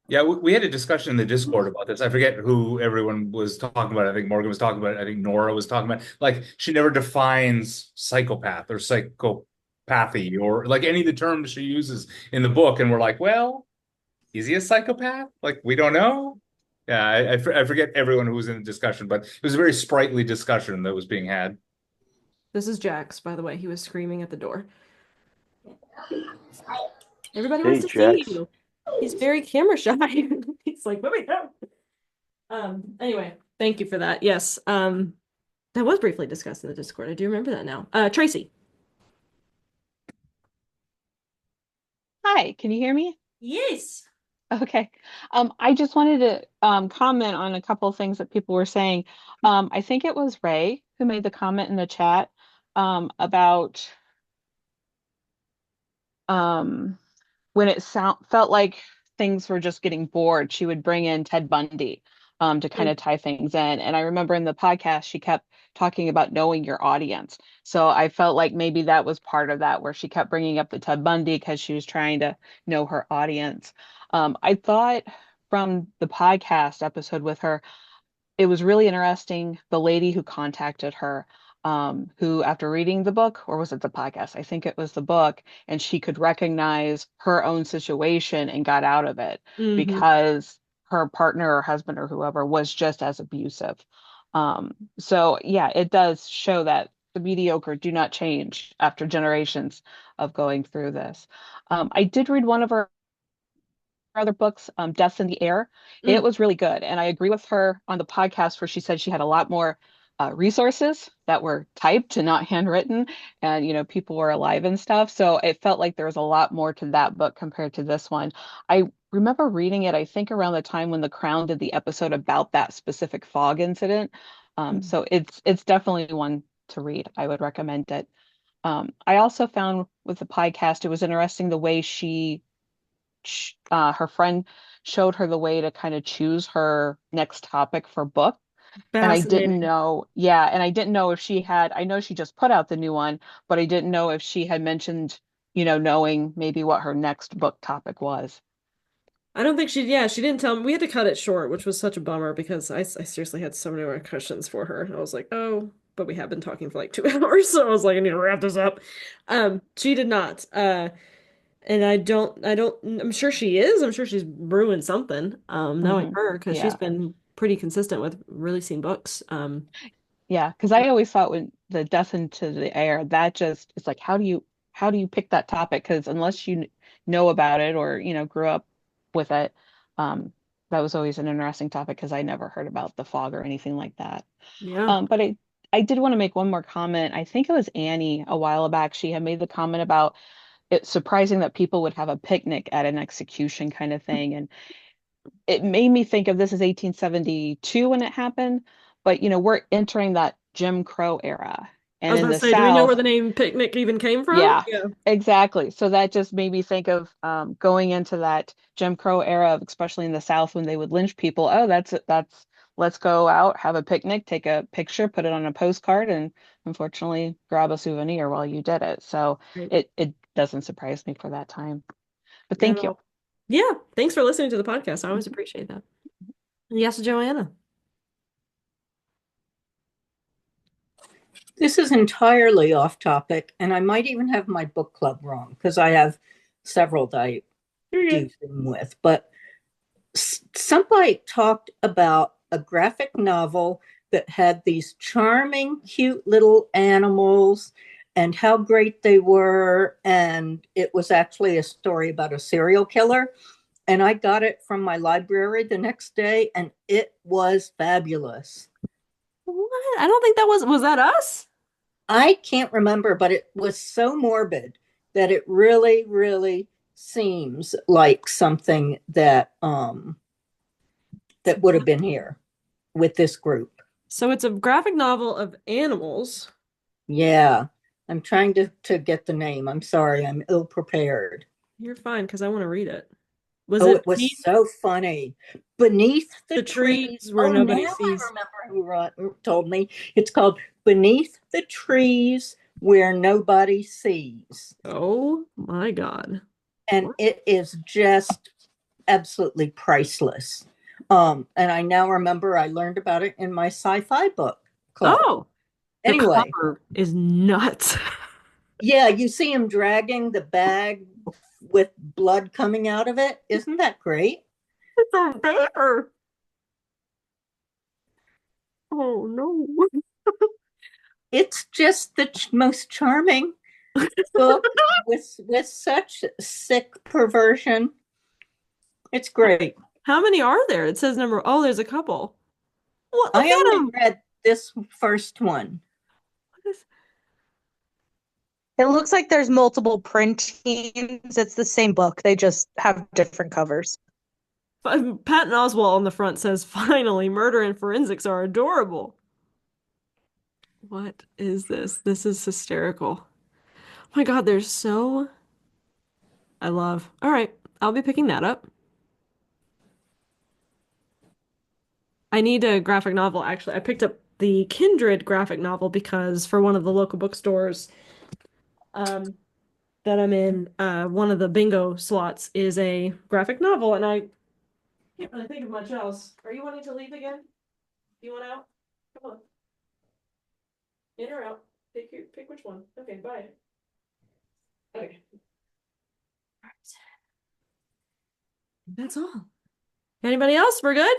Speaker 7: Yeah, we had a discussion in the Discord about this. I forget who everyone was talking about. I think Morgan was talking about it. I think Nora was talking about it. Like, she never defines psychopath or psychopathy or like any of the terms she uses in the book. And we're like, well, is he a psychopath? Like, we don't know. Yeah, I forget everyone who was in the discussion, but it was a very sprightly discussion that was being had.
Speaker 1: This is Jax, by the way. He was screaming at the door. Everybody
Speaker 13: Hey,
Speaker 1: wants to
Speaker 13: Jax.
Speaker 1: see you. He's very camera shy. He's like, let me go. Anyway, thank you for that. Yes. That was briefly discussed in the Discord. I do remember that now. Tracy.
Speaker 5: Hi, can you hear me?
Speaker 1: Yes.
Speaker 5: Okay. I just wanted to comment on a couple of things that people were saying. I think it was Ray who made the comment in the chat about when it felt like things were just getting bored, she would bring in Ted Bundy to kind of tie things in. And I remember in the podcast, she kept talking about knowing your audience. So I felt like maybe that was part of that, where she kept bringing up the Ted Bundy because she was trying to know her audience. I thought from the podcast episode with her, it was really interesting. The lady who contacted her, who after reading the book, or was it the podcast? I think it was the book, and she could recognize her own situation and got out of it because her partner or husband or whoever was just as abusive. So yeah, it does show that the mediocre do not change after generations of going through this. I did read one of her other books, Deaths in the Air. It was really good. And I agree with her on the podcast where she said she had a lot more resources that were typed and not handwritten, and people were alive and stuff. So it felt like there was a lot more to that book compared to this one. I remember reading it, I think around the time when The Crown did the episode about that specific fog incident. So it's definitely one to read. I would recommend it. I also found with the podcast, it was interesting the way her friend showed her the way to kind of choose her next topic for book. And I didn't know, and I didn't know if she had, I know she just put out the new one, but I didn't know if she had mentioned, knowing maybe what her next book topic was.
Speaker 1: I don't think she didn't tell me. We had to cut it short, which was such a bummer because I seriously had so many more questions for her. I was like, oh, but we have been talking for like 2 hours, so I was like, I need to wrap this up. She did not. And I'm sure she is. I'm sure she's brewing something, knowing her, because she's been pretty consistent with releasing books.
Speaker 5: Yeah, because I always thought when the Death into the Air, that just, it's like, how do you pick that topic? Because unless you know about it or, grew up with it, that was always an interesting topic because I never heard about the fog or anything like that.
Speaker 1: Yeah.
Speaker 5: But I did want to make one more comment. I think it was Annie a while back. She had made the comment about it's surprising that people would have a picnic at an execution kind of thing. And it made me think of, this is 1872 when it happened, but we're entering that Jim Crow era.
Speaker 1: I
Speaker 5: And
Speaker 1: was
Speaker 5: in
Speaker 1: gonna
Speaker 5: the
Speaker 1: say, do we know where
Speaker 5: South,
Speaker 1: the name picnic even came from?
Speaker 5: yeah, exactly. So that just made me think of going into that Jim Crow era, especially in the South when they would lynch people. Oh, that's let's go out, have a picnic, take a picture, put it on a postcard, and unfortunately grab a souvenir while you did it. So it doesn't surprise me for that time. But thank you.
Speaker 1: Yeah, thanks for listening to the podcast. I always appreciate that. Yes, Joanna.
Speaker 14: This is entirely off topic, and I might even have my book club wrong because I have several that I do thing with. But somebody talked about a graphic novel that had these charming, cute little animals and how great they were. And it was actually a story about a serial killer. And I got it from my library the next day, and it was fabulous.
Speaker 1: What? I don't think was that us?
Speaker 14: I can't remember, but it was so morbid that it really, really seems like something that that would have been here with this group.
Speaker 1: So it's a graphic novel of animals.
Speaker 14: Yeah. I'm trying to get the name. I'm sorry, I'm ill prepared.
Speaker 1: You're fine because I want to read it. Was
Speaker 14: Oh,
Speaker 1: it
Speaker 14: it was so funny. Beneath the
Speaker 1: trees
Speaker 14: trees.
Speaker 1: where
Speaker 14: Oh,
Speaker 1: nobody
Speaker 14: now
Speaker 1: sees?
Speaker 14: I remember who told me. It's called Beneath the Trees Where Nobody Sees.
Speaker 1: Oh my God.
Speaker 14: And it is just absolutely priceless. And I now remember I learned about it in my sci-fi book club.
Speaker 1: Oh,
Speaker 14: anyway,
Speaker 1: the cover is nuts.
Speaker 14: Yeah, you see him dragging the bag with blood coming out of it. Isn't that great?
Speaker 1: It's a bear. Oh no.
Speaker 14: It's just the most charming book with such sick perversion. It's great.
Speaker 1: How many are there? It says number. Oh, there's a couple. What? Look
Speaker 14: I
Speaker 1: at
Speaker 14: only
Speaker 1: them.
Speaker 14: read this first one.
Speaker 2: It looks like there's multiple printings. It's the same book. They just have different covers.
Speaker 1: Patton Oswalt on the front says, "Finally, murder and forensics are adorable." What is this? This is hysterical. Oh my God, they're so. I love. All right, I'll be picking that up. I need a graphic novel, actually. I picked up the Kindred graphic novel because for one of the local bookstores that I'm in, one of the bingo slots is a graphic novel, and I can't really think of much else. Are you wanting to leave again? You want out? Come on. In or out? Pick which one. Okay, bye. Okay. All right. That's all. Anybody else? We're good?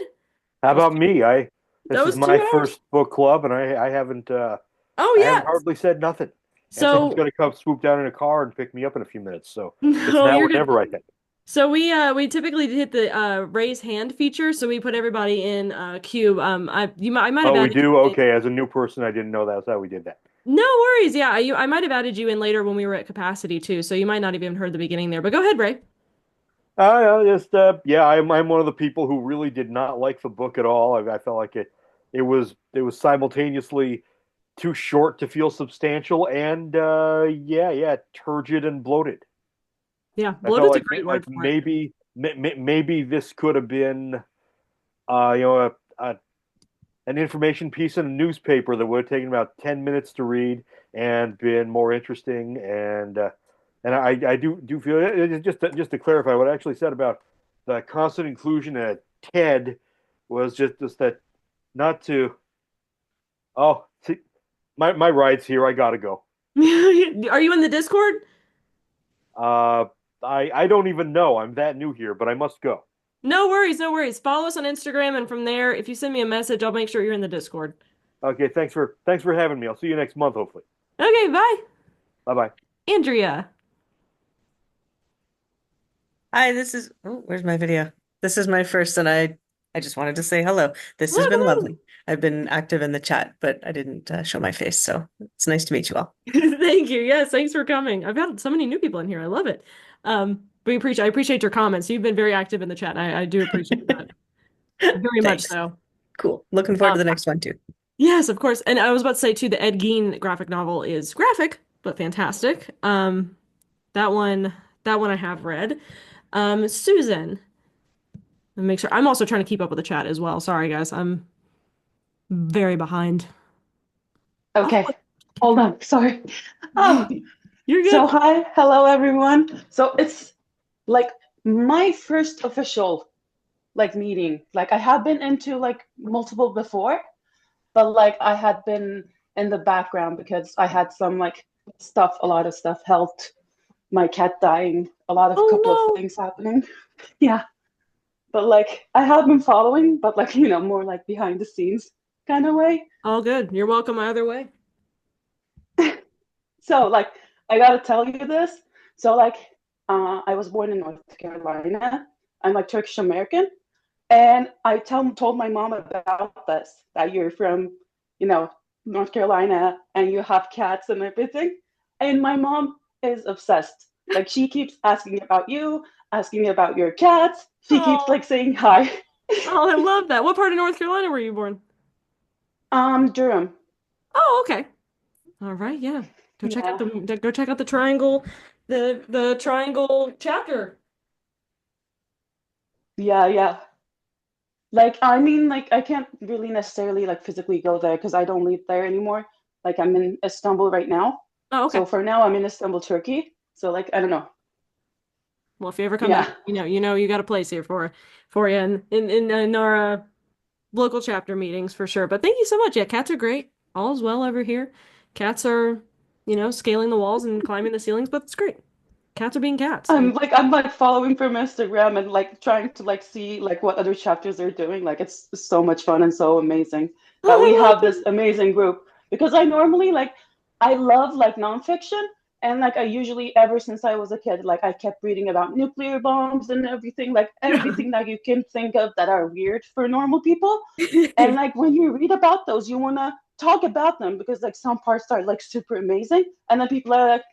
Speaker 13: How about me? This
Speaker 1: That
Speaker 13: is
Speaker 1: was
Speaker 13: my
Speaker 1: 2 hours.
Speaker 13: first book club, and I haven't
Speaker 1: Oh
Speaker 13: I haven't
Speaker 1: yeah.
Speaker 13: hardly said nothing.
Speaker 1: So
Speaker 13: Anthony's gonna come swoop down in a car and pick me up in a few minutes. So it's
Speaker 1: no,
Speaker 13: now
Speaker 1: you're
Speaker 13: or
Speaker 1: good.
Speaker 13: never, I think.
Speaker 1: So we typically hit the raise hand feature, so we put everybody in queue. I might have
Speaker 13: Oh, we
Speaker 1: added
Speaker 13: do?
Speaker 1: you in.
Speaker 13: Okay, as a new person, I didn't know that's how we did that.
Speaker 1: No worries. Yeah, I might have added you in later when we were at capacity too, so you might not have even heard the beginning there. But go ahead, Ray.
Speaker 13: Yeah, I'm one of the people who really did not like the book at all. I felt like it was simultaneously too short to feel substantial, and yeah, turgid and bloated.
Speaker 1: Yeah,
Speaker 13: I felt
Speaker 1: bloated's a great word
Speaker 13: like
Speaker 1: for it.
Speaker 13: maybe this could have been an information piece in a newspaper that would have taken about 10 minutes to read and been more interesting. And I do feel just to clarify what I actually said about the constant inclusion at TED was just that not to. Oh, see, my ride's here. I gotta go.
Speaker 1: Are you in the Discord?
Speaker 13: Uh, I don't even know. I'm that new here, but I must go.
Speaker 1: No worries, no worries. Follow us on Instagram, and from there, if you send me a message, I'll make sure you're in the Discord.
Speaker 13: Okay, thanks for having me. I'll see you next month, hopefully.
Speaker 1: Okay, bye.
Speaker 13: Bye bye.
Speaker 1: Andrea.
Speaker 8: Hi, where's my video? This is my first, and I just wanted to say hello. This has been
Speaker 1: Hello.
Speaker 8: lovely. I've been active in the chat, but I didn't show my face, so it's nice to meet you all.
Speaker 1: Thank you. Yes, thanks for coming. I've had so many new people in here. I love it. I appreciate your comments. You've been very active in the chat, and I do appreciate that. Very much
Speaker 8: Thanks.
Speaker 1: so.
Speaker 8: Cool. Looking forward to the next one too.
Speaker 1: Yes, of course. And I was about to say too, the Ed Gein graphic novel is graphic, but fantastic. That one I have read. Susan. Let me make sure. I'm also trying to keep up with the chat as well. Sorry, guys. I'm very behind.
Speaker 22: Okay, hold on. Sorry.
Speaker 1: You're good.
Speaker 22: So hi, hello everyone. So it's like my first official meeting. Like I have been into multiple before, but I had been in the background because I had some a lot of stuff, health, my cat dying, a couple of things happening. Yeah. but like I have been following, but like more like behind the scenes kind of way.
Speaker 1: All good. You're welcome either way.
Speaker 22: So like I gotta tell you this. So like I was born in North Carolina. I'm like Turkish American, and I told my mom about this, that you're from, North Carolina and you have cats and everything. And my mom is obsessed. Like she keeps asking about you, asking about your cats. She keeps
Speaker 1: Oh.
Speaker 22: like saying hi.
Speaker 1: Oh, I love that. What part of North Carolina were you born?
Speaker 22: Durham.
Speaker 1: Oh, okay. All right, yeah.
Speaker 22: Yeah.
Speaker 1: Go check out the triangle, the triangle chapter.
Speaker 22: Yeah, yeah. Like I mean, like I can't really necessarily like physically go there because I don't live there anymore. Like I'm in Istanbul right now.
Speaker 1: Oh, okay.
Speaker 22: So for now I'm in Istanbul, Turkey. So like I don't know.
Speaker 1: Well, if you ever come
Speaker 22: Yeah.
Speaker 1: back, you got a place here for you in our local chapter meetings for sure. But thank you so much. Yeah, cats are great. All is well over here. Cats are, scaling the walls and climbing the ceilings, but it's great. Cats are being cats. And
Speaker 22: I'm like following from Instagram and like trying to like see like what other chapters they're doing. Like it's so much fun and so amazing that we
Speaker 1: I love
Speaker 22: have this amazing group. Because I normally like I love like nonfiction, and like I usually ever since I was a kid, like I kept reading about nuclear bombs and everything, like everything that you can think of that are weird for normal people. And like when you read about those, you wanna talk about them because like some parts are like super amazing, and then people are like,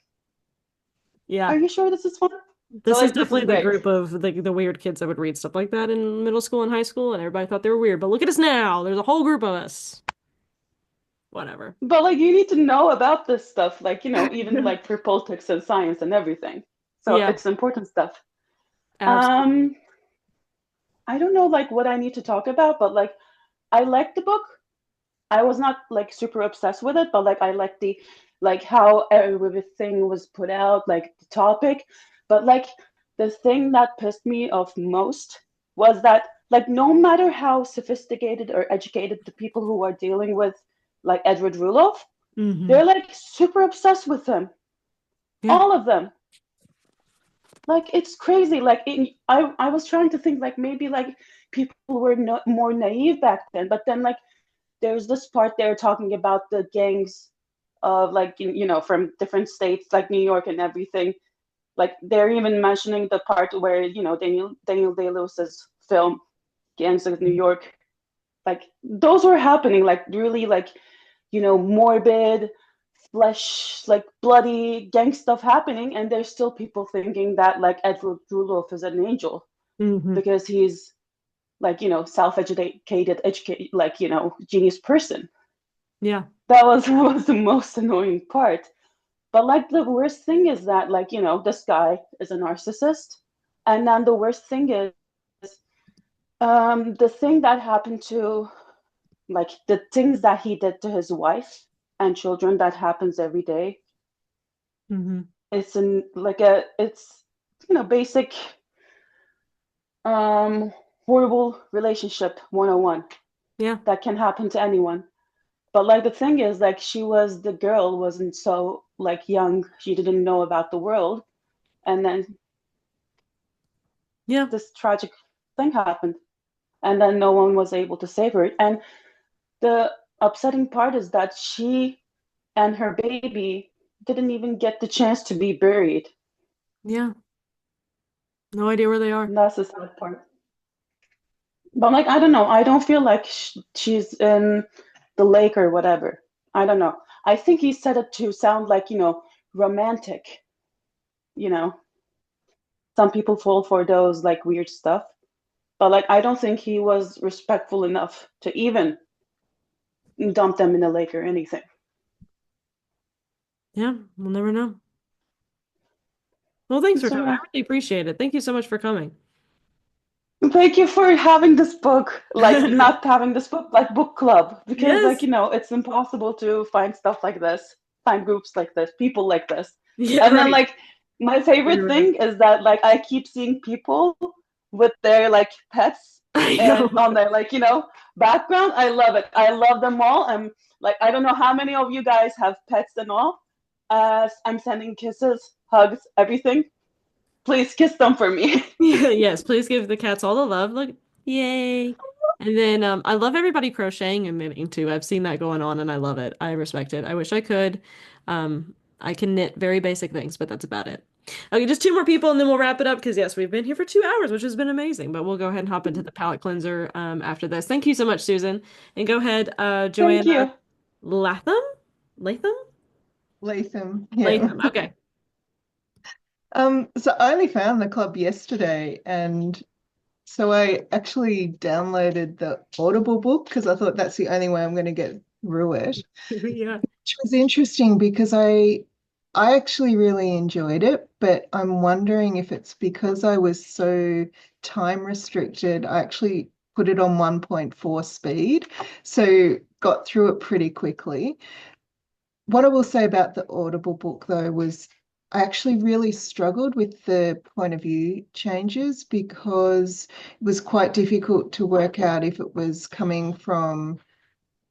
Speaker 1: Yeah.
Speaker 22: "Are you sure this is fun?" So
Speaker 1: This is
Speaker 22: like this is
Speaker 1: definitely the
Speaker 22: great.
Speaker 1: group of the weird kids that would read stuff like that in middle school and high school, and everybody thought they were weird. But look at us now. There's a whole group of us. Whatever.
Speaker 22: But like you need to know about this stuff, like even like for politics and science and everything. So
Speaker 1: Yeah,
Speaker 22: it's important stuff.
Speaker 1: absolutely.
Speaker 22: Um, I don't know like what I need to talk about, but like I liked the book. I was not like super obsessed with it, but like I liked the like how everything was put out, like the topic. But like the thing that pissed me off most was that like no matter how sophisticated or educated the people who are dealing with like Edward Ruloff,
Speaker 1: Mm-hmm.
Speaker 22: they're like super obsessed with him.
Speaker 1: Yeah.
Speaker 22: All of them. Like it's crazy. Like I was trying to think like maybe like people were more naive back then, but then like there's this part there talking about the gangs of like from different states like New York and everything. Like they're even mentioning the part where Daniel Day-Lewis's film Gangs of New York. Like those were happening. Like really like morbid flesh, like bloody gang stuff happening, and there's still people thinking that like Edward Rudolph is an angel
Speaker 1: Mm-hmm.
Speaker 22: because he's like self-educated, like genius person.
Speaker 1: Yeah.
Speaker 22: That was the most annoying part. But like the worst thing is that like this guy is a narcissist, and then the worst thing is the thing that happened to like the things that he did to his wife and children that happens every day.
Speaker 1: Mm-hmm.
Speaker 22: It's in like a it's basic horrible relationship 101
Speaker 1: Yeah.
Speaker 22: that can happen to anyone. But like the thing is like the girl wasn't so like young, she didn't know about the world, and then
Speaker 1: Yeah.
Speaker 22: this tragic thing happened, and then no one was able to save her. And the upsetting part is that she and her baby didn't even get the chance to be buried.
Speaker 1: Yeah. No idea where they are.
Speaker 22: And that's the sad part. But like, I don't know. I don't feel like she's in the lake or whatever. I don't know. I think he said it to sound like, romantic. You know, some people fall for those like weird stuff. But like, I don't think he was respectful enough to even dump them in the lake or anything.
Speaker 1: Yeah, we'll never know. Well, thanks for
Speaker 22: So
Speaker 1: coming. I
Speaker 22: yeah.
Speaker 1: really appreciate it. Thank you so much for coming.
Speaker 22: Thank you for having this book, like not having this book, like book club, because like,
Speaker 1: Yes.
Speaker 22: it's impossible to find stuff like this, find groups like this, people like this.
Speaker 1: Yeah,
Speaker 22: And then
Speaker 1: right.
Speaker 22: like my favorite
Speaker 1: You're right.
Speaker 22: thing is that like I keep seeing people with their like pets
Speaker 1: I
Speaker 22: and
Speaker 1: know.
Speaker 22: on their like, background. I love it. I love them all. And like I don't know how many of you guys have pets and all. I'm sending kisses, hugs, everything Please kiss them for me.
Speaker 1: Yes, please give the cats all the love. Look, yay. And then I love everybody crocheting and knitting too. I've seen that going on and I love it. I respect it. I wish I could. I can knit very basic things, but that's about it. Okay, just two more people and then we'll wrap it up because yes, we've been here for 2 hours, which has been amazing. But we'll go ahead and hop into the palette cleanser after this. Thank you so much, Susan. And go ahead,
Speaker 22: Thank
Speaker 1: Joanna
Speaker 22: you.
Speaker 1: Latham? Latham?
Speaker 9: Latham, yeah.
Speaker 1: Latham. Okay.
Speaker 9: So I only found the club yesterday, and so I actually downloaded the Audible book because I thought that's the only way I'm going to get through it.
Speaker 1: Yeah.
Speaker 9: Which was interesting because I actually really enjoyed it, but I'm wondering if it's because I was so time restricted. I actually put it on 1.4 speed, so got through it pretty quickly. What I will say about the Audible book, though, was I actually really struggled with the point of view changes because it was quite difficult to work out if it was coming from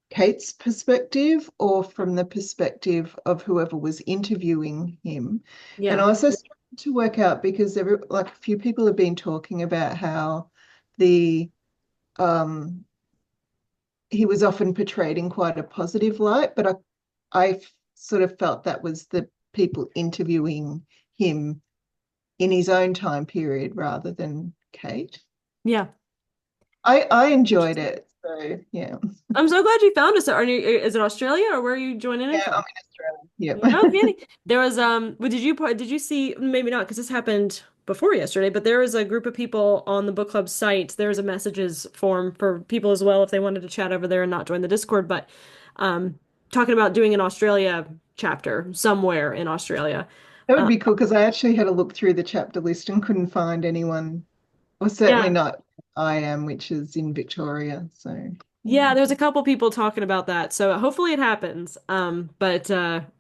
Speaker 9: Kate's perspective or from the perspective of whoever was interviewing him. And I
Speaker 1: Yeah.
Speaker 9: also struggled to work out because like a few people have been talking about how the um he was often portrayed in quite a positive light, but I sort of felt that was the people interviewing him in his own time period rather than Kate.
Speaker 1: Yeah.
Speaker 9: I enjoyed it, so yeah.
Speaker 1: I'm so glad you found us. Is it Australia or where are you joining in
Speaker 9: Yeah,
Speaker 1: from?
Speaker 9: I'm in Australia.
Speaker 1: Yeah,
Speaker 9: Yep.
Speaker 1: Fanny. There was but did you see maybe not because this happened before yesterday, but there was a group of people on the book club site. There's a messages form for people as well if they wanted to chat over there and not join the Discord, but talking about doing an Australia chapter somewhere in Australia.
Speaker 9: That would be cool because I actually had a look through the chapter list and couldn't find anyone, or certainly
Speaker 1: Yeah.
Speaker 9: not I am, which is in Victoria. So
Speaker 1: Yeah, there's a couple people talking about that. So hopefully it happens. But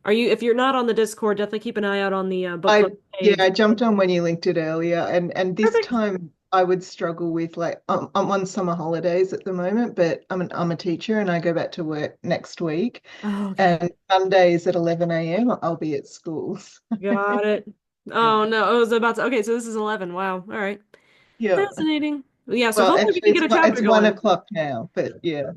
Speaker 1: if you're not on the Discord, definitely keep an eye out on the book club
Speaker 9: yeah,
Speaker 1: page.
Speaker 9: I jumped on when you linked it earlier, and this
Speaker 1: Perfect.
Speaker 9: time I would struggle with like I'm on summer holidays at the moment, but I'm a teacher and I go back to work next week,
Speaker 1: Oh, okay.
Speaker 9: and Mondays at 11 a.m. I'll be at schools.
Speaker 1: Got it. Oh no, I was about to. Okay, so this is 11. Wow. All right.
Speaker 9: Yeah.
Speaker 1: Fascinating. Yeah, so
Speaker 9: Well,
Speaker 1: hopefully we can
Speaker 9: actually,
Speaker 1: get a chapter
Speaker 9: it's 1
Speaker 1: going.
Speaker 9: o'clock now, but yeah,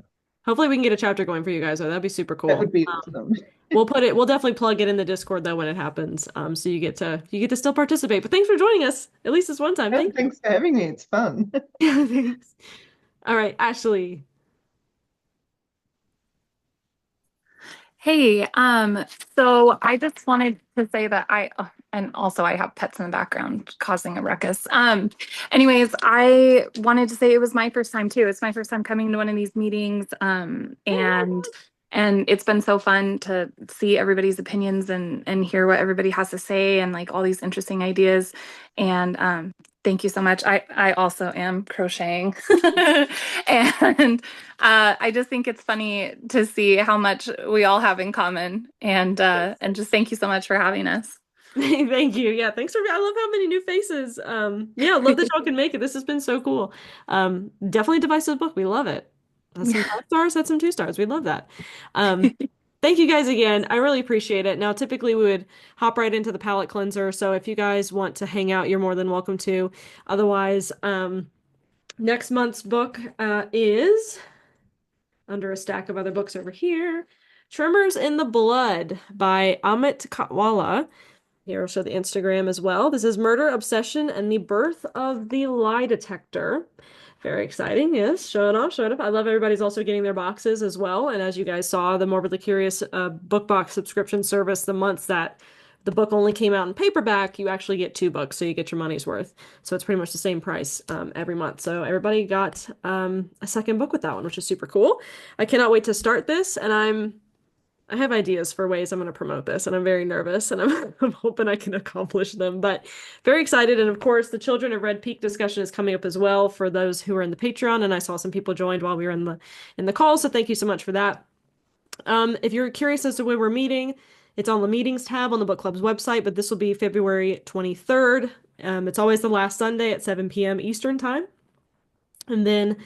Speaker 1: Hopefully we can get a chapter going for you guys, though. That'd be super
Speaker 9: that
Speaker 1: cool.
Speaker 9: would be awesome.
Speaker 1: We'll definitely plug it in the Discord though when it happens. So you get to still participate. But thanks for joining us, at least this one time.
Speaker 9: Yeah,
Speaker 1: Thank you.
Speaker 9: thanks for having me. It's fun.
Speaker 1: Thanks. All right, Ashley.
Speaker 20: Hey, so I just wanted to say that and also I have pets in the background causing a ruckus. Anyways, I wanted to say it was my first time too. It's my first time coming to one of these meetings, and it's been so fun to see everybody's opinions and hear what everybody has to say and like all these interesting ideas. And thank you so much. I also am crocheting. And I just think it's funny to see how much we all have in common. And just thank you so much for having us.
Speaker 1: Thank you. Yeah, thanks for I love how many new faces. Yeah, love that y'all can make it. This has been so cool. Definitely divisive book. We love it. That's some 5 stars, that's some 2 stars. We love that. Thank you guys again. I really appreciate it. Now, typically we would hop right into the palette cleanser. So if you guys want to hang out, you're more than welcome to. Otherwise, next month's book is under a stack of other books over here. Tremors in the Blood by Amit Katwala. Here, I'll show the Instagram as well. This is Murder, Obsession, and the Birth of the Lie Detector. Very exciting. Yes, showing off, showing up. I love everybody's also getting their boxes as well. And as you guys saw, the Morbidly Curious book box subscription service, the months that the book only came out in paperback, you actually get 2 books, so you get your money's worth. So it's pretty much the same price every month. So everybody got a second book with that one, which is super cool. I cannot wait to start this, and I have ideas for ways I'm going to promote this, and I'm very nervous, and I'm hoping I can accomplish them, but very excited. And of course, the Children of Red Peak discussion is coming up as well for those who are in the Patreon, and I saw some people joined while we were in the call, so thank you so much for that. If you're curious as to where we're meeting, it's on the meetings tab on the book club's website, but this will be February 23rd. It's always the last Sunday at 7 p.m. Eastern time. And then,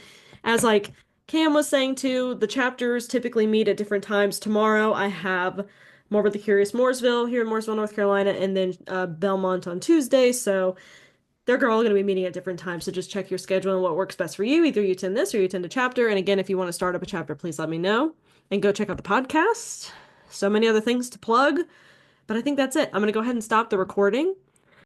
Speaker 1: as like Cam was saying too, the chapters typically meet at different times. Tomorrow I have Morbidly Curious Mooresville here in Mooresville, North Carolina, and then Belmont on Tuesday. So they're all going to be meeting at different times. So just check your schedule and what works best for you. Either you attend this or you attend a chapter. And again, if you want to start up a chapter, please let me know and go check out the podcast. So many other things to plug, but I think that's it. I'm going to go ahead and stop the recording